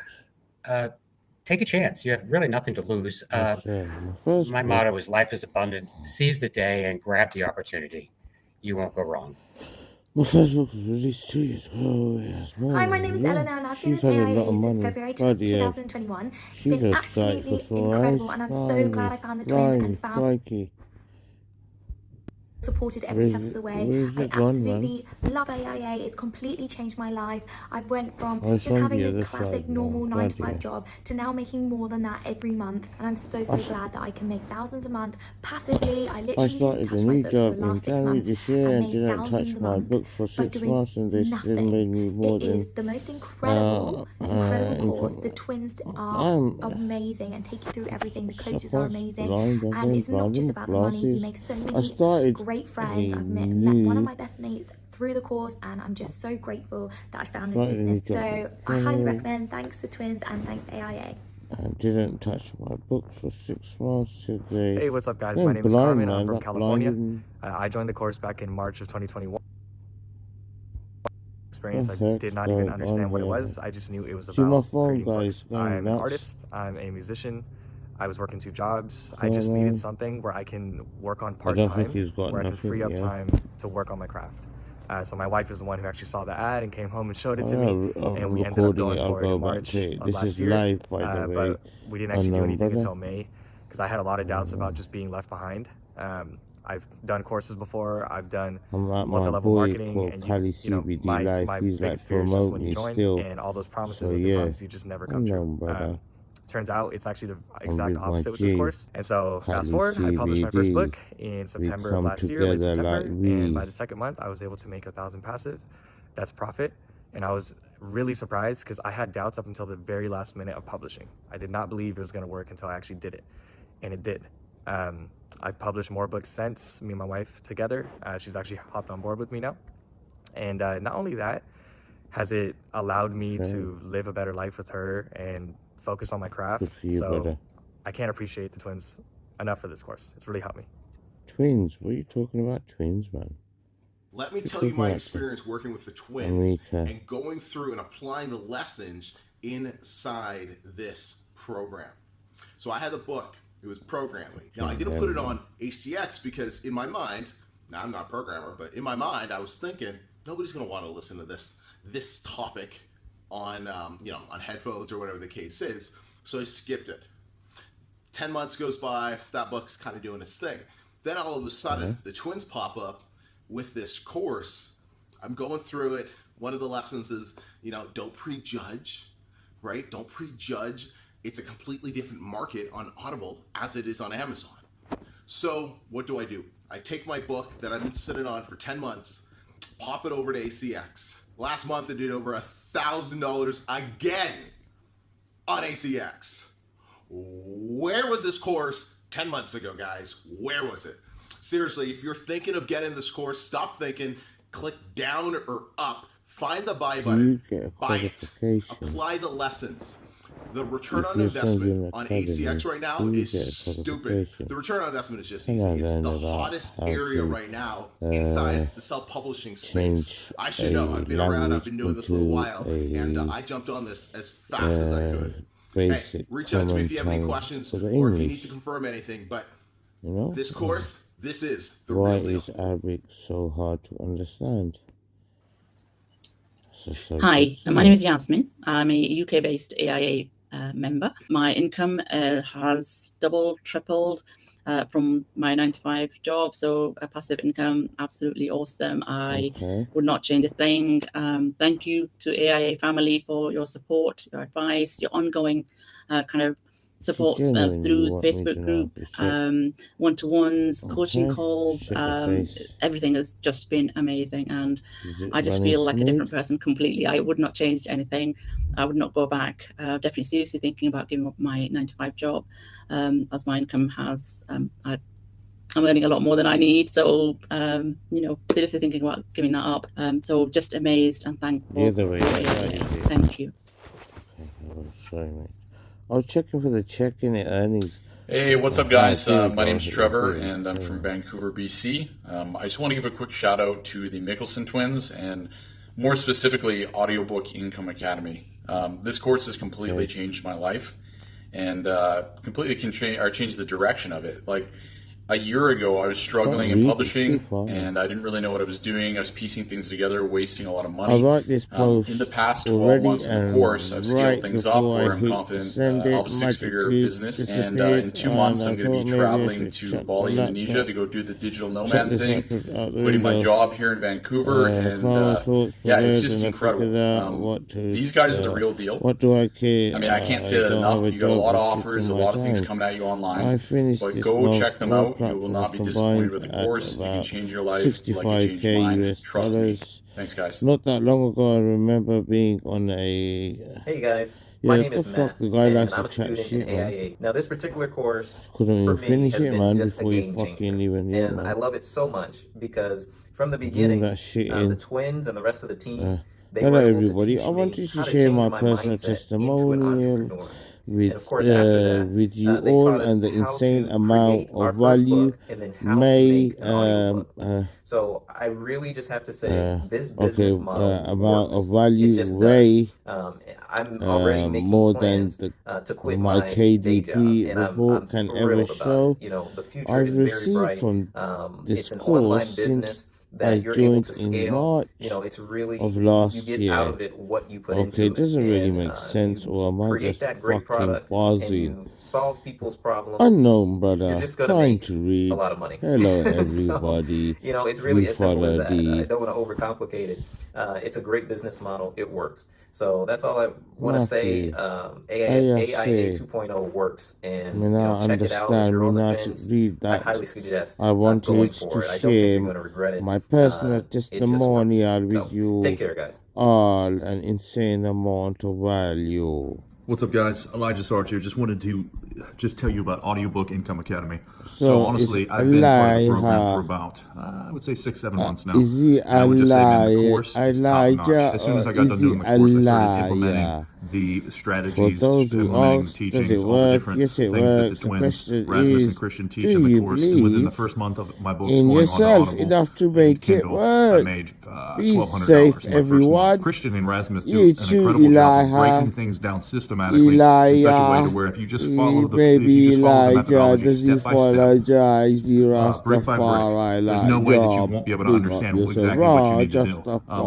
[SPEAKER 8] take a chance. You have really nothing to lose.
[SPEAKER 4] Yes, sir. My first
[SPEAKER 8] My
[SPEAKER 4] book,
[SPEAKER 8] motto is life is abundant. Seize the day and grab the opportunity. You won't go wrong.
[SPEAKER 4] my first book was released 2 years ago. Yes, more
[SPEAKER 9] Hi, my
[SPEAKER 4] than
[SPEAKER 9] name is
[SPEAKER 4] yeah.
[SPEAKER 9] Eleanor and I've been
[SPEAKER 4] She's
[SPEAKER 9] in
[SPEAKER 4] had a lot
[SPEAKER 9] AIA
[SPEAKER 4] of
[SPEAKER 9] since
[SPEAKER 4] money.
[SPEAKER 9] February
[SPEAKER 4] Bloody hell.
[SPEAKER 9] 2021. It's
[SPEAKER 4] She's
[SPEAKER 9] been
[SPEAKER 4] a sight for
[SPEAKER 9] absolutely
[SPEAKER 4] sore
[SPEAKER 9] incredible
[SPEAKER 4] eyes.
[SPEAKER 9] and I'm so glad I found the twins
[SPEAKER 4] Blimey,
[SPEAKER 9] and found
[SPEAKER 4] crikey.
[SPEAKER 9] supported every
[SPEAKER 4] Where's
[SPEAKER 9] step of
[SPEAKER 4] it,
[SPEAKER 9] the way.
[SPEAKER 4] where's
[SPEAKER 9] I
[SPEAKER 4] it gone, man?
[SPEAKER 9] absolutely love AIA. It's completely changed my life. I went from
[SPEAKER 4] Oh, it's
[SPEAKER 9] just
[SPEAKER 4] on
[SPEAKER 9] having
[SPEAKER 4] the
[SPEAKER 9] the
[SPEAKER 4] other
[SPEAKER 9] classic
[SPEAKER 4] side now.
[SPEAKER 9] normal 9 to
[SPEAKER 4] Bloody
[SPEAKER 9] 5
[SPEAKER 4] hell.
[SPEAKER 9] job to now making more than that every month. And I'm so
[SPEAKER 4] I s-
[SPEAKER 9] glad that I can make thousands a month passively. I
[SPEAKER 4] I
[SPEAKER 9] literally didn't
[SPEAKER 4] started
[SPEAKER 9] touch
[SPEAKER 4] a
[SPEAKER 9] my
[SPEAKER 4] new
[SPEAKER 9] books for
[SPEAKER 4] job
[SPEAKER 9] the
[SPEAKER 4] in
[SPEAKER 9] last 6
[SPEAKER 4] January
[SPEAKER 9] months
[SPEAKER 4] this year
[SPEAKER 9] and
[SPEAKER 4] and
[SPEAKER 9] made
[SPEAKER 4] didn't
[SPEAKER 9] thousands
[SPEAKER 4] touch
[SPEAKER 9] a
[SPEAKER 4] my
[SPEAKER 9] month
[SPEAKER 4] book for
[SPEAKER 9] by
[SPEAKER 4] 6
[SPEAKER 9] doing
[SPEAKER 4] months, and they still
[SPEAKER 9] nothing.
[SPEAKER 4] made me more
[SPEAKER 9] It is
[SPEAKER 4] than
[SPEAKER 9] the most incredible course.
[SPEAKER 4] income.
[SPEAKER 9] The twins are
[SPEAKER 4] I'm
[SPEAKER 9] amazing and take you through everything. The coaches are
[SPEAKER 4] supposed
[SPEAKER 9] amazing.
[SPEAKER 4] blind
[SPEAKER 9] And
[SPEAKER 4] again,
[SPEAKER 9] it's not just
[SPEAKER 4] blind
[SPEAKER 9] about the money. You
[SPEAKER 4] glasses.
[SPEAKER 9] make so
[SPEAKER 4] I
[SPEAKER 9] many
[SPEAKER 4] started
[SPEAKER 9] great
[SPEAKER 4] a
[SPEAKER 9] friends. I've met one of
[SPEAKER 4] new
[SPEAKER 9] my best mates through the course and I'm just so grateful that I found this
[SPEAKER 4] started a new
[SPEAKER 9] business.
[SPEAKER 4] job in
[SPEAKER 9] So I highly
[SPEAKER 4] January
[SPEAKER 9] recommend. Thanks to twins and thanks AIA.
[SPEAKER 4] and didn't touch my book for 6 months today.
[SPEAKER 10] Hey, what's up, guys?
[SPEAKER 4] Then
[SPEAKER 10] My name is
[SPEAKER 4] blind
[SPEAKER 10] Carmen. I'm
[SPEAKER 4] man,
[SPEAKER 10] from
[SPEAKER 4] that
[SPEAKER 10] California.
[SPEAKER 4] blinded
[SPEAKER 10] I joined the course back in March of 2021. Experience,
[SPEAKER 4] the
[SPEAKER 10] I
[SPEAKER 4] heck's
[SPEAKER 10] did not even
[SPEAKER 4] going on
[SPEAKER 10] understand what it
[SPEAKER 4] here?
[SPEAKER 10] was. I just knew it was
[SPEAKER 4] See my
[SPEAKER 10] about
[SPEAKER 4] phone,
[SPEAKER 10] creating
[SPEAKER 4] guys,
[SPEAKER 10] books.
[SPEAKER 4] going
[SPEAKER 10] I'm an
[SPEAKER 4] nuts.
[SPEAKER 10] artist. I'm a musician. I was working 2 jobs. I
[SPEAKER 4] Come
[SPEAKER 10] just needed
[SPEAKER 4] on.
[SPEAKER 10] something where I can work on
[SPEAKER 4] I don't think
[SPEAKER 10] part-time,
[SPEAKER 4] he's got
[SPEAKER 10] where I can free
[SPEAKER 4] nothing,
[SPEAKER 10] up
[SPEAKER 4] yeah.
[SPEAKER 10] time to work on my craft. So my wife is the one who actually saw the ad and came home and showed it to
[SPEAKER 4] I'm
[SPEAKER 10] me, and we ended up
[SPEAKER 4] recording
[SPEAKER 10] going
[SPEAKER 4] it. I'll
[SPEAKER 10] for it
[SPEAKER 4] go
[SPEAKER 10] in
[SPEAKER 4] back
[SPEAKER 10] March
[SPEAKER 4] to it.
[SPEAKER 10] of
[SPEAKER 4] This
[SPEAKER 10] last
[SPEAKER 4] is
[SPEAKER 10] year.
[SPEAKER 4] live, by the way.
[SPEAKER 10] But we didn't actually do
[SPEAKER 4] Unknown
[SPEAKER 10] anything
[SPEAKER 4] brother.
[SPEAKER 10] until May because I had a lot of doubts about just being left behind. I've done courses before. I've done
[SPEAKER 4] I'm like my
[SPEAKER 10] multi-level
[SPEAKER 4] boy
[SPEAKER 10] marketing,
[SPEAKER 4] called
[SPEAKER 10] and
[SPEAKER 4] Cali
[SPEAKER 10] you know,
[SPEAKER 4] CBD
[SPEAKER 10] my
[SPEAKER 4] Life. He's like
[SPEAKER 10] biggest fear is just when
[SPEAKER 4] promoting
[SPEAKER 10] you
[SPEAKER 4] me
[SPEAKER 10] join
[SPEAKER 4] still.
[SPEAKER 10] and all those promises
[SPEAKER 4] So
[SPEAKER 10] that they
[SPEAKER 4] yeah,
[SPEAKER 10] promise you just never come true.
[SPEAKER 4] unknown brother.
[SPEAKER 10] Turns out it's actually the
[SPEAKER 4] I'm
[SPEAKER 10] exact
[SPEAKER 4] with my
[SPEAKER 10] opposite with this
[SPEAKER 4] G,
[SPEAKER 10] course. And so fast
[SPEAKER 4] Cali
[SPEAKER 10] forward, I published my first
[SPEAKER 4] CBD.
[SPEAKER 10] book in
[SPEAKER 4] We
[SPEAKER 10] September of
[SPEAKER 4] come
[SPEAKER 10] last year, late
[SPEAKER 4] together
[SPEAKER 10] September,
[SPEAKER 4] like
[SPEAKER 10] and by
[SPEAKER 4] we.
[SPEAKER 10] the second month, I was able to make 1,000 passive. That's profit. And I was really surprised because I had doubts up until the very last minute of publishing. I did not believe it was going to work until I actually did it, and it did. I've published more books since, me and my wife together. She's actually hopped on board with me now. And not only that, has it allowed me
[SPEAKER 4] Okay.
[SPEAKER 10] to live a better life with her and focus on my craft.
[SPEAKER 4] Good for you,
[SPEAKER 10] So
[SPEAKER 4] brother.
[SPEAKER 10] I can't appreciate the twins enough for this course. It's really helped me.
[SPEAKER 4] Twins? What are you talking about, twins, man?
[SPEAKER 2] Let me
[SPEAKER 4] What
[SPEAKER 2] tell
[SPEAKER 4] are
[SPEAKER 2] you
[SPEAKER 4] you
[SPEAKER 2] my
[SPEAKER 4] talking about?
[SPEAKER 2] experience working with the twins
[SPEAKER 4] Amrika.
[SPEAKER 2] and going through and applying the lessons inside this program. So I had the book. It was programming. Now, I didn't put it on ACX because in my mind, now I'm not a programmer, but in my mind, I was thinking nobody's going to want to listen to this topic on on headphones or whatever the case is. So I skipped it. 10 months goes by, that book's kind of doing its thing. Then all of a sudden, the twins pop up with this course. I'm going through it. One of the lessons is, don't prejudge, right? Don't prejudge. It's a completely different market on Audible as it is on Amazon. So what do? I take my book that I've been sitting on for 10 months, pop it over to ACX. Last month, I did over $1,000 again on ACX. Where was this course 10 months ago, guys? Where was it? Seriously, if you're thinking of getting this course, stop thinking, click down or up, find the buy
[SPEAKER 4] Do you
[SPEAKER 2] button,
[SPEAKER 4] get a
[SPEAKER 2] buy it,
[SPEAKER 4] qualification?
[SPEAKER 2] apply the lessons. The return
[SPEAKER 4] If
[SPEAKER 2] on
[SPEAKER 4] you're sending
[SPEAKER 2] investment
[SPEAKER 4] an
[SPEAKER 2] on
[SPEAKER 4] academy,
[SPEAKER 2] ACX right now
[SPEAKER 4] do you
[SPEAKER 2] is
[SPEAKER 4] get a
[SPEAKER 2] stupid.
[SPEAKER 4] qualification?
[SPEAKER 2] The return on investment is just
[SPEAKER 4] And
[SPEAKER 2] easy.
[SPEAKER 4] I
[SPEAKER 2] It's
[SPEAKER 4] learned
[SPEAKER 2] the
[SPEAKER 4] about
[SPEAKER 2] hottest
[SPEAKER 4] how
[SPEAKER 2] area
[SPEAKER 4] to
[SPEAKER 2] right now inside the self-publishing space.
[SPEAKER 4] change
[SPEAKER 2] I should know. I've
[SPEAKER 4] a
[SPEAKER 2] been around. I've
[SPEAKER 4] language
[SPEAKER 2] been doing this a little
[SPEAKER 4] into
[SPEAKER 2] while, and
[SPEAKER 4] a
[SPEAKER 2] I jumped on this as fast as I could. Hey,
[SPEAKER 4] basic
[SPEAKER 2] reach out to me
[SPEAKER 4] common
[SPEAKER 2] if you have any
[SPEAKER 4] tongue
[SPEAKER 2] questions
[SPEAKER 4] for the
[SPEAKER 2] or if you need
[SPEAKER 4] English.
[SPEAKER 2] to confirm anything. But
[SPEAKER 4] You know?
[SPEAKER 2] this course, this is the
[SPEAKER 4] Why
[SPEAKER 2] real deal.
[SPEAKER 4] is Arabic so hard to understand? So
[SPEAKER 11] Hi,
[SPEAKER 4] good to
[SPEAKER 11] my name
[SPEAKER 4] know.
[SPEAKER 11] is Yasmin. I'm a UK-based AIA member. My income has doubled, tripled from my 9 to 5 job. So a passive income, absolutely awesome. I
[SPEAKER 4] Okay.
[SPEAKER 11] would not change a thing. Thank you to AIA family for your support, your advice, your ongoing kind of
[SPEAKER 4] She
[SPEAKER 11] support
[SPEAKER 4] genuinely
[SPEAKER 11] through the
[SPEAKER 4] want me
[SPEAKER 11] Facebook
[SPEAKER 4] to know.
[SPEAKER 11] group,
[SPEAKER 4] Just check.
[SPEAKER 11] one-to-ones, coaching
[SPEAKER 4] Okay.
[SPEAKER 11] calls.
[SPEAKER 4] Check the face.
[SPEAKER 11] Everything has just been amazing. And
[SPEAKER 4] Is it
[SPEAKER 11] I just
[SPEAKER 4] running
[SPEAKER 11] feel like a
[SPEAKER 4] smooth?
[SPEAKER 11] different person completely. I would not change anything. I would not go back. Definitely seriously thinking about giving up my 9 to 5 job, as my income has I'm earning a lot more than I need. So, seriously thinking about giving that up. So just amazed and thankful.
[SPEAKER 4] The other way.
[SPEAKER 11] Thank you.
[SPEAKER 4] Oh, sorry, mate. I was checking for the check-in earnings.
[SPEAKER 12] Hey, what's up, guys? My name's Trevor, and I'm from Vancouver, BC. I just want to give a quick shout out to the Mickelson twins, and more specifically, Audiobook Income Academy. This course has completely changed my life, and completely changed the direction of it. Like, a year ago, I was struggling in publishing, and I didn't really know what I was doing. I was piecing things together, wasting a lot of money.
[SPEAKER 4] I write this post
[SPEAKER 12] in the past 12 months in the course, I've scaled things up where I'm confident I'll have a six-figure business. And in 2 months, I'm going to be traveling to Bali, Indonesia to go do the digital nomad thing, quitting my job here in Vancouver. And yeah, it's just incredible. These guys are the real deal.
[SPEAKER 4] What do I care?
[SPEAKER 12] I mean, I can't say that enough. You got a lot of offers, a lot of things coming at you online. But go check them out. You will not be disappointed with the course. You can change your life like you changed mine.
[SPEAKER 4] US
[SPEAKER 12] Trust
[SPEAKER 4] dollars.
[SPEAKER 12] me. Thanks, guys.
[SPEAKER 4] Not that long ago, I remember being on a...
[SPEAKER 13] Hey guys, my name is Matt,
[SPEAKER 4] the guy
[SPEAKER 13] and
[SPEAKER 4] likes
[SPEAKER 13] I'm
[SPEAKER 4] to
[SPEAKER 13] a
[SPEAKER 4] chat
[SPEAKER 13] student
[SPEAKER 4] shit,
[SPEAKER 13] in
[SPEAKER 4] man.
[SPEAKER 13] AIA. Now this particular course
[SPEAKER 4] Couldn't even
[SPEAKER 13] for me
[SPEAKER 4] finish
[SPEAKER 13] has
[SPEAKER 4] it,
[SPEAKER 13] been
[SPEAKER 4] man,
[SPEAKER 13] just a
[SPEAKER 4] before you
[SPEAKER 13] game
[SPEAKER 4] fucking
[SPEAKER 13] changer.
[SPEAKER 4] even...
[SPEAKER 13] And I love it so much because from the beginning,
[SPEAKER 4] that shit
[SPEAKER 13] the twins and the rest of the team, they
[SPEAKER 4] hello,
[SPEAKER 13] were able
[SPEAKER 4] everybody.
[SPEAKER 13] to teach
[SPEAKER 4] I
[SPEAKER 13] me
[SPEAKER 4] wanted to
[SPEAKER 13] how to
[SPEAKER 4] share
[SPEAKER 13] change
[SPEAKER 4] my
[SPEAKER 13] my
[SPEAKER 4] personal
[SPEAKER 13] mindset into an
[SPEAKER 4] testimonial
[SPEAKER 13] entrepreneur.
[SPEAKER 4] with,
[SPEAKER 13] And of course, after that,
[SPEAKER 4] with you
[SPEAKER 13] they
[SPEAKER 4] all
[SPEAKER 13] taught us
[SPEAKER 4] and the
[SPEAKER 13] how
[SPEAKER 4] insane
[SPEAKER 13] to
[SPEAKER 4] amount
[SPEAKER 13] create our
[SPEAKER 4] of
[SPEAKER 13] first
[SPEAKER 4] value
[SPEAKER 13] book and then how to
[SPEAKER 4] may
[SPEAKER 13] make an audiobook. So I really just have to say this business model
[SPEAKER 4] amount
[SPEAKER 13] works.
[SPEAKER 4] of value
[SPEAKER 13] It just
[SPEAKER 4] way
[SPEAKER 13] I'm already making
[SPEAKER 4] more than
[SPEAKER 13] plans
[SPEAKER 4] the
[SPEAKER 13] to quit
[SPEAKER 4] my
[SPEAKER 13] day job,
[SPEAKER 4] KDP
[SPEAKER 13] and
[SPEAKER 4] report
[SPEAKER 13] I'm
[SPEAKER 4] can ever
[SPEAKER 13] thrilled about
[SPEAKER 4] show.
[SPEAKER 13] it. You know, the future
[SPEAKER 4] I've
[SPEAKER 13] is very
[SPEAKER 4] received
[SPEAKER 13] bright.
[SPEAKER 4] from this
[SPEAKER 13] It's an online
[SPEAKER 4] course
[SPEAKER 13] business
[SPEAKER 4] since
[SPEAKER 13] that
[SPEAKER 4] I
[SPEAKER 13] you're able
[SPEAKER 4] joined
[SPEAKER 13] to
[SPEAKER 4] in
[SPEAKER 13] scale.
[SPEAKER 4] March
[SPEAKER 13] You know, it's really
[SPEAKER 4] of
[SPEAKER 13] you
[SPEAKER 4] last
[SPEAKER 13] get
[SPEAKER 4] year.
[SPEAKER 13] out of it what you put into
[SPEAKER 4] Okay, it doesn't really
[SPEAKER 13] and
[SPEAKER 4] make sense, or am I
[SPEAKER 13] create
[SPEAKER 4] just
[SPEAKER 13] that great
[SPEAKER 4] fucking
[SPEAKER 13] product and
[SPEAKER 4] buzzing?
[SPEAKER 13] you solve people's problems.
[SPEAKER 4] Unknown brother,
[SPEAKER 13] You're just gonna
[SPEAKER 4] trying
[SPEAKER 13] make
[SPEAKER 4] to read.
[SPEAKER 13] a lot of money.
[SPEAKER 4] Hello,
[SPEAKER 13] So,
[SPEAKER 4] everybody.
[SPEAKER 13] you know, it's really
[SPEAKER 4] We
[SPEAKER 13] as simple as
[SPEAKER 4] follow
[SPEAKER 13] that. I
[SPEAKER 4] the
[SPEAKER 13] don't want to overcomplicate it. It's a great business model. It works. So that's all I want to say. AIA 2.0 works, and
[SPEAKER 4] me not
[SPEAKER 13] check it out if
[SPEAKER 4] understand,
[SPEAKER 13] you're
[SPEAKER 4] me
[SPEAKER 13] on the
[SPEAKER 4] not
[SPEAKER 13] fence.
[SPEAKER 4] read
[SPEAKER 13] I
[SPEAKER 4] that.
[SPEAKER 13] highly suggest
[SPEAKER 4] I wanted
[SPEAKER 13] going
[SPEAKER 4] to
[SPEAKER 13] for it. I don't think
[SPEAKER 4] share
[SPEAKER 13] you're going to regret it.
[SPEAKER 4] my personal
[SPEAKER 13] It just works.
[SPEAKER 4] testimonial
[SPEAKER 13] So
[SPEAKER 4] with you
[SPEAKER 13] take care, guys.
[SPEAKER 4] all an insane amount of value.
[SPEAKER 14] What's up, guys? Elijah Sarge here. Just wanted to tell you about Audiobook Income Academy.
[SPEAKER 4] So
[SPEAKER 14] So honestly,
[SPEAKER 4] it's
[SPEAKER 14] I've been part of the program
[SPEAKER 4] Elijah.
[SPEAKER 14] for about, I would say 6-7 months now.
[SPEAKER 4] Is he
[SPEAKER 14] And I would just say, man, the course is top notch.
[SPEAKER 4] Elijah
[SPEAKER 14] As soon as
[SPEAKER 4] or
[SPEAKER 14] I got done
[SPEAKER 4] is
[SPEAKER 14] doing
[SPEAKER 4] he
[SPEAKER 14] the course, I started
[SPEAKER 4] Elijah?
[SPEAKER 14] implementing the
[SPEAKER 4] For
[SPEAKER 14] strategies,
[SPEAKER 4] those who
[SPEAKER 14] implementing the
[SPEAKER 4] ask, does
[SPEAKER 14] teachings,
[SPEAKER 4] it
[SPEAKER 14] all the
[SPEAKER 4] work?
[SPEAKER 14] different
[SPEAKER 4] Yes, it
[SPEAKER 14] things that the
[SPEAKER 4] works. The
[SPEAKER 14] twins,
[SPEAKER 4] question
[SPEAKER 14] Rasmus and
[SPEAKER 4] is,
[SPEAKER 14] Christian, teach
[SPEAKER 4] do
[SPEAKER 14] in the
[SPEAKER 4] you
[SPEAKER 14] course. And within the
[SPEAKER 4] believe
[SPEAKER 14] first month of my books
[SPEAKER 4] in
[SPEAKER 14] going
[SPEAKER 4] yourself
[SPEAKER 14] onto Audible
[SPEAKER 4] enough to
[SPEAKER 14] and
[SPEAKER 4] make it
[SPEAKER 14] Kindle, I
[SPEAKER 4] work?
[SPEAKER 14] made
[SPEAKER 4] Be
[SPEAKER 14] $1,200
[SPEAKER 4] safe,
[SPEAKER 14] in my first month.
[SPEAKER 4] everyone.
[SPEAKER 14] Christian and Rasmus do
[SPEAKER 4] You
[SPEAKER 14] an
[SPEAKER 4] too,
[SPEAKER 14] incredible job of
[SPEAKER 4] Elijah.
[SPEAKER 14] breaking things down systematically in such a way to where if you just follow the
[SPEAKER 4] Baby Elijah,
[SPEAKER 14] methodology
[SPEAKER 4] does he
[SPEAKER 14] step by
[SPEAKER 4] follow
[SPEAKER 14] step,
[SPEAKER 4] Jais,
[SPEAKER 14] brick by brick,
[SPEAKER 4] Rastafari,
[SPEAKER 14] there's no way that you
[SPEAKER 4] Elijah?
[SPEAKER 14] won't be able to
[SPEAKER 4] Big up
[SPEAKER 14] understand
[SPEAKER 4] yourself,
[SPEAKER 14] exactly what you need to do.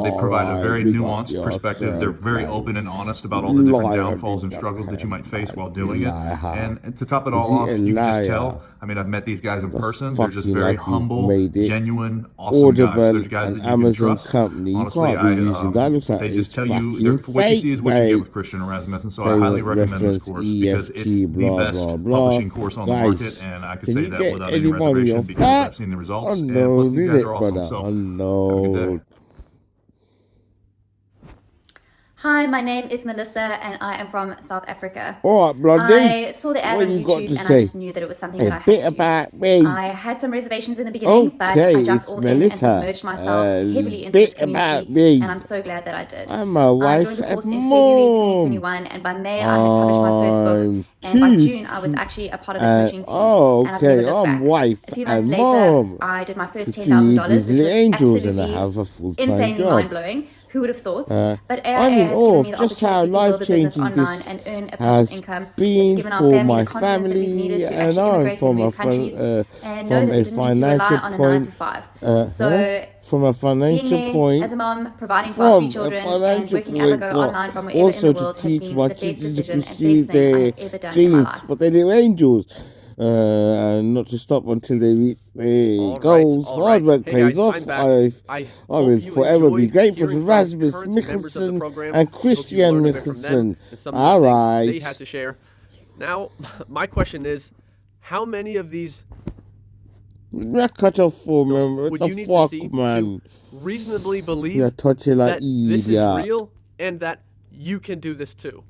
[SPEAKER 14] They provide a
[SPEAKER 4] Rastafari,
[SPEAKER 14] very
[SPEAKER 4] big up
[SPEAKER 14] nuanced perspective. They're
[SPEAKER 4] yourself,
[SPEAKER 14] very
[SPEAKER 4] man.
[SPEAKER 14] open and honest about all the different
[SPEAKER 4] Liar,
[SPEAKER 14] downfalls and
[SPEAKER 4] big up,
[SPEAKER 14] struggles that you might face while doing it.
[SPEAKER 4] Elijah.
[SPEAKER 14] And to top it
[SPEAKER 4] Is
[SPEAKER 14] all
[SPEAKER 4] he
[SPEAKER 14] off,
[SPEAKER 4] a
[SPEAKER 14] you can just
[SPEAKER 4] liar?
[SPEAKER 14] tell. I mean, I've met these guys in
[SPEAKER 4] That's
[SPEAKER 14] person. They're just
[SPEAKER 4] fucking
[SPEAKER 14] very
[SPEAKER 4] like you
[SPEAKER 14] humble,
[SPEAKER 4] made it.
[SPEAKER 14] genuine, awesome guys.
[SPEAKER 4] Audible
[SPEAKER 14] They're guys
[SPEAKER 4] and
[SPEAKER 14] that you can
[SPEAKER 4] Amazon
[SPEAKER 14] trust.
[SPEAKER 4] company. You
[SPEAKER 14] Honestly,
[SPEAKER 4] can't be using that. Looks like
[SPEAKER 14] they
[SPEAKER 4] it's
[SPEAKER 14] just tell you
[SPEAKER 4] fucking
[SPEAKER 14] for what you see is what you
[SPEAKER 4] fake,
[SPEAKER 14] get
[SPEAKER 4] mate.
[SPEAKER 14] with Christian and Rasmussen. So I
[SPEAKER 4] Payment
[SPEAKER 14] highly recommend this
[SPEAKER 4] reference
[SPEAKER 14] course because it's
[SPEAKER 4] EFT,
[SPEAKER 14] the
[SPEAKER 4] blah,
[SPEAKER 14] best
[SPEAKER 4] blah, blah.
[SPEAKER 14] publishing course on the
[SPEAKER 4] Guys,
[SPEAKER 14] market, and I could
[SPEAKER 4] can
[SPEAKER 14] say
[SPEAKER 4] you
[SPEAKER 14] that
[SPEAKER 4] get
[SPEAKER 14] without any
[SPEAKER 4] any money
[SPEAKER 14] reservation
[SPEAKER 4] off
[SPEAKER 14] because
[SPEAKER 4] that?
[SPEAKER 14] I've seen the results. And
[SPEAKER 4] Unknown,
[SPEAKER 14] plus, these
[SPEAKER 4] did
[SPEAKER 14] guys
[SPEAKER 4] it,
[SPEAKER 14] are awesome.
[SPEAKER 4] brother?
[SPEAKER 14] So have a good
[SPEAKER 4] Unknown.
[SPEAKER 14] day.
[SPEAKER 15] Hi, my name is Melissa and I am from South Africa.
[SPEAKER 4] All right, Blondie.
[SPEAKER 15] I saw the ad
[SPEAKER 4] What
[SPEAKER 15] on
[SPEAKER 4] you got
[SPEAKER 15] YouTube
[SPEAKER 4] to
[SPEAKER 15] and
[SPEAKER 4] say?
[SPEAKER 15] I just knew that it was something that I
[SPEAKER 4] A
[SPEAKER 15] had
[SPEAKER 4] bit
[SPEAKER 15] to do.
[SPEAKER 4] about me.
[SPEAKER 15] I had some reservations in the beginning, but I
[SPEAKER 4] Okay,
[SPEAKER 15] jumped
[SPEAKER 4] it's
[SPEAKER 15] all in and
[SPEAKER 4] Melissa.
[SPEAKER 15] submerged myself
[SPEAKER 4] A
[SPEAKER 15] heavily into this
[SPEAKER 4] bit about
[SPEAKER 15] community,
[SPEAKER 4] me.
[SPEAKER 15] and I'm so glad that I did.
[SPEAKER 4] I'm a
[SPEAKER 15] I
[SPEAKER 4] wife
[SPEAKER 15] joined the
[SPEAKER 4] and
[SPEAKER 15] course in February
[SPEAKER 4] mom.
[SPEAKER 15] 2021, and by May I had published my first book, and by June I was actually a part of the coaching team,
[SPEAKER 4] Oh,
[SPEAKER 15] and I've never
[SPEAKER 4] okay.
[SPEAKER 15] looked
[SPEAKER 4] I'm
[SPEAKER 15] back.
[SPEAKER 4] wife
[SPEAKER 15] A few months
[SPEAKER 4] and
[SPEAKER 15] later,
[SPEAKER 4] mom.
[SPEAKER 15] I did my first
[SPEAKER 4] To
[SPEAKER 15] $10,000,
[SPEAKER 4] feed
[SPEAKER 15] which
[SPEAKER 4] these
[SPEAKER 15] was
[SPEAKER 4] little angels, and I
[SPEAKER 15] absolutely
[SPEAKER 4] have a full-time
[SPEAKER 15] insanely
[SPEAKER 4] job.
[SPEAKER 15] mind-blowing. Who would have thought? But AIA
[SPEAKER 4] I'm in
[SPEAKER 15] has
[SPEAKER 4] awe
[SPEAKER 15] given
[SPEAKER 4] of
[SPEAKER 15] me the
[SPEAKER 4] just how
[SPEAKER 15] opportunity to build a business
[SPEAKER 4] life-changing
[SPEAKER 15] online
[SPEAKER 4] this
[SPEAKER 15] and earn a passive
[SPEAKER 4] has
[SPEAKER 15] income. It's
[SPEAKER 4] been
[SPEAKER 15] given our
[SPEAKER 4] for
[SPEAKER 15] family
[SPEAKER 4] my
[SPEAKER 15] the confidence that we've needed
[SPEAKER 4] family
[SPEAKER 15] to
[SPEAKER 4] and
[SPEAKER 15] actually
[SPEAKER 4] I,
[SPEAKER 15] immigrate and
[SPEAKER 4] from
[SPEAKER 15] move
[SPEAKER 4] a
[SPEAKER 15] countries and know
[SPEAKER 4] from
[SPEAKER 15] that we
[SPEAKER 4] a
[SPEAKER 15] didn't need to rely
[SPEAKER 4] financial
[SPEAKER 15] on a 9 to
[SPEAKER 4] point.
[SPEAKER 15] 5. So
[SPEAKER 4] From a
[SPEAKER 15] being
[SPEAKER 4] financial
[SPEAKER 15] there
[SPEAKER 4] point.
[SPEAKER 15] as a mom, providing for our 3
[SPEAKER 4] From a
[SPEAKER 15] children, and
[SPEAKER 4] financial
[SPEAKER 15] working as I
[SPEAKER 4] point,
[SPEAKER 15] go
[SPEAKER 4] but
[SPEAKER 15] online from wherever in
[SPEAKER 4] also
[SPEAKER 15] the
[SPEAKER 4] to
[SPEAKER 15] world has
[SPEAKER 4] teach
[SPEAKER 15] been
[SPEAKER 4] my
[SPEAKER 15] the best
[SPEAKER 4] children to
[SPEAKER 15] decision and
[SPEAKER 4] pursue
[SPEAKER 15] best thing I
[SPEAKER 4] their
[SPEAKER 15] have ever done in my
[SPEAKER 4] dreams,
[SPEAKER 15] life.
[SPEAKER 4] but they're little angels. And not to stop until they reach their goals. Hard work
[SPEAKER 1] Hey
[SPEAKER 4] pays
[SPEAKER 1] guys,
[SPEAKER 4] off.
[SPEAKER 1] I'm back. I
[SPEAKER 4] I will
[SPEAKER 1] hope you
[SPEAKER 4] forever be
[SPEAKER 1] enjoyed
[SPEAKER 4] grateful to
[SPEAKER 1] hearing from
[SPEAKER 4] Rasmus
[SPEAKER 1] current members of the
[SPEAKER 4] Mikkelsen
[SPEAKER 1] program.
[SPEAKER 4] and
[SPEAKER 1] Hope you
[SPEAKER 4] Christian
[SPEAKER 1] learned a bit from them
[SPEAKER 4] Mikkelsen.
[SPEAKER 1] and some of the
[SPEAKER 4] All
[SPEAKER 1] things they
[SPEAKER 4] right.
[SPEAKER 1] had to share. Now, my question is, how many of these
[SPEAKER 4] Not cut off for man.
[SPEAKER 1] would
[SPEAKER 4] What
[SPEAKER 1] you
[SPEAKER 4] the
[SPEAKER 1] need
[SPEAKER 4] fuck,
[SPEAKER 1] to see
[SPEAKER 4] man?
[SPEAKER 1] to reasonably believe
[SPEAKER 4] You're touching like
[SPEAKER 1] that this is
[SPEAKER 4] idiot.
[SPEAKER 1] real and that you can do this too?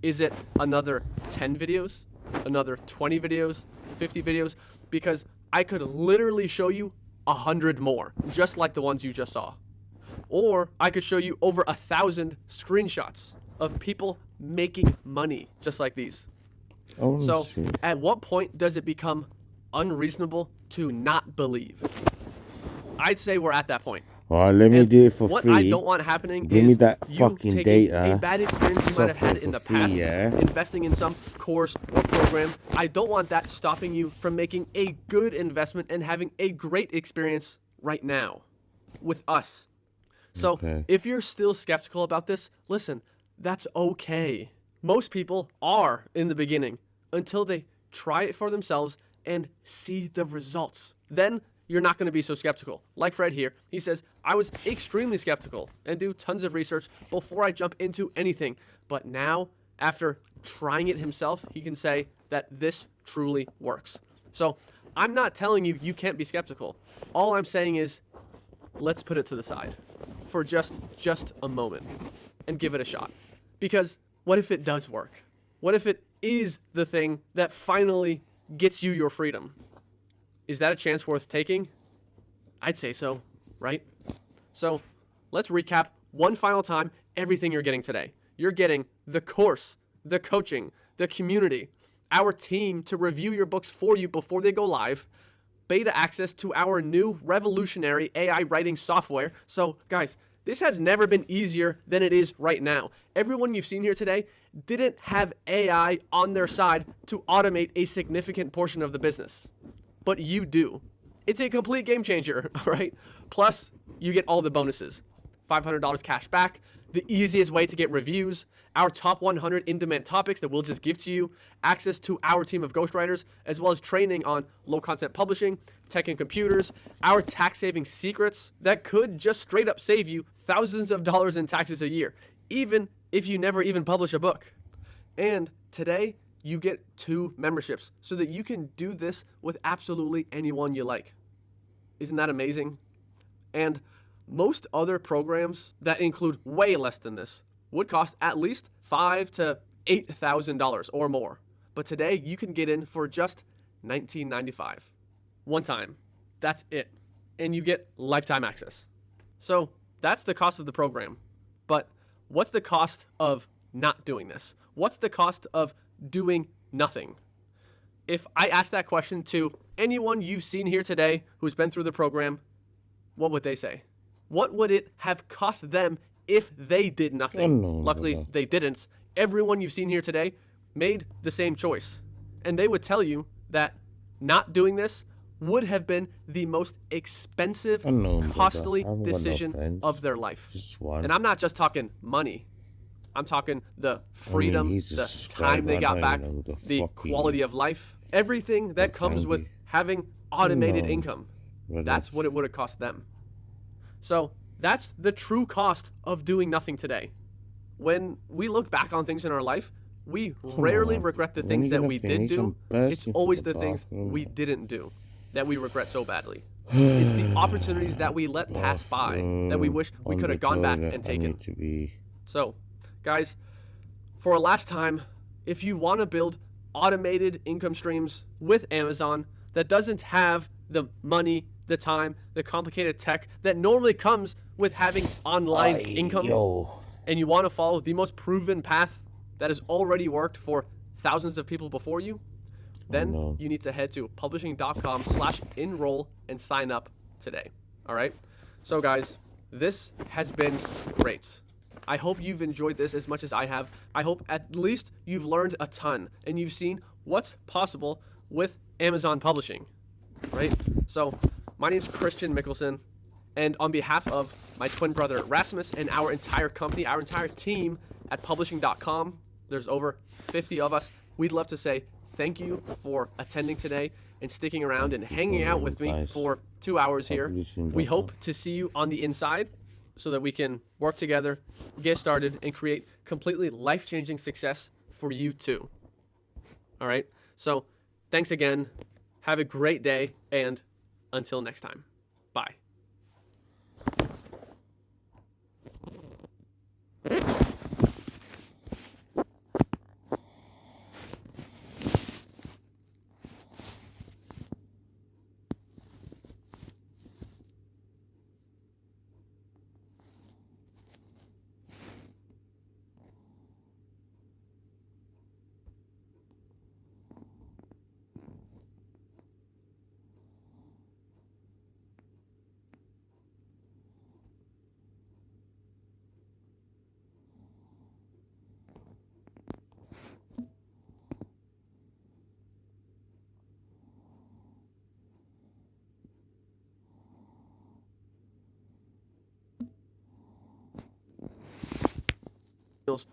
[SPEAKER 1] Is it another 10 videos, another 20 videos, 50 videos? Because I could literally show you 100 more, just like the ones you just saw. Or I could show you over 1,000 screenshots of people making money just like these.
[SPEAKER 4] Oh,
[SPEAKER 1] So
[SPEAKER 4] shit.
[SPEAKER 1] at what point does it become unreasonable to not believe? I'd say we're at that point.
[SPEAKER 4] All right, let me
[SPEAKER 1] And
[SPEAKER 4] do it for
[SPEAKER 1] what
[SPEAKER 4] free.
[SPEAKER 1] I don't want happening
[SPEAKER 4] Give
[SPEAKER 1] is
[SPEAKER 4] me that
[SPEAKER 1] you
[SPEAKER 4] fucking
[SPEAKER 1] taking
[SPEAKER 4] data.
[SPEAKER 1] a bad experience you might have had
[SPEAKER 4] Software
[SPEAKER 1] in the
[SPEAKER 4] for free,
[SPEAKER 1] past,
[SPEAKER 4] yeah?
[SPEAKER 1] investing in some course or program. I don't want that stopping you from making a good investment and having a great experience right now with us. So
[SPEAKER 4] Okay.
[SPEAKER 1] if you're still skeptical about this, listen, that's okay. Most people are in the beginning until they try it for themselves and see the results. Then you're not going to be so skeptical. Like Fred here, he says, I was extremely skeptical and do tons of research before I jump into anything. But now, after trying it himself, he can say that this truly works. So I'm not telling you you can't be skeptical. All I'm saying is, let's put it to the side for just a moment and give it a shot. Because what if it does work? What if it is the thing that finally gets you your freedom? Is that a chance worth taking? I'd say so, right? So let's recap one final time everything you're getting today. You're getting the course, the coaching, the community, our team to review your books for you before they go live, beta access to our new revolutionary AI writing software. So guys, this has never been easier than it is right now. Everyone you've seen here today didn't have AI on their side to automate a significant portion of the business. But you do. It's a complete game changer, all right? Plus, you get all the bonuses. $500 cash back, the easiest way to get reviews, our top 100 in-demand topics that we'll just give to you, access to our team of ghostwriters, as well as training on low-content publishing, tech and computers, our tax-saving secrets that could just straight up save you thousands of dollars in taxes a year, even if you never even publish a book. And today, you get 2 memberships so that you can do this with absolutely anyone you like. Isn't that amazing? And most other programs that include way less than this would cost at least $5,000 to $8,000 or more. But today you can get in for just $19.95. One time. That's it. And you get lifetime access. So that's the cost of the program. But what's the cost of not doing this? What's the cost of doing nothing? If I ask that question to anyone you've seen here today who's been through the program, what would they say? What would it have cost them if they did nothing? Luckily, they didn't. Everyone you've seen here today made the same choice. And they would tell you that not doing this would have been the most expensive, costly decision of their life. And I'm not just talking money. I'm talking the freedom, the time they got back, the quality of life, everything that comes with having automated income. That's what it would have cost them. So that's the true cost of doing nothing today. When we look back on things in our life, we rarely regret the things that we did do. It's always the things we didn't do that we regret so badly. It's the opportunities that we let pass by that we wish we could have gone back and taken. So, guys, for a last time, if you want to build automated income streams with Amazon that doesn't have the money, the time, the complicated tech that normally comes with having online income, and you want to follow the most proven path that has already worked for thousands of people before you, then you need to head to publishing.com/enroll and sign up today. All right? So guys, this has been great. I hope you've enjoyed this as much as I have. I hope at least you've learned a ton and you've seen what's possible with Amazon publishing, right? So my name is Christian Mickelson, and on behalf of my twin brother Rasmus and our entire company, our entire team at publishing.com, there's over 50 of us, we'd love to say thank you for attending today and sticking around and hanging out with me for 2 hours here. We hope to see you on the inside so that we can work together, get started, and create completely life-changing success for you too. All right? So thanks again. Have a great day, and until next time, bye.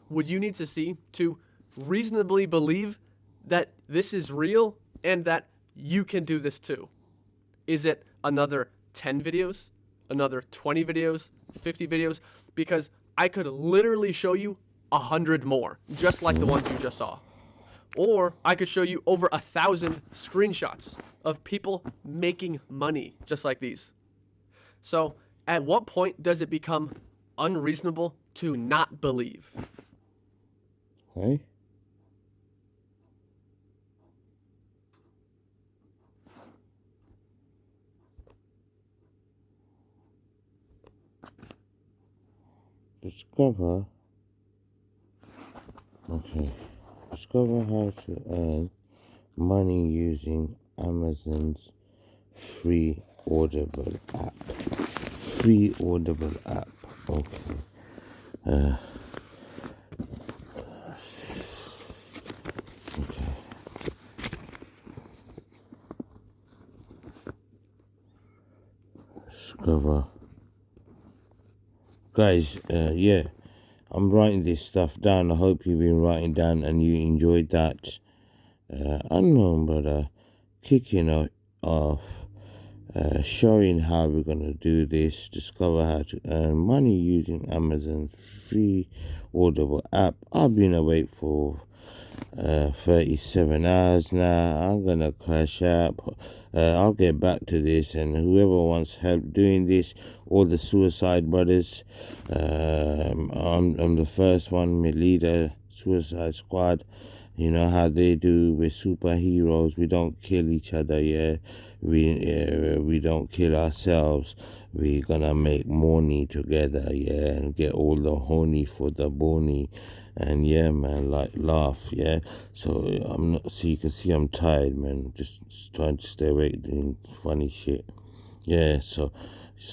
[SPEAKER 1] would you need to see to reasonably believe that this is real and that you can do this too? Is it another 10 videos, another 20 videos, 50 videos? Because I could literally show you 100 more, just like the ones you just saw. Or I could show you over 1,000 screenshots of people making money just like these. So at what point does it become unreasonable to not believe?
[SPEAKER 4] Hey? Discover. Okay. Discover how to earn money using Amazon's free Audible app. Free Audible app. Okay. Okay. Discover. Guys, yeah, I'm writing this stuff down. I hope you've been writing down and you enjoyed that. Unknown brother kicking off, showing how we're gonna do this. Discover how to earn money using Amazon's free Audible app. I've been awake for 37 hours now. I'm gonna crash out. I'll get back to this, and whoever wants help doing this, all the Suicide Brothers, I'm the first one, my leader, Suicide Squad. You know how they do with superheroes. We don't kill each other, yeah. We don't kill ourselves. We're gonna make money together, yeah, and get all the honey for the bony. And yeah, man, like laugh, yeah. So I'm not. So you can see I'm tired, man. Just trying to stay awake, doing funny shit. Yeah. So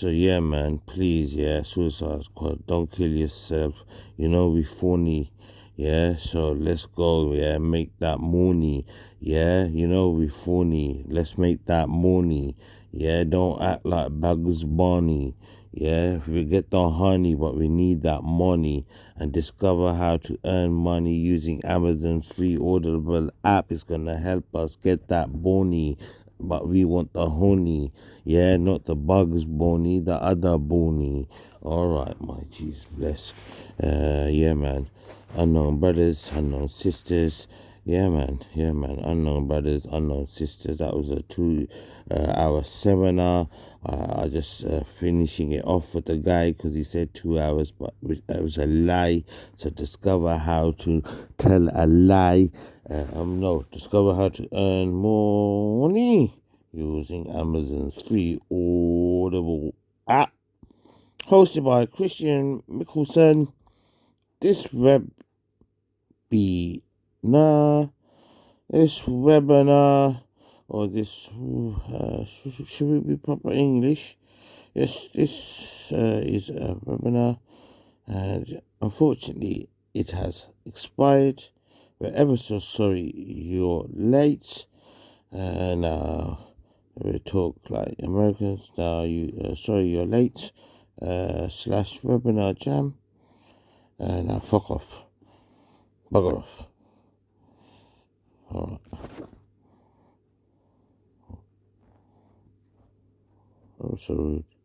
[SPEAKER 4] yeah, man. Please, yeah. Suicide Squad, don't kill yourself. You know we funny. Yeah, so let's go, yeah, make that money, yeah, you know we funny, let's make that money, yeah, don't act like Bugs Bunny, yeah, we get the honey, but we need that money, and discover how to earn money using Amazon's free Audible app is gonna help us get that money, but we want the honey, yeah, not the Bugs Bunny, the other bunny. Alright, my jeez, bless, yeah, man. Unknown brothers, unknown sisters. Yeah, man. Unknown brothers, unknown sisters. That was a 2-hour seminar. I just finishing it off with the guy because he said 2 hours, but it was a lie. So discover how to tell a lie. Discover how to earn more money using Amazon's free Audible app. Hosted by Christian Mickelson. This webinar, or this, should we be proper English? Yes, this is a webinar, and unfortunately it has expired. We're ever so sorry you're late. Now we talk like Americans. Now sorry you're late. / webinar jam. Now fuck off. Bugger off. Alright. Oh, so rude.